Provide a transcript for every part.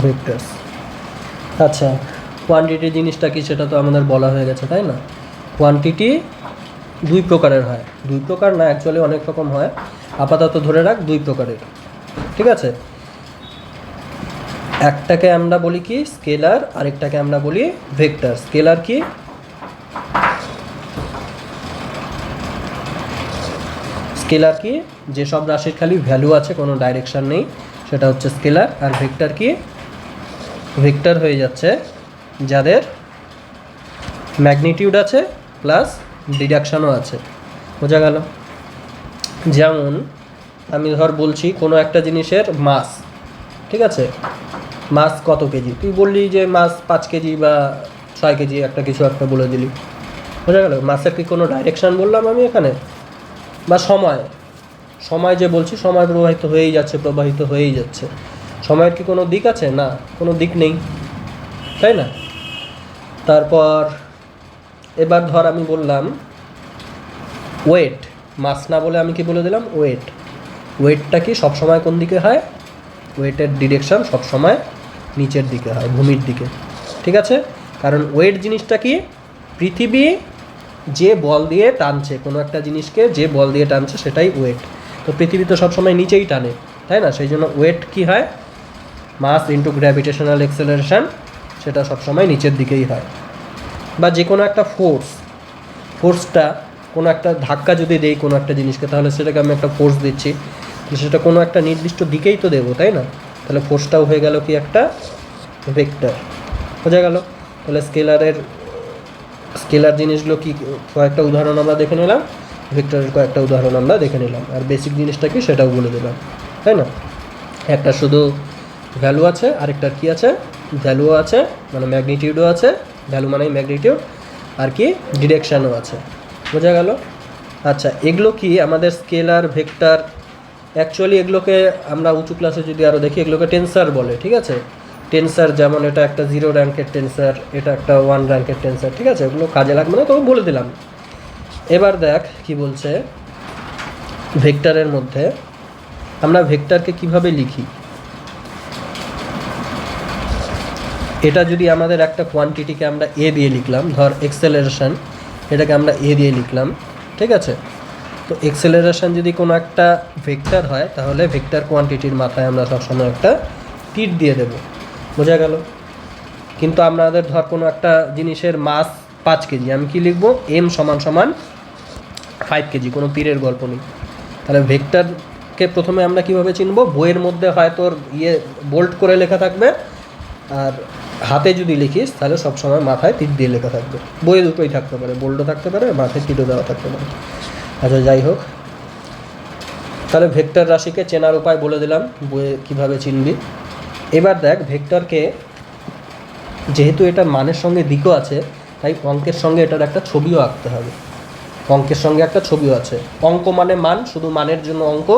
Vectors. আচ্ছা, quantity জিনিসটা কি সেটা তো আমাদের বলা হয়ে গেছে, তাই না? কোয়ান্টিটি দুই প্রকারের হয়, দুই প্রকার না, অ্যাকচুয়ালি অনেক রকম হয়, আপাতত ধরে রাখ দুই প্রকারের, ঠিক আছে? একটাকে আমরা বলি কি স্কেলার, আরেকটাকে আমরা বলি ভেক্টর। স্কেলার কি? স্কেলার কি? যেসব রাশির খালি ভ্যালু আছে, কোনো ডাইরেকশন নেই, সেটা হচ্ছে স্কেলার। আর ভেক্টর কি? ভেক্টর হয়ে যাচ্ছে যাদের ম্যাগনিটিউড আছে প্লাস ডিডাকশানও আছে। বোঝা গেল? যেমন আমি ধর বলছি কোনো একটা জিনিসের মাস, ঠিক আছে? মাস কত কেজি, তুই বললি যে মাস 5 কেজি বা 6 কেজি, একটা কিছু একটা বলে দিলি। বোঝা গেল? মাসের কি কোনো ডাইরেকশান বললাম আমি এখানে? বা সময়, সময় যে বলছি, সময় প্রবাহিত হয়েই যাচ্ছে। সময়ের কি কোনো দিক আছে? না, কোনো দিক নেই, তাই না? তারপর এবার ধর আমি বললাম ওয়েট, মাস না বলে আমি কি বলে দিলাম ওয়েট। ওয়েটটা কি সবসময় কোন দিকে হয়? ওয়েটের ডিরেকশন সবসময় নিচের দিকে হয়, ভূমির দিকে, ঠিক আছে? কারণ ওয়েট জিনিসটা কি? পৃথিবী যে বল দিয়ে টানছে কোনো একটা জিনিসকে, যে বল দিয়ে টানছে সেটাই ওয়েট। তো পৃথিবী তো সবসময় নিচেই টানে, তাই না? সেই জন্য ওয়েট কী হয়? মাস ইন্টু গ্র্যাভিটেশনাল এক্সেলারেশন, সেটা সবসময় নিচের দিকেই হয়। বা যে কোনো একটা ফোর্সটা, কোনো একটা ধাক্কা যদি দেই কোনো একটা জিনিসকে, তাহলে সেটাকে আমি একটা ফোর্স দিচ্ছি, সেটা কোনো একটা নির্দিষ্ট দিকেই তো দেবো, তাই না? তাহলে ফোর্সটাও হয়ে গেল কি একটা ভেক্টর। বোঝা গেল? তাহলে স্কেলার জিনিসগুলো কি, কয়েকটা উদাহরণ আমরা দেখে নিলাম, ভেক্টরের কয়েকটা উদাহরণ আমরা দেখে নিলাম, আর বেসিক জিনিসটা কি সেটাও বলে দিলাম, তাই না? একটা শুধু ভ্যালু আছে, আরেকটার কি আছে? ভ্যালুও আছে, মানে ম্যাগনিটিউডও আছে, ভ্যালু মানেই ম্যাগনিটিউড, আর কি ডিরেকশানও আছে। বোঝা গেল? আচ্ছা, এগুলো কি আমাদের স্কেলার, ভেক্টর, অ্যাকচুয়ালি এগুলোকে আমরা উঁচু ক্লাসে যদি আরও দেখি, এগুলোকে টেন্সার বলে, ঠিক আছে? টেন্সার, যেমন এটা একটা 0 র্যাঙ্কের টেন্সার, এটা একটা 1 র্যাঙ্কের টেন্সার, ঠিক আছে? এগুলো কাজে লাগবে না, তবে বলে দিলাম। এবার দেখ কি বলছে ভেক্টরের মধ্যে, আমরা ভেক্টরকে কিভাবে লিখি। এটা যদি আমাদের একটা কোয়ান্টিটিকে আমরা এ দিয়ে লিখলাম, ধর এক্সেলারেশন, এটাকে আমরা এ দিয়ে লিখলাম, ঠিক আছে? তো এক্সেলারেশন যদি কোনো একটা ভেক্টর হয়, তাহলে ভেক্টর কোয়ান্টিটির মাথায় আমরা সবসময় একটা তীর দিয়ে দেব। বোঝা গেল? কিন্তু আমাদের ধর কোনো একটা জিনিসের মাস 5 কেজি, আমি কি লিখব? এম সমান সমান 5 কেজি, কোনো তীরের গল্প নেই। তাহলে ভেক্টরকে প্রথমে আমরা কীভাবে চিনব? বইয়ের মধ্যে হয় তোর বোল্ড করে লেখা থাকবে, আর হাতে যদি লিখিস তাহলে সবসময় মাথায় তীর দিয়ে লেখা থাকবে। বইয়ে দুটোই থাকতে পারে, বোল্ডও থাকতে পারে, মাথায় তীরও দেওয়া থাকতে পারে। আচ্ছা, যাই হোক, তাহলে ভেক্টর রাশিকে চেনার উপায় বলে দিলাম, বইয়ে কীভাবে চিনবি। এবার দেখ ভেক্টরকে, যেহেতু এটার মানের সঙ্গে দিকও আছে, তাই অঙ্কের সঙ্গে এটার একটা ছবিও আঁকতে হবে। অঙ্কের সঙ্গে একটা ছবিও আছে। অঙ্ক মানে মান, শুধু মানের জন্য অঙ্ক,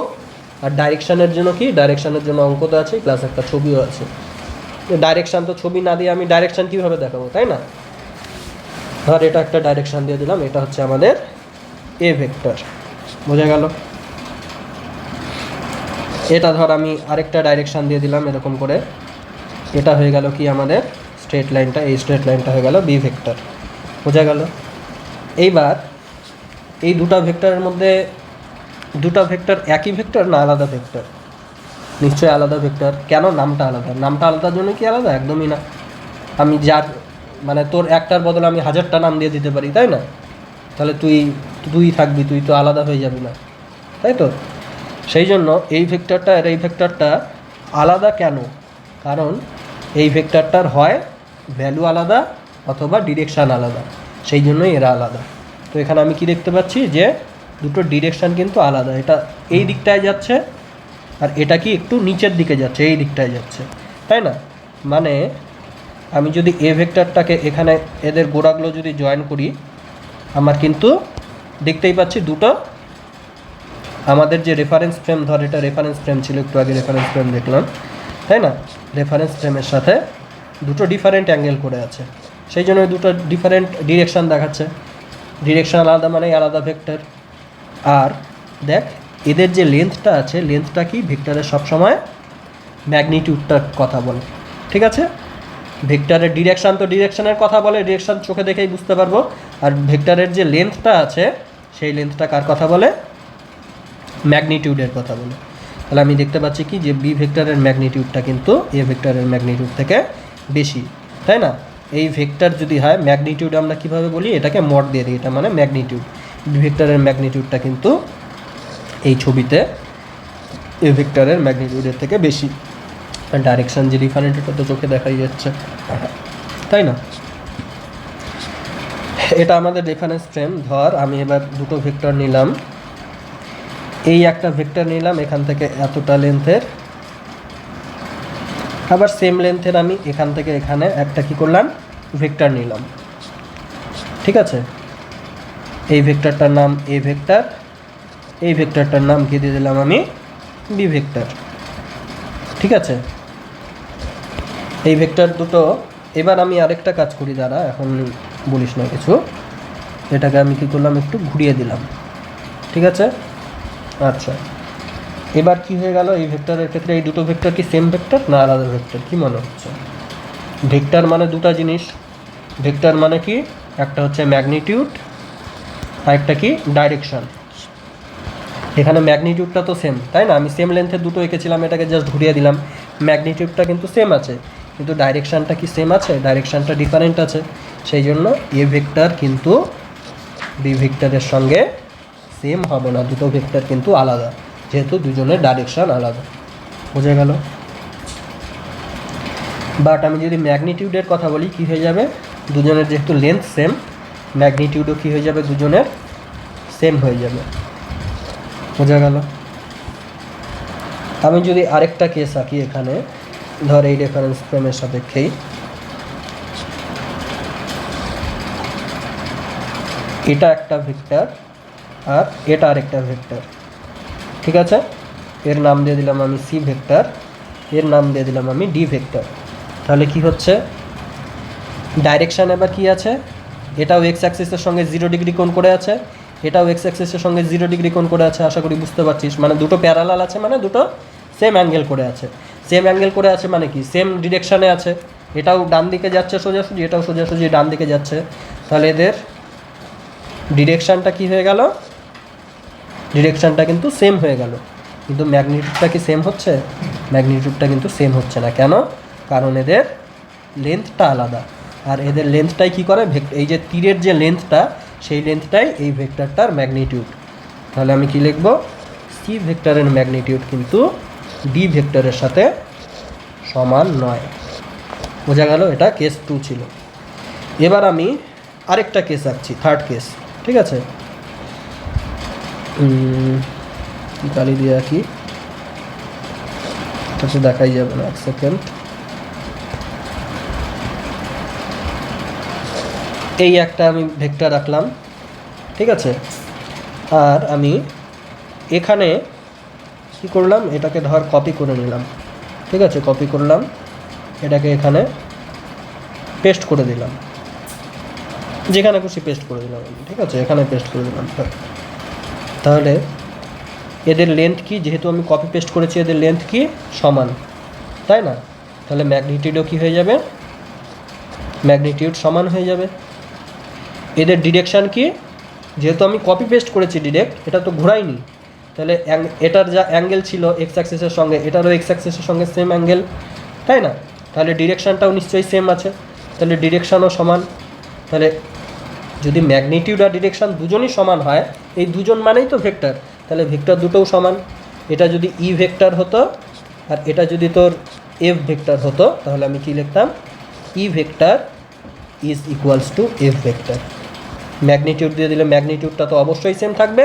আর ডাইরেকশানের জন্য কি? ডাইরেকশানের জন্য অঙ্ক তো আছে, প্লাস একটা ছবিও আছে। ডাইরেকশান তো ছবি না দিয়ে আমি ডাইরেকশান কীভাবে দেখাবো, তাই না? ধর এটা একটা ডাইরেকশান দিয়ে দিলাম, এটা হচ্ছে আমাদের এ ভেক্টর। বোঝা গেল? এটা ধর আমি আরেকটা ডাইরেকশান দিয়ে দিলাম এরকম করে, এটা হয়ে গেল কি আমাদের স্ট্রেট লাইনটা, এই স্ট্রেট লাইনটা হয়ে গেল বি ভেক্টর। বোঝা গেল? এইবার এই দুটো ভেক্টরের মধ্যে, দুটো ভেক্টর একই ভেক্টর না আলাদা ভেক্টর? নিশ্চয়ই আলাদা ভেক্টর। কেন? নামটা আলাদা। নামটা আলাদার জন্য কি আলাদা? একদমই না। আমি যার, মানে তোর একটার বদলে আমি 1000টা নাম দিয়ে দিতে পারি, তাই না? তাহলে তুই থাকবি, তুই তো আলাদা হয়ে যাবি না, তাই তো? সেই জন্য এই ভেক্টরটা আর এই ভেক্টরটা আলাদা কেন? কারণ এই ভেক্টরটার হয় ভ্যালু আলাদা অথবা ডিরেকশান আলাদা, সেই জন্যই এরা আলাদা। তো এখানে আমি কি দেখতে পাচ্ছি যে দুটো ডিরেকশান কিন্তু আলাদা। এটা এই দিকটায় যাচ্ছে, আর এটা কি একটু নিচের দিকে যাচ্ছে, এই দিকটায় যাচ্ছে, তাই না? মানে আমি যদি এ ভেক্টরটাকে এখানে, এদের গোড়াগুলো যদি জয়েন করি, আমার কিন্তু দেখতেই পাচ্ছি দুটো, আমাদের যে রেফারেন্স ফ্রেম, ধর এটা রেফারেন্স ফ্রেম ছিল, একটু আগে রেফারেন্স ফ্রেম দেখলাম, তাই না? রেফারেন্স ফ্রেমের সাথে দুটো ডিফারেন্ট অ্যাঙ্গেল করে আছে, সেই জন্য দুটো ডিফারেন্ট ডিরেকশান দেখাচ্ছে। ডিরেকশান আলাদা মানে আলাদা ভেক্টর। আর দেখ এদের যে লেন্থটা আছে, লেন্থটা কি? ভেক্টরের সবসময় ম্যাগনিটিউডটার কথা বলে। ঠিক আছে। ভেক্টরের ডিরেকশান তো ডিরেকশানের কথা বলে, ডিরেকশান চোখে দেখেই বুঝতে পারবো। আর ভেক্টরের যে লেন্থটা আছে সেই লেন্থটা কার কথা বলে? ম্যাগনিটিউডের কথা বলে। তাহলে আমি দেখতে পাচ্ছি কি যে বি ভেক্টরের ম্যাগনিটিউডটা কিন্তু এ ভেক্টরের ম্যাগনিটিউড থেকে বেশি, তাই না? এই ভেক্টর যদি হয় ম্যাগনিটিউড আমরা কীভাবে বলি? এটাকে মড দিয়ে দিই, এটা মানে ম্যাগনিটিউড। বি ভেক্টরের ম্যাগনিটিউডটা কিন্তু এই ছবিতে এ ভেক্টরের ম্যাগনিটিউডের থেকে বেশি। ডাইরেকশান যে ডিফারেন্ট এটা তো চোখে দেখাই যাচ্ছে, তাই না? এটা আমাদের রেফারেন্স ফ্রেম। ধর আমি এবার দুটো ভেক্টর নিলাম, এই একটা ভেক্টর নিলাম এখান থেকে এতটা লেন্থের, আবার সেম লেন্থের আমি এখান থেকে এখানে একটা কি করলাম ভেক্টর নিলাম, ঠিক আছে। এই ভেক্টরটার নাম এ ভেক্টর, এই ভেক্টরটার নাম কি দিয়ে দিলাম আমি? বি ভেক্টর, ঠিক আছে। এই ভেক্টর দুটো, এবার আমি আরেকটা কাজ করি, দাঁড়া এখন বলিস না কিছু, এটাকে আমি কি করলাম একটু ঘুরিয়ে দিলাম, ঠিক আছে। আচ্ছা, এবার কি হয়ে গেল? এই ভেক্টরের ক্ষেত্রে এই দুটো ভেক্টর কি সেম ভেক্টর না আলাদা ভেক্টর? কি মনে হচ্ছে? ভেক্টর মানে দুটো জিনিস। ভেক্টর মানে কি? একটা হচ্ছে ম্যাগনিটিউড আর একটা কি ডাইরেকশন। এখানে ম্যাগনিটিউডটা তো সেম, তাই না? আমি সেম লেন্থের দুটো এঁকেছিলাম, এটাকে জাস্ট ঘুরিয়ে দিলাম। ম্যাগনিটিউডটা কিন্তু সেম আছে, কিন্তু ডাইরেকশানটা কি সেম আছে? ডাইরেকশানটা ডিফারেন্ট আছে। সেই জন্য এ ভেক্টর কিন্তু বি ভেক্টরের সঙ্গে সেম হবে না, দুটো ভেক্টর কিন্তু আলাদা, যেহেতু দুজনের ডাইরেকশান আলাদা। বোঝা গেল? বাট আমি যদি ম্যাগনিটিউডের কথা বলি কি হয়ে যাবে? দুজনের যেহেতু লেন্থ সেম, ম্যাগনিটিউডও কী হয়ে যাবে? দুজনের সেম হয়ে যাবে। বোঝা গেল? আমি যদি আরেকটা কেস আঁকি এখানে, ধর এই রেফারেন্স ফ্রেমের সাপেক্ষেই এটা একটা ভেক্টর আর এটা আরেকটা ভেক্টর, ঠিক আছে। এর নাম দিয়ে দিলাম আমি সি ভেক্টর, এর নাম দিয়ে দিলাম আমি ডি ভেক্টর। তাহলে কি হচ্ছে? ডাইরেকশান এবার কি আছে? এটাও এক্স অ্যাক্সিসের সঙ্গে 0 ডিগ্রি কোণ করে আছে, এটাও এক্স অ্যাক্সিসের সঙ্গে 0 ডিগ্রি কোণ করে আছে। আশা করি বুঝতে পারছিস, মানে দুটো প্যারালাল আছে, মানে দুটো সেম অ্যাঙ্গেল করে আছে। সেম অ্যাঙ্গেল করে আছে মানে কি? সেম ডিরেকশানে আছে। এটাও ডান দিকে যাচ্ছে সোজাসুজি, এটাও সোজাসুজি ডান দিকে যাচ্ছে। তাহলে এদের ডিরেকশানটা কি হয়ে গেল? ডিরেকশানটা কিন্তু সেম হয়ে গেল, কিন্তু ম্যাগনিটিউডটা কি সেম হচ্ছে? ম্যাগনিটিউডটা কিন্তু সেম হচ্ছে না। কেন? কারণ এদের লেন্থটা আলাদা। আর এদের লেন্থটাই কী করে? এই যে তীরের যে লেন্থটা, সেই লেন্থটাই এই ভেক্টরটার ম্যাগনিটিউড। তাহলে আমি কি লিখব? সি ভেক্টরের ম্যাগনিটিউড কিন্তু ডি ভেক্টরের সাথে সমান নয়। বোঝা গেল? এটা কেস 2 ছিল। এবার আমি আরেকটা কেস আঁকছি, থার্ড কেস, ঠিক আছে। গালি দিয়ে আঁকি, এটা তো দেখাই যাবে না, এক সেকেন্ড। এই একটা আমি ভেক্টর রাখলাম, ঠিক আছে। আর আমি এখানে কি করলাম? এটাকে ধর কপি করে নিলাম, ঠিক আছে। কপি করলাম, এটাকে এখানে পেস্ট করে দিলাম, যেখানে খুশি পেস্ট করে দিলাম, ঠিক আছে। এখানে পেস্ট করে দিলাম। তাহলে এদের লেন্থ কি? যেহেতু আমি কপি পেস্ট করেছি, এদের লেন্থ কি? সমান, তাই না? তাহলে ম্যাগনিটিউডও কি হয়ে যাবে? ম্যাগনিটিউড সমান হয়ে যাবে। এদের ডিরেকশান কি? যেহেতু আমি কপি পেস্ট করেছি ডিরেক্ট, এটা তো ঘোরাইনি, তাহলে এটার যা অ্যাঙ্গেল ছিল এক্স অ্যাক্সিসের সঙ্গে, এটারও এক্স অ্যাক্সিসের সঙ্গে সেম অ্যাঙ্গেল, তাই না? তাহলে ডিরেকশানটাও নিশ্চয়ই সেম আছে, তাহলে ডিরেকশানও সমান। তাহলে যদি ম্যাগনিটিউড আর ডিরেকশান দুজনই সমান হয়, এই দুজন মানেই তো ভেক্টর, তাহলে ভেক্টর দুটোও সমান। এটা যদি ই ভেক্টর হতো আর এটা যদি তোর এফ ভেক্টর হতো, তাহলে আমি কি লিখতাম? E vector is equals two F vector. Magnitude দিয়ে দিলে ম্যাগনিটিউডটা তো অবশ্যই সেম থাকবে,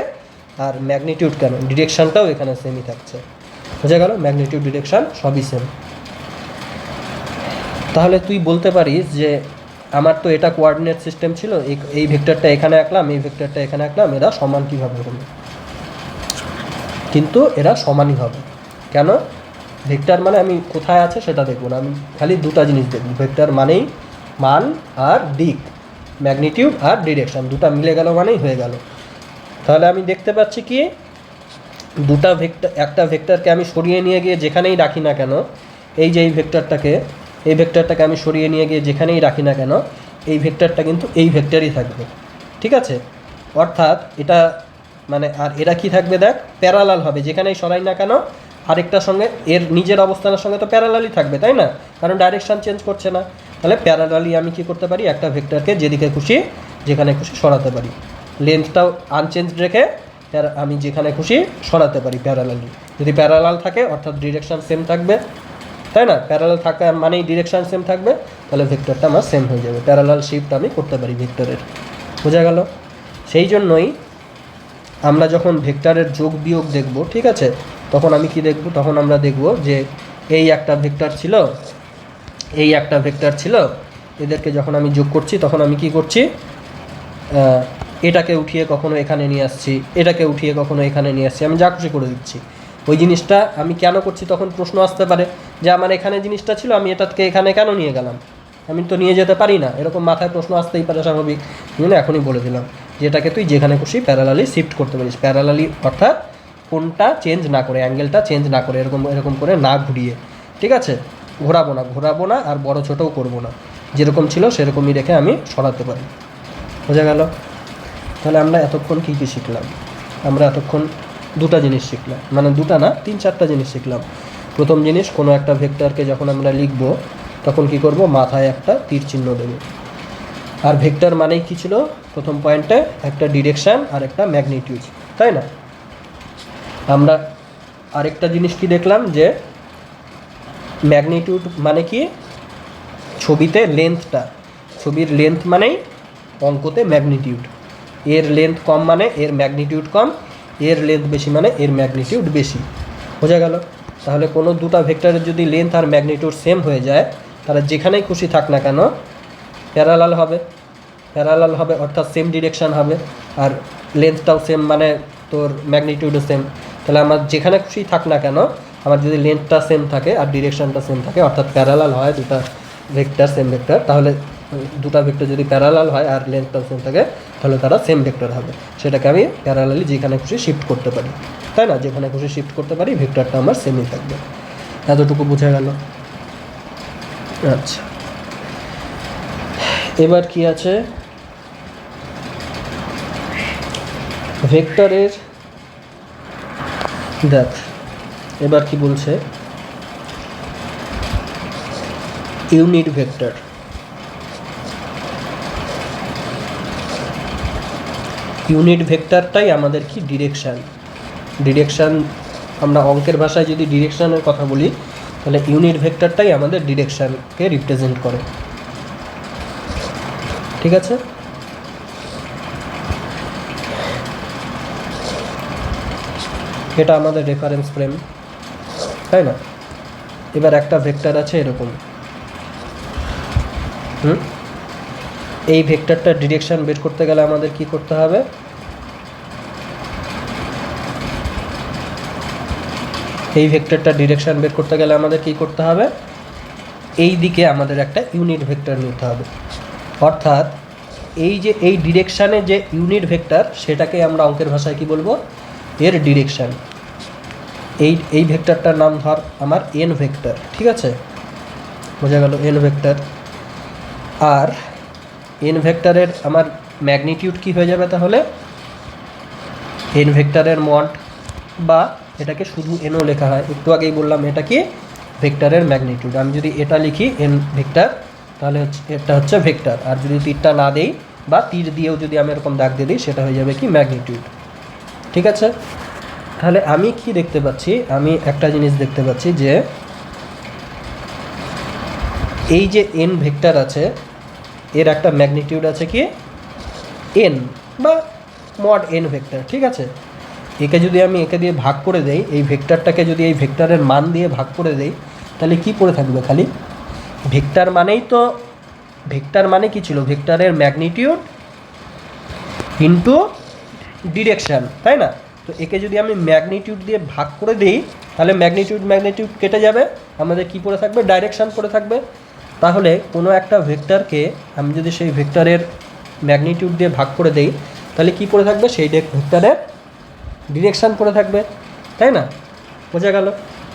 আর ম্যাগনিটিউড কেন, ডিরেকশানটাও এখানে সেমই থাকছে। বোঝা গেল? ম্যাগনিটিউড ডিরেকশান সবই সেম। তাহলে তুই বলতে পারিস যে আমার তো এটা কোঅর্ডিনেট সিস্টেম ছিল, এই ভেক্টরটা এখানে আঁকলাম, এই ভেক্টরটা এখানে আঁকলাম, এরা সমান কীভাবে হলো? কিন্তু এরা সমানই হবে। কেন? ভেক্টর মানে আমি কোথায় আছে সেটা দেখব না, আমি খালি দুটো জিনিস দেখব। ভেক্টর মানেই মান আর দিক, ম্যাগনিটিউড আর ডিরেকশান দুটো মিলে গেল মানেই হয়ে গেল। তাহলে আমি দেখতে পাচ্ছি কি একটা ভেক্টরকে আমি সরিয়ে নিয়ে গিয়ে যেখানেই রাখি না কেন, এই যে এই ভেক্টরটাকে এই ভেক্টরটাকে আমি সরিয়ে নিয়ে গিয়ে যেখানেই রাখি না কেন এই ভেক্টরটা কিন্তু এই ভেক্টরই থাকবে, ঠিক আছে। অর্থাৎ এটা মানে আর এরা কি থাকবে দেখ, প্যারালাল হবে, যেখানেই সরাই না কেন আরেকটার সঙ্গে এর নিজের অবস্থানের সঙ্গে তো প্যারালালই থাকবে, তাই না, কারণ ডাইরেকশান চেঞ্জ করছে না। তাহলে প্যারালালি আমি কি করতে পারি, একটা ভেক্টরকে যেদিকে খুশি যেখানে খুশি সরাতে পারি, লেন্থটাও আনচেঞ্জ রেখে আমি যেখানে খুশি সরাতে পারি প্যারালালি। যদি প্যারালাল থাকে অর্থাৎ ডিরেকশান সেম থাকবে, তাই না, প্যারালাল থাকা মানেই ডিরেকশান সেম থাকবে, তাহলে ভেক্টরটা আমার সেম হয়ে যাবে, প্যারালাল শিফট আমি করতে পারি ভেক্টরের। বোঝা গেল? সেই জন্যই আমরা যখন ভেক্টরের যোগ বিয়োগ দেখব, ঠিক আছে, তখন আমি কি দেখব, তখন আমরা দেখব যে এই একটা ভেক্টর ছিল, এই একটা ভেক্টর ছিল, এদেরকে যখন আমি যোগ করছি তখন আমি কি করছি, এটাকে উঠিয়ে কখনো এখানে নিয়ে আসছি, এটাকে উঠিয়ে কখনো এখানে নিয়ে আসছি, আমি যা খুশি করে দিচ্ছি। ওই জিনিসটা আমি কেন করছি, তখন প্রশ্ন আসতে পারে যে আমার এখানে জিনিসটা ছিল, আমি এটাকে এখানে কেন নিয়ে গেলাম, আমি তো নিয়ে যেতে পারি না, এরকম মাথায় প্রশ্ন আসতেই পারে স্বাভাবিক। জন্য এখনই বলে দিলাম যে এটাকে তুই যেখানে খুশি প্যারালালি শিফট করতে পারিস, প্যারালালি অর্থাৎ কোনটা চেঞ্জ না করে, অ্যাঙ্গেলটা চেঞ্জ না করে, এরকম এরকম করে না ঘুরিয়ে, ঠিক আছে, ঘোরাবো না আর বড় ছোটও করবো না, যেরকম ছিল সেরকমই রেখে আমি সরাতে পারি। বোঝা গেল? তাহলে আমরা এতক্ষণ কী কী শিখলাম, আমরা এতক্ষণ দুটা জিনিস শিখলাম, মানে দুটা না 3-4টা জিনিস শিখলাম। প্রথম জিনিস, কোনো একটা ভেক্টরকে যখন আমরা লিখব তখন কি করব, মাথায় একটা তীর চিহ্ন দেব। আর ভেক্টর মানেই কী ছিল, প্রথম পয়েন্টে একটা ডিরেকশান আর একটা ম্যাগনিটিউড, তাই না। আমরা আরেকটা জিনিস কি দেখলাম, যে ম্যাগনিটিউড মানে কি, ছবিতে লেন্থটা, ছবির লেন্থ মানেই অঙ্কতে ম্যাগনিটিউড, এর লেন্থ কম মানে এর ম্যাগনিটিউড কম, এর লেন্থ বেশি মানে এর ম্যাগনিটিউড বেশি। বোঝা গেল? তাহলে কোনো দুটো ভেক্টরের যদি লেন্থ আর ম্যাগনিটিউড সেম হয়ে যায়, তারা যেখানেই খুশি থাক না কেন প্যারালাল হবে, প্যারালাল হবে অর্থাৎ সেম ডিরেকশান হবে, আর লেন্থটাও সেম মানে তোর ম্যাগনিটিউডও সেম। তাহলে আমার যেখানে খুশি থাক না কেন, আমার যদি লেন্থটা সেম থাকে আর ডিরেকশানটা সেম থাকে, অর্থাৎ প্যারালাল হয় দুটা ভেক্টর, সেম ভেক্টর, তাহলে দুটা ভেক্টর যদি প্যারালাল হয় আর লেন্থটাও সেম থাকে, তাহলে তারা সেম ভেক্টর হবে। সেটাকে আমি প্যারালালি যেখানে খুশি শিফট করতে পারি, তাই না, যেখানে খুশি শিফট করতে পারি, ভেক্টরটা আমার সেমই থাকবে। এতটুকু বোঝা গেল? আচ্ছা, এবার কি আছে, ভেক্টরের দেখ, এবার কি বলছে, ইউনিট ভেক্টর। ইউনিট ভেক্টরটাই আমাদের কি ডিরেকশান, ডিরেকশান আমরা অঙ্কের ভাষায় যদি ডিরেকশানের কথা বলি, তাহলে ইউনিট ভেক্টরটাই আমাদের ডিরেকশানকে রিপ্রেজেন্ট করে, ঠিক আছে। এটা আমাদের রেফারেন্স ফ্রেম, তাই না। এবার একটা ভেক্টর আছে এরকম, এই ভেক্টরটার ডিরেকশান বের করতে গেলে আমাদের কি করতে হবে, এই ভেক্টরটার ডিরেকশান বের করতে গেলে আমাদের কি করতে হবে, এই দিকে আমাদের একটা ইউনিট ভেক্টর নিতে হবে। অর্থাৎ এই যে এই ডিরেকশানে যে ইউনিট ভেক্টর, সেটাকে আমরা অঙ্কের ভাষায় কি বলবো, এর ডিরেকশান। এই ভেক্টরটার নাম ধর আমার এন ভেক্টর, ঠিক আছে, বোঝা গেল, এন ভেক্টর। আর এন ভেক্টরের আমার ম্যাগনিটিউড কি হয়ে যাবে, তাহলে এন ভেক্টরের মড, বা এটাকে শুধু এনও লেখা হয়, একটু আগেই বললাম এটা কি ভেক্টরের ম্যাগনিটিউড। আমি যদি এটা লিখি এন ভেক্টর, তাহলে এটা হচ্ছে ভেক্টর, আর যদি তীরটা না দেই বা তীর দিয়েও যদি আমি এরকম দাগ দিয়ে দিই, সেটা হয়ে যাবে কি ম্যাগনিটিউড, ঠিক আছে। তাহলে আমি কি দেখতে পাচ্ছি, আমি একটা জিনিস দেখতে পাচ্ছি যে এই যে এন ভেক্টর আছে, এর একটা ম্যাগনিটিউড আছে কি এন বা মড এন ভেক্টর, ঠিক আছে। একে যদি আমি একে দিয়ে ভাগ করে দেই, এই ভেক্টরটাকে যদি এই ভেক্টরের মান দিয়ে ভাগ করে দেই, তাহলে কি পড়ে থাকবে, খালি ভেক্টর মানেই তো, ভেক্টর মানে কি ছিল, ভেক্টরের ম্যাগনিটিউড ইন্টু ডিরেকশান, তাই না। তো একে যদি আমি ম্যাগনিটিউড দিয়ে ভাগ করে দিই, তাহলে ম্যাগনিটিউড কেটে যাবে, আমাদের কি পড়ে থাকবে, ডাইরেকশান পড়ে থাকবে। তাহলে কোনো একটা ভেক্টরকে আমি যদি সেই ভেক্টরের ম্যাগনিটিউড দিয়ে ভাগ করে দেই, তাহলে কি পড়ে থাকবে, সেই ভেক্টরের ডিরেকশান পড়ে থাকবে, তাই না, বোঝা গেল।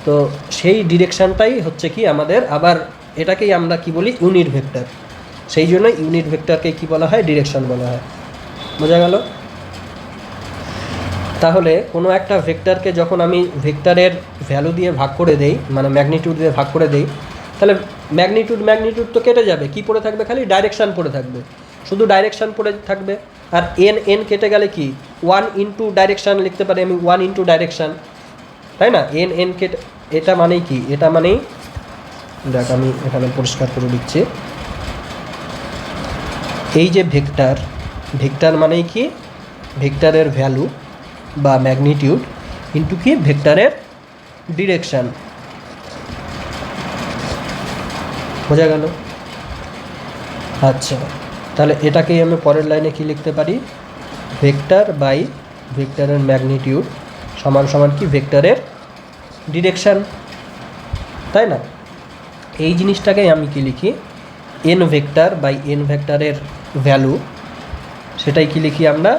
তো সেই ডিরেকশানটাই হচ্ছে কি আমাদের আবার এটাকেই আমরা কি বলি ইউনিট ভেক্টর। সেই জন্য ইউনিট ভেক্টরকে কি বলা হয়, ডিরেকশন বলা হয়। বোঝা গেল? তাহলে কোনো একটা ভেক্টরকে যখন আমি ভেক্টরের ভ্যালু দিয়ে ভাগ করে দেই, মানে ম্যাগনিটিউড দিয়ে ভাগ করে দেই, তাহলে ম্যাগনিটিউড তো কেটে যাবে, কি পড়ে থাকবে, খালি ডাইরেকশান পড়ে থাকবে, শুধু ডাইরেকশান পড়ে থাকবে। আর এন কেটে গেলে কি 1 ইন্টু ডাইরেকশান লিখতে পারি আমি, 1 ইন্টু ডাইরেকশান, তাই না? এন কেটে, এটা মানেই কি, এটা মানেই, দেখ আমি এখানে পরিষ্কার করে দিচ্ছি, এই যে ভেক্টর মানেই কি, ভেক্টরের ভ্যালু বা ম্যাগনিটিউড ইন্টু কি ভেক্টরের ডিরেকশান। বোঝা গেল? আচ্ছা, তাহলে এটাকেই আমি পরের লাইনে কি লিখতে পারি, ভেক্টর বাই ভেক্টরের ম্যাগনিটিউড সমান সমান কি ভেক্টরের ডিরেকশান, তাই না? এই জিনিসটাকেই আমি কি লিখি, এন ভেক্টর বাই এন ভেক্টরের ভ্যালু, সেটাই কি লিখি আমরা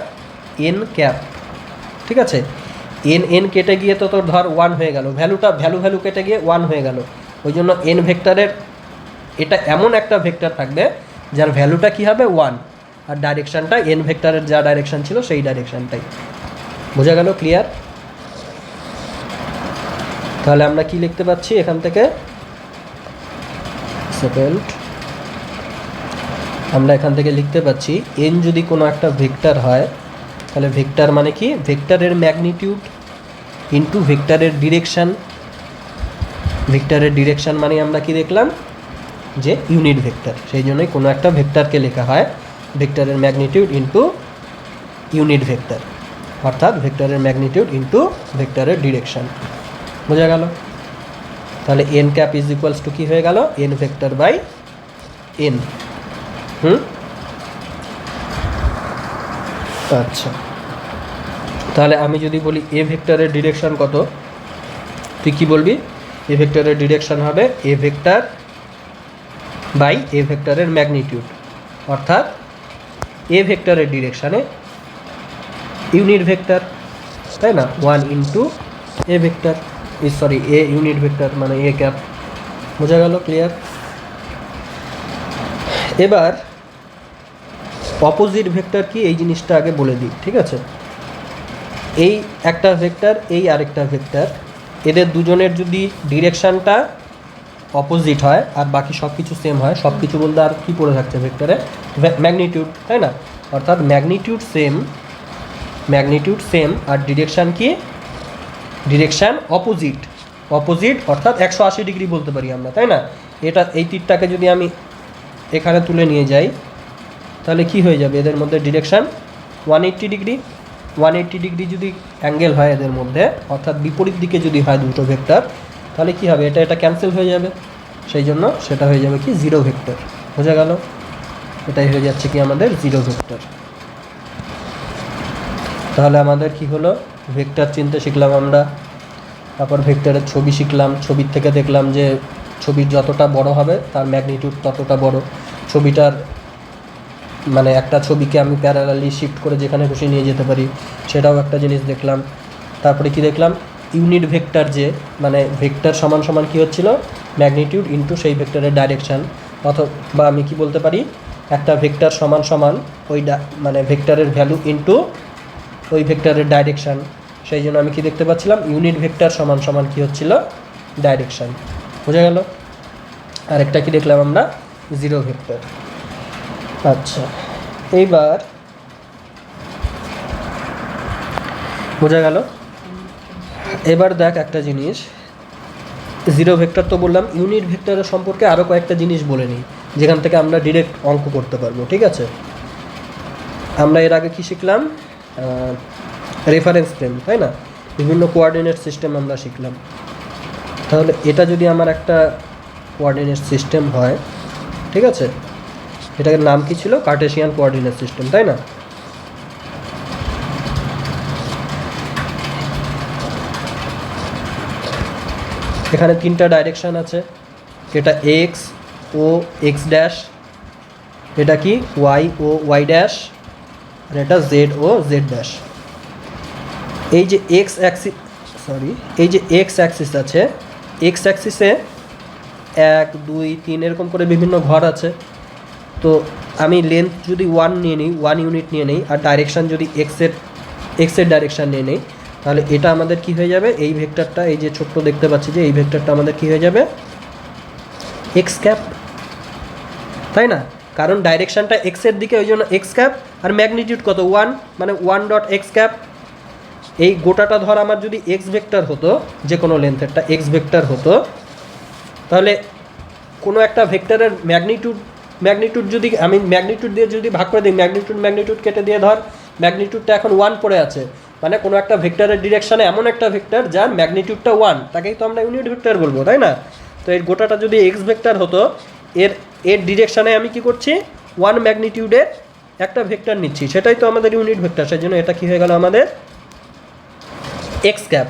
এন ক্যাপ। ঠিক আছে, এন কেটে গিয়ে তো তোর ধর 1 হয়ে গেল, ভ্যালু কেটে গিয়ে 1 হয়ে গেল, ওই জন্য এন ভেক্টরের, এটা এমন একটা ভেক্টর থাকবে যার ভ্যালুটা কি হবে 1, আর ডাইরেকশানটা এন ভেক্টরের যা ডাইরেকশান ছিল সেই ডাইরেকশানটাই। বোঝা গেল? ক্লিয়ার? তাহলে আমরা কি লিখতে পাচ্ছি এখান থেকে, সেকেন্ড, আমরা এখান থেকে লিখতে পাচ্ছি এন যদি কোনো একটা ভেক্টর হয়, তাহলে ভেক্টর মানে কি, ভেক্টরের ম্যাগনিটিউড ইন্টু ভেক্টরের ডিরেকশান। ভেক্টরের ডিরেকশান মানে আমরা কি দেখলাম যে ইউনিট ভেক্টর, সেই জন্যই কোনো একটা ভেক্টরকে লেখা হয় ভেক্টরের ম্যাগনিটিউড ইন্টু ইউনিট ভেক্টর, অর্থাৎ ভেক্টরের ম্যাগনিটিউড ইন্টু ভেক্টরের ডিরেকশান। বোঝা গেল? তাহলে N cap is equals to কী হয়ে গেল, এন ভেক্টর বাই এন। আচ্ছা, তাহলে আমি যদি বলি এ ভেক্টরের ডিরেকশান কত, তুই কি বলবি, এ ভেক্টরের ডিরেকশান হবে এ ভেক্টর বাই এ ভেক্টরের ম্যাগনিটিউড, অর্থাৎ এ ভেক্টরের ডিরেকশানে ইউনিট ভেক্টর, তাই না, 1 ইন্টু এ ভেক্টর, সরি এ ইউনিট ভেক্টর মানে এ ক্যাপ। বোঝা গেল? ক্লিয়ার? এবার অপোজিট ভেক্টর কি এই জিনিসটা আগে বলে দিই, ঠিক আছে? এই একটা ভেক্টর, এই আরেকটা ভেক্টর, এদের দুজনের যদি ডিরেকশানটা অপোজিট হয় আর বাকি সব কিছু সেম হয়, সব কিছু বলতে আর কী পড়ে থাকছে ভেক্টরে, ম্যাগনিটিউড, তাই না? অর্থাৎ ম্যাগনিটিউড সেম আর ডিরেকশান কি, ডিরেকশান অপোজিট অর্থাৎ 180 ডিগ্রি বলতে পারি আমরা, তাই না? এটা এই তীরটাকে যদি আমি এখানে তুলে নিয়ে যাই, তাহলে কি হয়ে যাবে, এদের মধ্যে ডিরেকশান 180 ডিগ্রি যদি অ্যাঙ্গেল হয় এদের মধ্যে, অর্থাৎ বিপরীত দিকে যদি হয় দুটো ভেক্টর, তাহলে কি হবে, এটা ক্যান্সেল হয়ে যাবে, সেই জন্য সেটা হয়ে যাবে কি জিরো ভেক্টর। বোঝা গেল? এটাই হয়ে যাচ্ছে কি আমাদের জিরো ভেক্টর। তাহলে আমাদের কি হলো, ভেক্টর চিনতে শিখলাম আমরা, তারপর ভেক্টরের ছবি শিখলাম, ছবির থেকে দেখলাম যে ছবির যতটা বড় হবে তার ম্যাগনিটিউড ততটা বড়, ছবিটার মানে একটা ছবিকে আমি প্যারালালি শিফট করে যেখানে খুশি নিয়ে যেতে পারি, সেটাও একটা জিনিস দেখলাম। তারপরে কি দেখলাম, ইউনিট ভেক্টর যে, মানে ভেক্টর সমান সমান কী হচ্ছিল, ম্যাগনিটিউড ইন্টু সেই ভেক্টরের ডাইরেকশান, অথবা আমি কি বলতে পারি, একটা ভেক্টর সমান সমান ওই মানে ভেক্টরের ভ্যালু ইন্টু ওই ভেক্টরের ডাইরেকশান। সেই জন্য আমি কি দেখতে পাচ্ছিলাম, ইউনিট ভেক্টর সমান সমান কী হচ্ছিল, ডাইরেকশান। বোঝা গেল? আরেকটা কি দেখলাম আমরা, জিরো ভেক্টর। আচ্ছা, এইবার বোঝা গেল? এবার দেখ একটা জিনিস, জিরো ভেক্টর তো বললাম, ইউনিট ভেক্টরের সম্পর্কে আরও কয়েকটা জিনিস বলে নিই যেখান থেকে আমরা ডিরেক্ট অঙ্ক করতে পারবো, ঠিক আছে? আমরা এর আগে কি শিখলাম, রেফারেন্স ফ্রেম, তাই না, বিভিন্ন কোঅর্ডিনেট সিস্টেম আমরা শিখলাম। তাহলে এটা যদি আমার একটা কোঅর্ডিনেট সিস্টেম হয়, ঠিক আছে, এটার নাম কি ছিল, কার্টেশিয়ান কোঅর্ডিনেট সিস্টেম, তাই না? এখানে তিনটা ডাইরেকশান আছে, এটা এক্স ও এক্স ড্যাশ, এটা কি ওয়াই ও ওয়াই ড্যাশ, আর এটা জেড ও জেড ড্যাশ। এই যে এক্স অ্যাক্সিস আছে, এক্স অ্যাক্সিসে 1 2 3 এরকম করে বিভিন্ন ঘর আছে। তো আমি লেন্থ যদি 1 নিয়ে নিই, 1 ইউনিট নিয়ে নিই, আর ডাইরেকশান যদি এক্সের ডাইরেকশান নিয়ে নিই, তাহলে এটা আমাদের কি হয়ে যাবে, এই ভেক্টরটা, এই যে ছোট্ট দেখতে পাচ্ছি যে এই ভেক্টরটা আমাদের কি হয়ে যাবে, এক্স ক্যাপ, তাই না? কারণ ডাইরেকশানটা এক্সের দিকে, ওই জন্য এক্স ক্যাপ। আর ম্যাগনিটিউড কত, 1, মানে 1 ডট এক্স ক্যাপ। এই গোটাটা ধর আমার যদি এক্স ভেক্টর হতো, যে কোনো লেন্থেরটা এক্স ভেক্টর হতো, তাহলে কোনো একটা ভেক্টরের ম্যাগনিটিউড যদি আমি ম্যাগনিটিউড দিয়ে যদি ভাগ করে দিই, ম্যাগনিটিউড কেটে দিয়ে ধর ম্যাগনিটিউডটা এখন 1 পড়ে আছে, মানে কোনো একটা ভেক্টরের ডিরেকশানে এমন একটা ভেক্টর যার ম্যাগনিটিউডটা 1, তাকেই তো আমরা ইউনিট ভেক্টর বলবো, তাই না? তো এর গোটাটা যদি এক্স ভেক্টর হতো, এর ডিরেকশানে আমি কি করছি, 1 ম্যাগনিটিউডের একটা ভেক্টর নিচ্ছি, সেটাই তো আমাদের ইউনিট ভেক্টর। সেই জন্য এটা কি হয়ে গেল আমাদের এক্স ক্যাপ,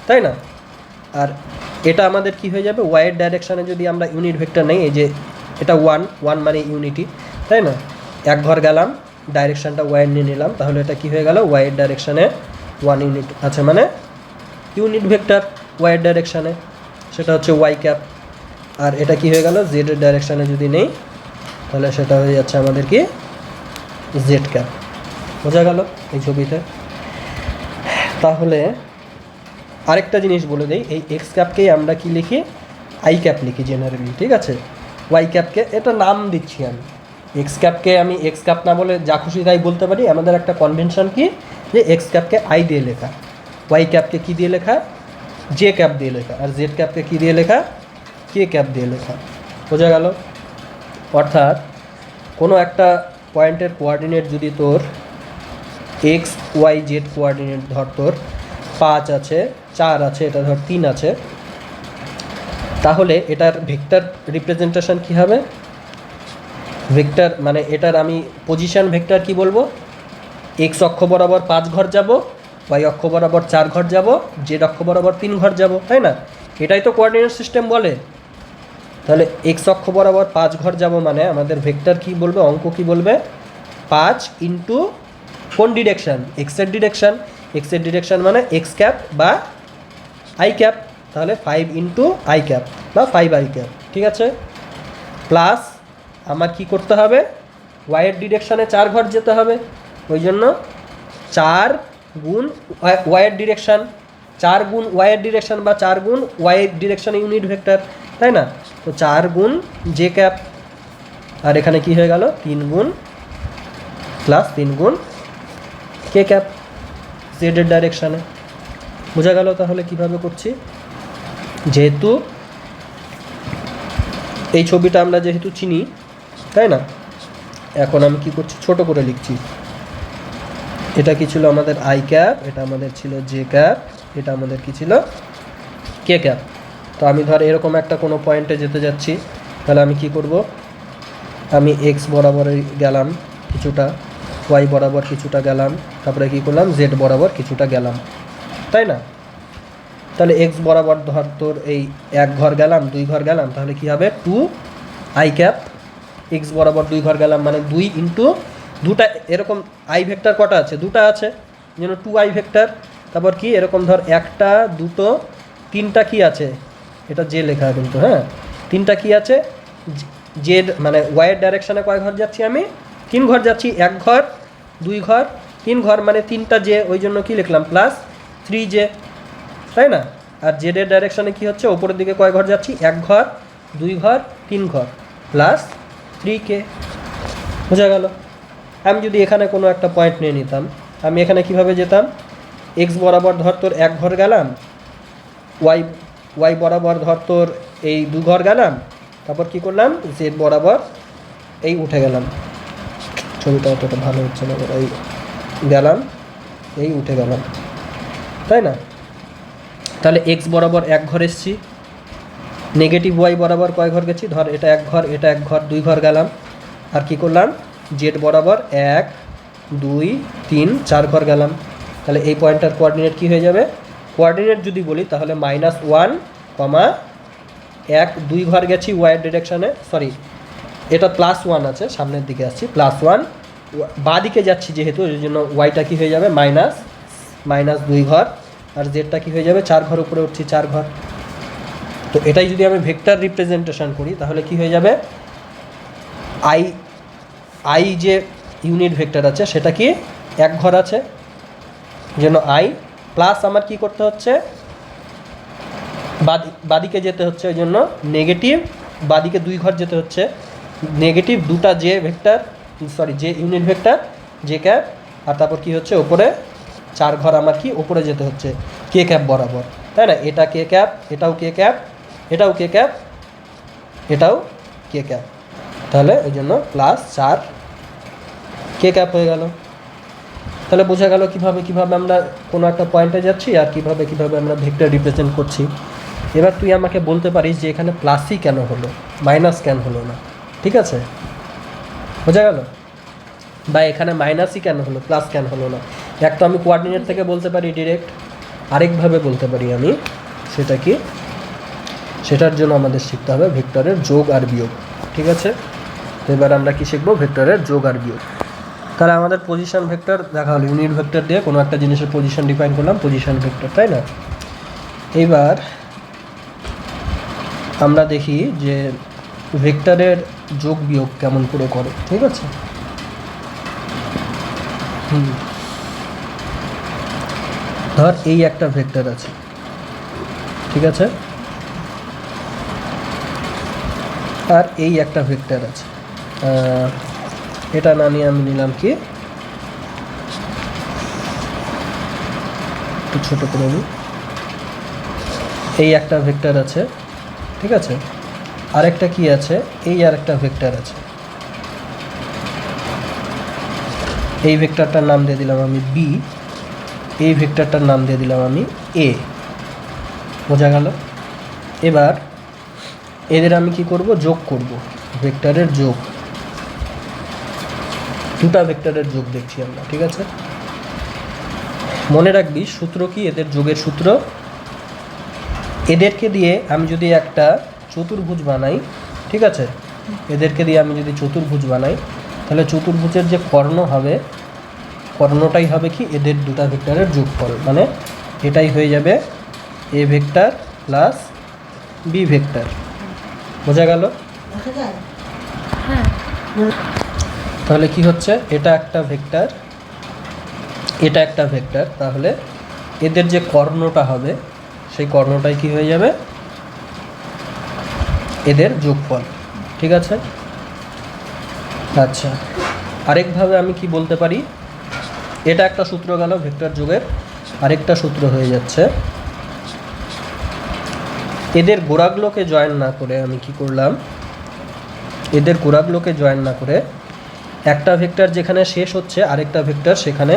তাই না? আর এটা আমাদের কি হয়ে যাবে, ওয়াইয়ের ডাইরেকশানে যদি আমরা ইউনিট ভেক্টর নেই, এই যে এটা 1 মানে ইউনিটি, তাই না? এক ঘর গেলাম, ডাইরেকশানটা ওয়াইয়ের নিয়ে নিলাম, তাহলে এটা কি হয়ে গেল, ওয়াইয়ের ডাইরেকশানে 1 ইউনিট আছে, মানে ইউনিট ভেক্টর ওয়াইয়ের ডাইরেকশানে, সেটা হচ্ছে ওয়াই ক্যাপ। আর এটা কি হয়ে গেল, জেডের ডাইরেকশানে যদি নেই, তাহলে সেটা হয়ে যাচ্ছে আমাদের কি, জেড ক্যাপ। বোঝা গেল এই ছবিতে? তাহলে আরেকটা জিনিস বলে দেই, এই এক্স ক্যাপকেই আমরা কি লিখি, আই ক্যাপ লিখি জেনারেলি, ঠিক আছে? ওয়াই ক্যাপকে এটা নাম দিচ্ছি আমি, এক্স ক্যাপকে আমি এক্স ক্যাপ না বলে যা খুশি তাই বলতে পারি। আমাদের একটা কনভেনশন কি, যে এক্স ক্যাপকে আই দিয়ে লেখা, ওয়াই ক্যাপকে কী দিয়ে লেখা, জে ক্যাপ দিয়ে লেখা, আর জেড ক্যাপকে কী দিয়ে লেখা, কে ক্যাপ দিয়ে লেখা। বোঝা গেল? অর্থাৎ কোনো একটা পয়েন্টের কোঅর্ডিনেট যদি তোর এক্স ওয়াই জেড কোঅর্ডিনেট ধর তোর 5 আছে, 4 আছে, এটা ধর 3 আছে, তাহলে এটার ভেক্টর রিপ্রেজেন্টেশন কি হবে, ভেক্টর মানে এটার আমি পজিশন ভেক্টর কি বলবো, এক্স অক্ষ বরাবর 5 ঘর যাব, ওয়াই অক্ষ বরাবর 4 ঘর যাব, জেড অক্ষ বরাবর 3 ঘর যাব, তাই না? এটাই তো কোঅর্ডিনেট সিস্টেম বলে। তাহলে এক্স অক্ষ বরাবর 5 ঘর যাব, মানে আমাদের ভেক্টর কি বলবে, অঙ্ক কি বলবে, 5 ইন্টু কোন ডিরেকশান, এক্সের ডিরেকশান মানে এক্স ক্যাপ বা আই ক্যাপ, তাহলে 5 ইন্টু আই ক্যাপ বা 5 আই ক্যাপ, ঠিক আছে? প্লাস আমার কি করতে হবে, ওয়াইয়ের ডিরেকশানে 4 ঘর যেতে হবে, ওই জন্য 4 গুণ ওয়াইয়ের ডিরেকশান, 4 গুণ ওয়াইয়ের ডিরেকশান বা 4 গুণ ওয়াইয়ের ডিরেকশান ইউনিট ভেক্টর, তাই না? তো 4 গুণ জে ক্যাপ, আর এখানে কি হয়ে গেল, 3 গুণ প্লাস 3 গুণ কে ক্যাপ, জেডের ডাইরেকশানে। বোঝা গেল তাহলে কিভাবে করছি? যেহেতু এই ছবিটা আমরা যেহেতু চিনি, তাই না? এখন আমি কি করছি, ছোট করে লিখছি। এটা কি ছিল আমাদের আই ক্যাপ, এটা আমাদের ছিল জে ক্যাপ, এটা আমাদের কি ছিল, কে ক্যাপ। তো আমি ধর এরকম একটা কোনো পয়েন্টে যেতে যাচ্ছি, তাহলে আমি কি করব, আমি এক্স বরাবর গেলাম কিছুটা, ওয়াই বরাবর কিছুটা গেলাম, তারপরে কী করলাম, জেড বরাবর কিছুটা গেলাম, তাই না? তাহলে এক্স বরাবর ধর তোর এই 1 ঘর গেলাম, 2 ঘর গেলাম, তাহলে কি হবে, 2 আই ক্যাপ। এক্স বরাবর 2 ঘর গেলাম মানে 2 ইন্টু দুটা, এরকম আই ভেক্টর কটা আছে, দুটা আছে, যেন 2 আই ভেক্টর। তারপর কি এরকম ধর 1টা 2টো 3টা কি আছে, এটা জে লেখা কিন্তু, হ্যাঁ 3টা কি আছে, জেড মানে ওয়াইয়ের ডাইরেকশানে কয় ঘর যাচ্ছি আমি, 3 ঘর যাচ্ছি, 1 ঘর 2 ঘর 3 ঘর মানে 3টা জে, ওই জন্য কি লিখলাম, প্লাস 3 জে, তাই না? আর জেডের ডাইরেকশানে কি হচ্ছে, ওপরের দিকে কয় ঘর যাচ্ছি, 1 ঘর 2 ঘর 3 ঘর প্লাস 3 কে। বোঝা গেল? আমি যদি এখানে কোনো একটা পয়েন্ট নিয়ে নিতাম, আমি এখানে কিভাবে যেতাম, এক্স বরাবর ধর তোর 1 ঘর গেলাম, ওয়াই বরাবর ধর তোর এই 2 ঘর গেলাম, তারপর কি করলাম, জেড বরাবর এই উঠে গেলাম, ছবিটা অতটা ভালো হচ্ছে না, এই গেলাম, এই উঠে গেলাম, তাই না? তাহলে এক্স বরাবর 1 ঘর এসছি, নেগেটিভ ওয়াই বরাবর কয় ঘর গেছি, ধর এটা 1 ঘর, এটা 1 ঘর 2 ঘর গেলাম, আর কি করলাম, জেড বরাবর 1 2 3 4 ঘর গেলাম। তাহলে এই পয়েন্টটার কোঅর্ডিনেট কি হয়ে যাবে, কোঅর্ডিনেট যদি বলি তাহলে -1, 1 2 ঘর গেছি ওয়াইয়ের ডিরেকশানে, সরি এটা +1 আছে, সামনের দিকে আসছি, +1 বাঁ দিকে যাচ্ছি যেহেতু, ওই জন্য ওয়াইটা কি হয়ে যাবে, -2 ঘর, আর জেডটা কি হয়ে যাবে, 4 ঘর উপরে উঠছি, 4 ঘর, তো এটাই যদি আমি ভেক্টর রিপ্রেজেন্টেশন করি তাহলে কি হয়ে যাবে, আই আই যে ইউনিট ভেক্টর আছে সেটা কি এক ঘর আছে, যেন আই প্লাস আমার কি করতে হচ্ছে, বাদিকে যেতে হচ্ছে, ওই জন্য নেগেটিভ, বাদিকে 2 ঘর যেতে হচ্ছে, নেগেটিভ দুটা যে ভেক্টর, সরি যে ইউনিট ভেক্টর জে ক্যাপ, আর তারপর কি হচ্ছে ওপরে 4 ঘর আমার কি ওপরে যেতে হচ্ছে কে ক্যাপ বরাবর, তাই না? এটা কে ক্যাপ, এটাও কে ক্যাপ, এটাও কে ক্যাপ, এটাও কে ক্যাপ, তাহলে ওই জন্য প্লাস 4 কে ক্যাপ হয়ে গেল। তাহলে বোঝা গেল কিভাবে আমরা কোনো একটা পয়েন্টে যাচ্ছি আর কিভাবে আমরা ভেক্টর রিপ্রেজেন্ট করছি। এবার তুই আমাকে বলতে পারিস যে এখানে প্লাসই কেন হলো, মাইনাস কেন হলো না, ঠিক আছে, বোঝা গেল? বা এখানে মাইনাসই কেন হলো, প্লাস কেন হলো না? এক তো আমি কোঅর্ডিনেট থেকে বলতে পারি ডিরেক্ট, আরেকভাবে বলতে পারি আমি, সেটা কি, সেটার জন্য আমাদের শিখতে হবে ভেক্টরের যোগ আর বিয়োগ, ঠিক আছে? তো এবার আমরা কি শিখবো, ভেক্টরের যোগ আর বিয়োগ। তাহলে আমাদের পজিশন ভেক্টর দেখা হলো, ইউনিট ভেক্টর দিয়ে কোনো একটা জিনিসের পজিশন ডিফাইন করলাম, পজিশন ভেক্টর, তাই না? এইবার আমরা দেখি যে ভেক্টরের যোগ বিয়োগ কেমন করে করে, ঠিক আছে? ধর এই একটা ভেক্টর আছে, ঠিক আছে, আর এই একটা ভেক্টর আছে, এটা না নিয়ে আমি নিলাম কি একটু ছোটো করে নিই, এই একটা ভেক্টর আছে, ঠিক আছে, আরেকটা কি আছে, এই আরেকটা ভেক্টর আছে, এই ভেক্টরটার নাম দিয়ে দিলাম আমি বি, এই ভেক্টরটার নাম দিয়ে দিলাম আমি এ, বোঝা গেল? এবার এদের আমি কি করব, যোগ করব, ভেক্টরের যোগ, দুটা ভেক্টরের যোগ দেখছি আমরা, ঠিক আছে? মনে রাখবি সূত্র কি, এদের যোগের সূত্র, এদেরকে দিয়ে আমি যদি একটা চতুর্ভুজ বানাই, ঠিক আছে, এদেরকে দিয়ে আমি যদি চতুর্ভুজ বানাই তাহলে চতুর্ভুজের যে কর্ণ হবে, কর্ণটাই হবে কি এদের দুটা ভেক্টরের যোগফল, মানে এটাই হয়ে যাবে A vector plus B vector, বোঝা গেল? তাহলে কি হচ্ছে, এটা একটা ভেক্টর, এটা একটা ভেক্টর, তাহলে এদের যে কর্ণটা হবে সেই কর্ণটাই কি হয়ে যাবে এদের যোগফল, ঠিক আছে? আচ্ছা, আরেকভাবে আমি কি বলতে পারি, এটা একটা সূত্র গেল ভেক্টর যোগের, আরেকটা সূত্র হয়ে যাচ্ছে, এদের গোড়াগুলোকে জয়েন না করে আমি কি করলাম, এদের গোড়াগুলোকে জয়েন না করে একটা ভেক্টর যেখানে শেষ হচ্ছে আরেকটা ভেক্টর সেখানে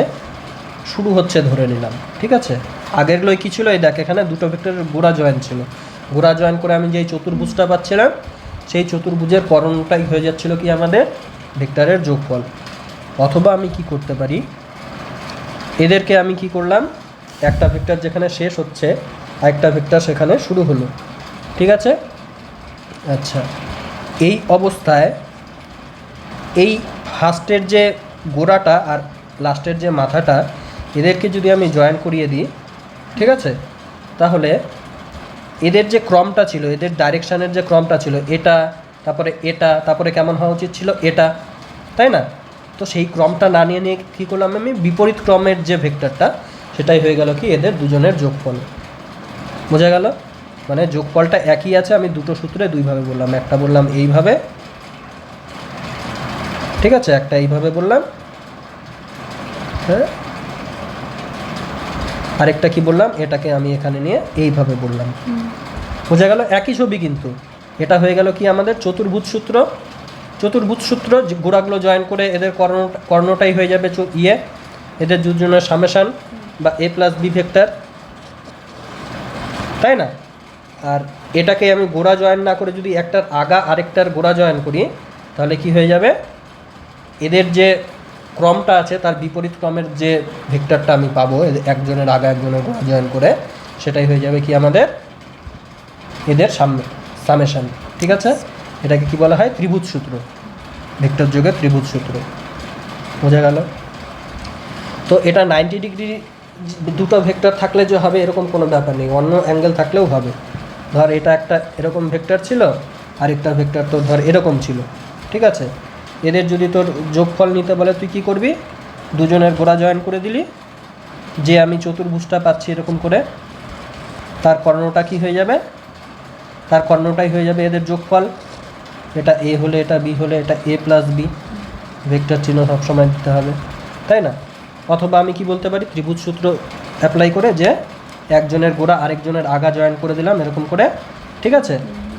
শুরু হচ্ছে ধরে নিলাম, ঠিক আছে? আগেরগুলোই কী ছিল, এই দেখ এখানে দুটো ভেক্টরের গোড়া জয়েন ছিল, গোড়া জয়েন করে আমি যেই চতুর্ভুজটা পাচ্ছিলাম সেই চতুর্ভুজের কর্ণটাই হয়ে যাচ্ছিল কি আমাদের ভেক্টরের যোগফল। অথবা আমি কি করতে পারি, এদেরকে আমি কি করলাম, একটা ভেক্টর যেখানে শেষ হচ্ছে আরেকটা ভেক্টর সেখানে শুরু হলো, ঠিক আছে? আচ্ছা, এই অবস্থায় এই ফার্স্টের যে গোড়াটা আর লাস্টের যে মাথাটা এদেরকে যদি আমি জয়েন করিয়ে দিই, ঠিক আছে, তাহলে এদের যে ক্রমটা ছিল, এদের ডাইরেকশানের যে ক্রমটা ছিল, এটা তারপরে কেমন হওয়া উচিত ছিল এটা, তাই না? তো সেই ক্রমটা না নিয়ে কী করলাম আমি, বিপরীত ক্রমের যে ভেক্টরটা সেটাই হয়ে গেল কি এদের দুজনের যোগফল, বোঝা গেল? মানে যোগফলটা একই আছে, আমি দুটো সূত্রে দুইভাবে বললাম, একটা বললাম এইভাবে, ঠিক আছে, একটা এইভাবে বললাম, হ্যাঁ, আরেকটা কি বললাম, এটাকে আমি এখানে নিয়ে এইভাবে বললাম, বোঝা গেল? একই ছবি কিন্তু, এটা হয়ে গেল কি আমাদের চতুর্ভুজ সূত্র, চতুর্ভুজ সূত্র গোড়াগুলো জয়েন করে এদের কর্ণটাই হয়ে যাবে এদের দুজনের সামেশান বা এ প্লাস বি ভেক্টর, তাই না? আর এটাকে আমি গোড়া জয়েন না করে যদি একটার আগা আরেকটার গোড়া জয়েন করি তাহলে কি হয়ে যাবে, এদের যে ক্রমটা আছে তার বিপরীত ক্রমের যে ভেক্টরটা আমি পাবো একজনের আগা একজনের গোড়া জয়েন করে, সেটাই হয়ে যাবে কি আমাদের এদের সামেশান, ঠিক আছে? এটাকে কি বলা হয়, ত্রিভুজ সূত্র, ভেক্টর যোগের ত্রিভুজ সূত্র, বোঝা গেল? তো এটা 90 ডিগ্রি দুটো ভেক্টর থাকলে যে হবে এরকম কোনো ব্যাপার নেই, অন্য অ্যাঙ্গেল থাকলেও হবে, ধর এটা একটা এরকম ভেক্টর ছিল, আরেকটা ভেক্টর তো ধর এরকম ছিল, ঠিক আছে? এদের যদি তোর যোগফল নিতে বলে তুই কি করবি? দুজনের গোড়া জয়েন করে দিলি, যে আমি চতুর্ভুজটা পাচ্ছি এরকম করে, তার কর্ণটা কি হয়ে যাবে? তার কর্ণটাই হয়ে যাবে এদের যোগফল। এটা এ হলে এটা বি হলে এটা এ প্লাস বি, ভেক্টর চিহ্ন সবসময় দিতে হবে, তাই না? অথবা আমি কি বলতে পারি, ত্রিভুজ সূত্র অ্যাপ্লাই করে যে একজনের গোড়া আরেকজনের আগা জয়েন করে দিলাম এরকম করে, ঠিক আছে?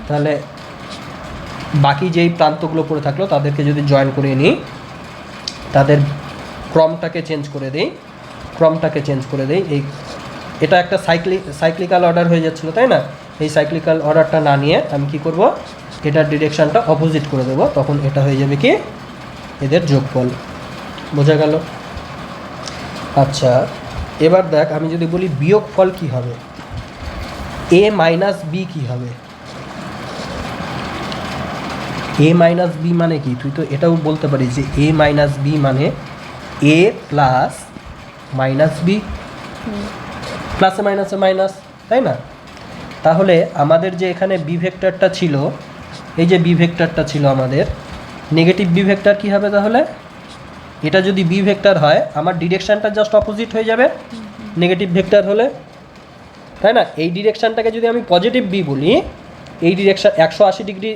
তাহলে বাকি যেই প্রান্তগুলো পড়ে থাকলো তাদেরকে যদি জয়েন করে নিই, তাদের ক্রমটাকে চেঞ্জ করে দিই, এই এটা একটা সাইক্লিক্যাল অর্ডার হয়ে যাচ্ছিলো, তাই না? এই সাইক্লিক্যাল অর্ডারটা না নিয়ে আমি কি করব, এটার ডিরেকশানটা অপোজিট করে দেবো, তখন এটা হয়ে যাবে কি এদের যোগফল। বোঝা গেল? আচ্ছা, এবার দেখ আমি যদি বলি বিয়োগফল কি হবে, এ মাইনাস বি কী হবে? এ মাইনাস বি মানে কি? তুই তো এটাও বলতে পারিস যে এ মাইনাস বি মানে এ প্লাস মাইনাস বি, প্লাসে মাইনাসে মাইনাস, তাই না? তাহলে আমাদের যে এখানে বি ভেক্টরটা ছিল, এই যে বি ভেক্টরটা ছিল আমাদের, নেগেটিভ বি ভেক্টর কী হবে তাহলে? এটা যদি বি ভেক্টর হয় আমার ডিরেকশানটা জাস্ট অপোজিট হয়ে যাবে নেগেটিভ ভেক্টর হলে, তাই না? এই ডিরেকশানটাকে যদি আমি পজিটিভ বি বলি, এই ডিরেকশান 180 ডিগ্রি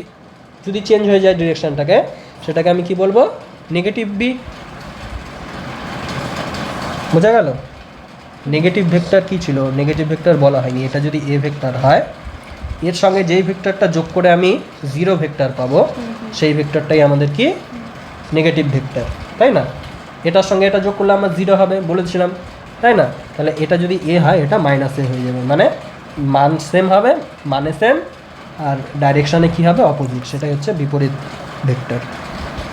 যদি চেঞ্জ হয়ে যায় ডিরেকশানটাকে, সেটাকে আমি কি বলবো? Negative B. বোঝা গেল? নেগেটিভ ভেক্টর কী ছিল? নেগেটিভ ভেক্টর বলা হয়নি। এটা যদি এ ভেক্টর হয়, এর সঙ্গে যেই ভেক্টরটা যোগ করে আমি জিরো ভেক্টর পাবো, সেই ভেক্টরটাই আমাদের কি নেগেটিভ ভেক্টর, তাই না? এটার সঙ্গে এটা যোগ করলে আমার জিরো হবে বলেছিলাম, তাই না? তাহলে এটা যদি এ হয় এটা মাইনাস এ হয়ে যাবে, মানে মান সেম হবে, মানে সেম, আর ডাইরেকশানে কী হবে? অপোজিট, সেটাই হচ্ছে বিপরীত ভেক্টর।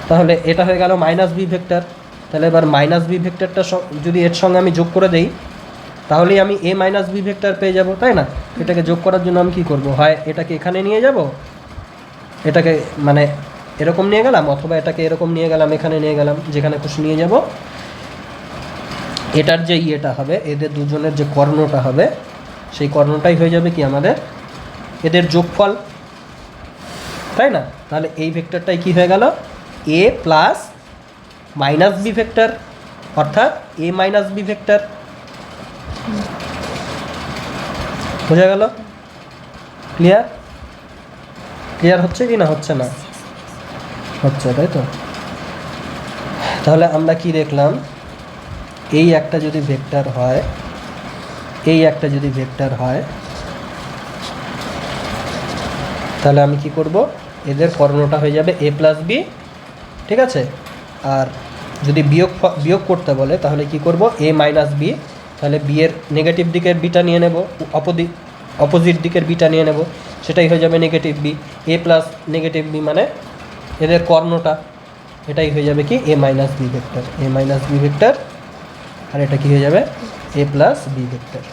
তাহলে এটা হয়ে গেল মাইনাস বি ভেক্টর। তাহলে এবার মাইনাস বি ভেক্টরটা যদি এর সঙ্গে আমি যোগ করে দেই, তাহলেই আমি এ মাইনাস বি ভেক্টর পেয়ে যাব, তাই না? এটাকে যোগ করার জন্য আমি কী করব? হয় এটাকে এখানে নিয়ে যাব, এটাকে মানে এরকম নিয়ে গেলাম, অথবা এটাকে এরকম নিয়ে গেলাম, এখানে নিয়ে গেলাম, যেখানে খুশি নিয়ে যাব। এটার যে ইয়েটা হবে, এদের দুজনের যে কর্ণটা হবে, সেই কর্ণটাই হয়ে যাবে কি আমাদের এদের যোগফল, তাই না? তাহলে এই ভেক্টরটাই কি হয়ে গেল? এ প্লাস মাইনাস বি ভেক্টর, অর্থাৎ এ মাইনাস বি ভেক্টর। বোঝা গেল? ক্লিয়ার হচ্ছে কি না হচ্ছে না? হচ্ছে, তাই তো? তাহলে আমরা কি দেখলাম, এই একটা যদি ভেক্টর হয়, তাহলে আমি কি করব? এদের কর্ণটা হয়ে যাবে এ প্লাস বি, ঠিক আছে? আর যদি বিয়োগ করতে বলে তাহলে কি করব? এ মাইনাস বি, তাহলে বি এর নেগেটিভ দিকের বিটা নিয়ে নেব, অপোজিট দিকের বিটা নিয়ে নেব, সেটাই হয়ে যাবে negative B. A plus negative B মানে এদের কর্ণটা, এটাই হয়ে যাবে কি এ মাইনাস বি ভেক্টর, আর এটা কি হয়ে যাবে? এ প্লাস বি ভেক্টর।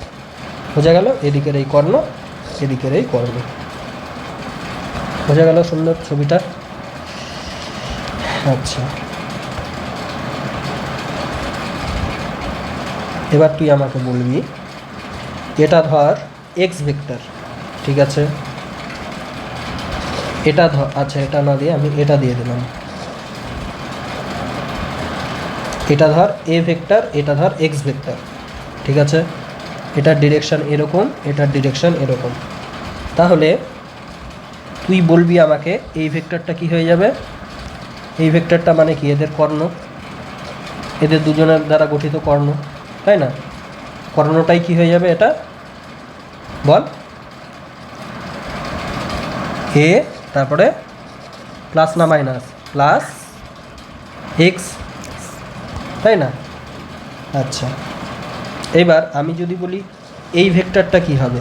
বোঝা গেল? এদিকের এই কর্ণ, এদিকের এই কর্ণ। বোঝা গেল সুন্দর ছবিটা? আচ্ছা, এবার তুই আমাকে বলবি, এটা ধর এক্স ভেক্টর, ঠিক আছে? এটা ধর, আচ্ছা এটা না দিয়ে আমি এটা দিয়ে দিলাম, এটা ধর এ ভেক্টর, এটা ধর এক্স ভেক্টর, ঠিক আছে? এটার ডিরেকশান এরকম, এটার ডিরেকশান এরকম। তাহলে তুই বলবি আমাকে এই ভেক্টরটা কি হয়ে যাবে? এই ভেক্টরটা মানে কি? এদের কর্ণ, এদের দুজনের দ্বারা গঠিত কর্ণ, তাই না? কর্ণটাই কি হয়ে যাবে? এটা বল, এ তারপরে প্লাস না মাইনাস? প্লাস এক্স, তাই না? আচ্ছা, এবার আমি যদি বলি এই ভেক্টরটা কি হবে?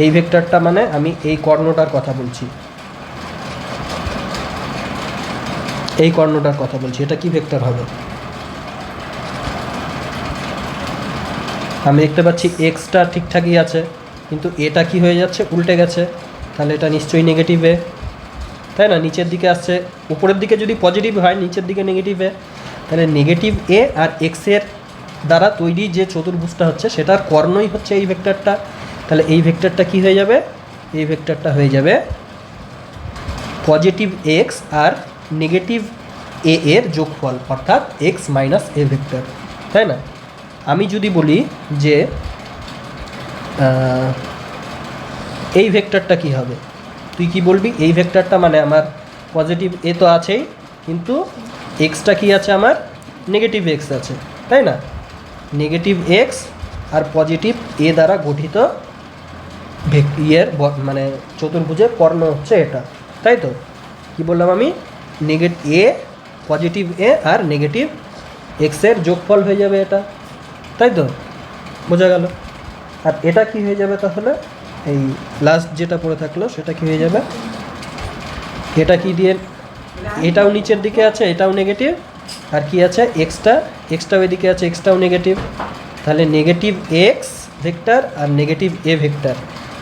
এই ভেক্টরটা মানে আমি এই কর্ণটার কথা বলছি, এটা কি ভেক্টর হবে? আমি দেখতে পাচ্ছি এক্সটা ঠিকঠাকই আছে, কিন্তু এটা কি হয়ে যাচ্ছে? উল্টে গেছে, তাহলে এটা নিশ্চয়ই নেগেটিভে, তাই না? নিচের দিকে আসছে, উপরের দিকে যদি পজিটিভ হয়, নিচের দিকে নেগেটিভে, তাহলে নেগেটিভ এ আর এক্সের দ্বারা তৈরি যে চতুর্ভুজটা হচ্ছে সেটার কর্ণই হচ্ছে এই ভেক্টরটা। তাহলে এই ভেক্টরটা কি হয়ে যাবে? এই ভেক্টরটা হয়ে যাবে পজিটিভ এক্স আর নেগেটিভ এ এর যোগফল, অর্থাৎ এক্স মাইনাস এ ভেক্টর, তাই না? আমি যদি বলি যে এই ভেক্টরটা কি হবে, তুই কি বলবি? এই ভেক্টরটা মানে আমার পজিটিভ এ তো আছেই, কিন্তু এক্সটা কি আছে, আমার নেগেটিভ এক্স আছে, তাই না? নেগেটিভ এক্স আর পজিটিভ এ দ্বারা গঠিত মানে চতুর্ভুজের কর্ণ হচ্ছে এটা, তাই তো? কি বললাম আমি? এ পজিটিভ এ আর নেগেটিভ এক্সের যোগফল হয়ে যাবে এটা, তাই তো? বোঝা গেল? আর এটা কি হয়ে যাবে তাহলে? এই লাস্ট যেটা পড়ে থাকলো সেটা কি হয়ে যাবে? এটা কি দিয়ে, এটাও নিচের দিকে আছে, এটাও নেগেটিভ, আর কি আছে এক্সটাও এদিকে আছে, এক্সটাও নেগেটিভ, তাহলে নেগেটিভ এক্স ভেক্টর আর নেগেটিভ এ ভেক্টর,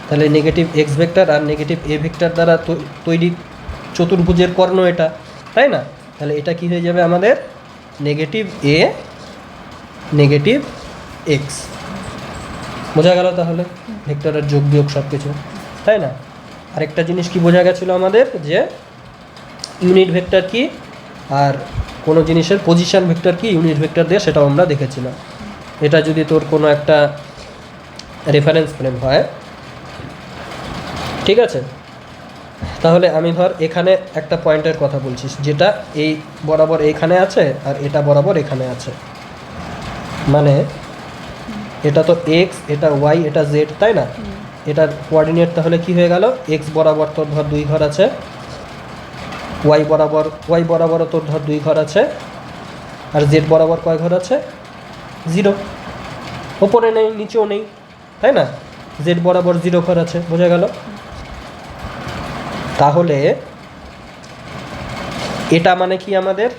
তাহলে নেগেটিভ এক্স ভেক্টর আর নেগেটিভ এ ভেক্টর দ্বারা তৈরি চতুর্ভুজের কর্ণ এটা, তাই না? তাহলে এটা কি হয়ে যাবে আমাদের? নেগেটিভ এ নেগেটিভ এক্স। বোঝা গেল তাহলে ভেক্টরের যোগ বিয়োগ সব কিছু, তাই না? আরেকটা জিনিস কি বোঝা গেছিলো আমাদের, যে ইউনিট ভেক্টর কি আর কোনো জিনিসের পজিশন ভেক্টর কি ইউনিট ভেক্টর দিয়ে, সেটাও আমরা দেখেছিলাম। এটা যদি তোর কোনো একটা রেফারেন্স ফ্রেম হয়, ঠিক আছে, তাহলে আমি ধর এখানে একটা পয়েন্টের কথা বলছিস, যেটা এই বরাবর এইখানে আছে আর এটা বরাবর এখানে আছে, মানে এটা তো এক্স, এটা ওয়াই, এটা জেড, তাই না? এটার কোঅর্ডিনেট তাহলে কি হয়ে গেল? এক্স বরাবর তোর ধর 2 ঘর আছে, ওয়াই বরাবরও তোর ধর 2 ঘর আছে, আর জেড বরাবর কয় ঘর আছে? 0। ওপরে নেই, নিচেও নেই, তাই না? জেড বরাবর 0 ঘর আছে। বোঝা গেল? তাহলে এটা মানে কি আমাদের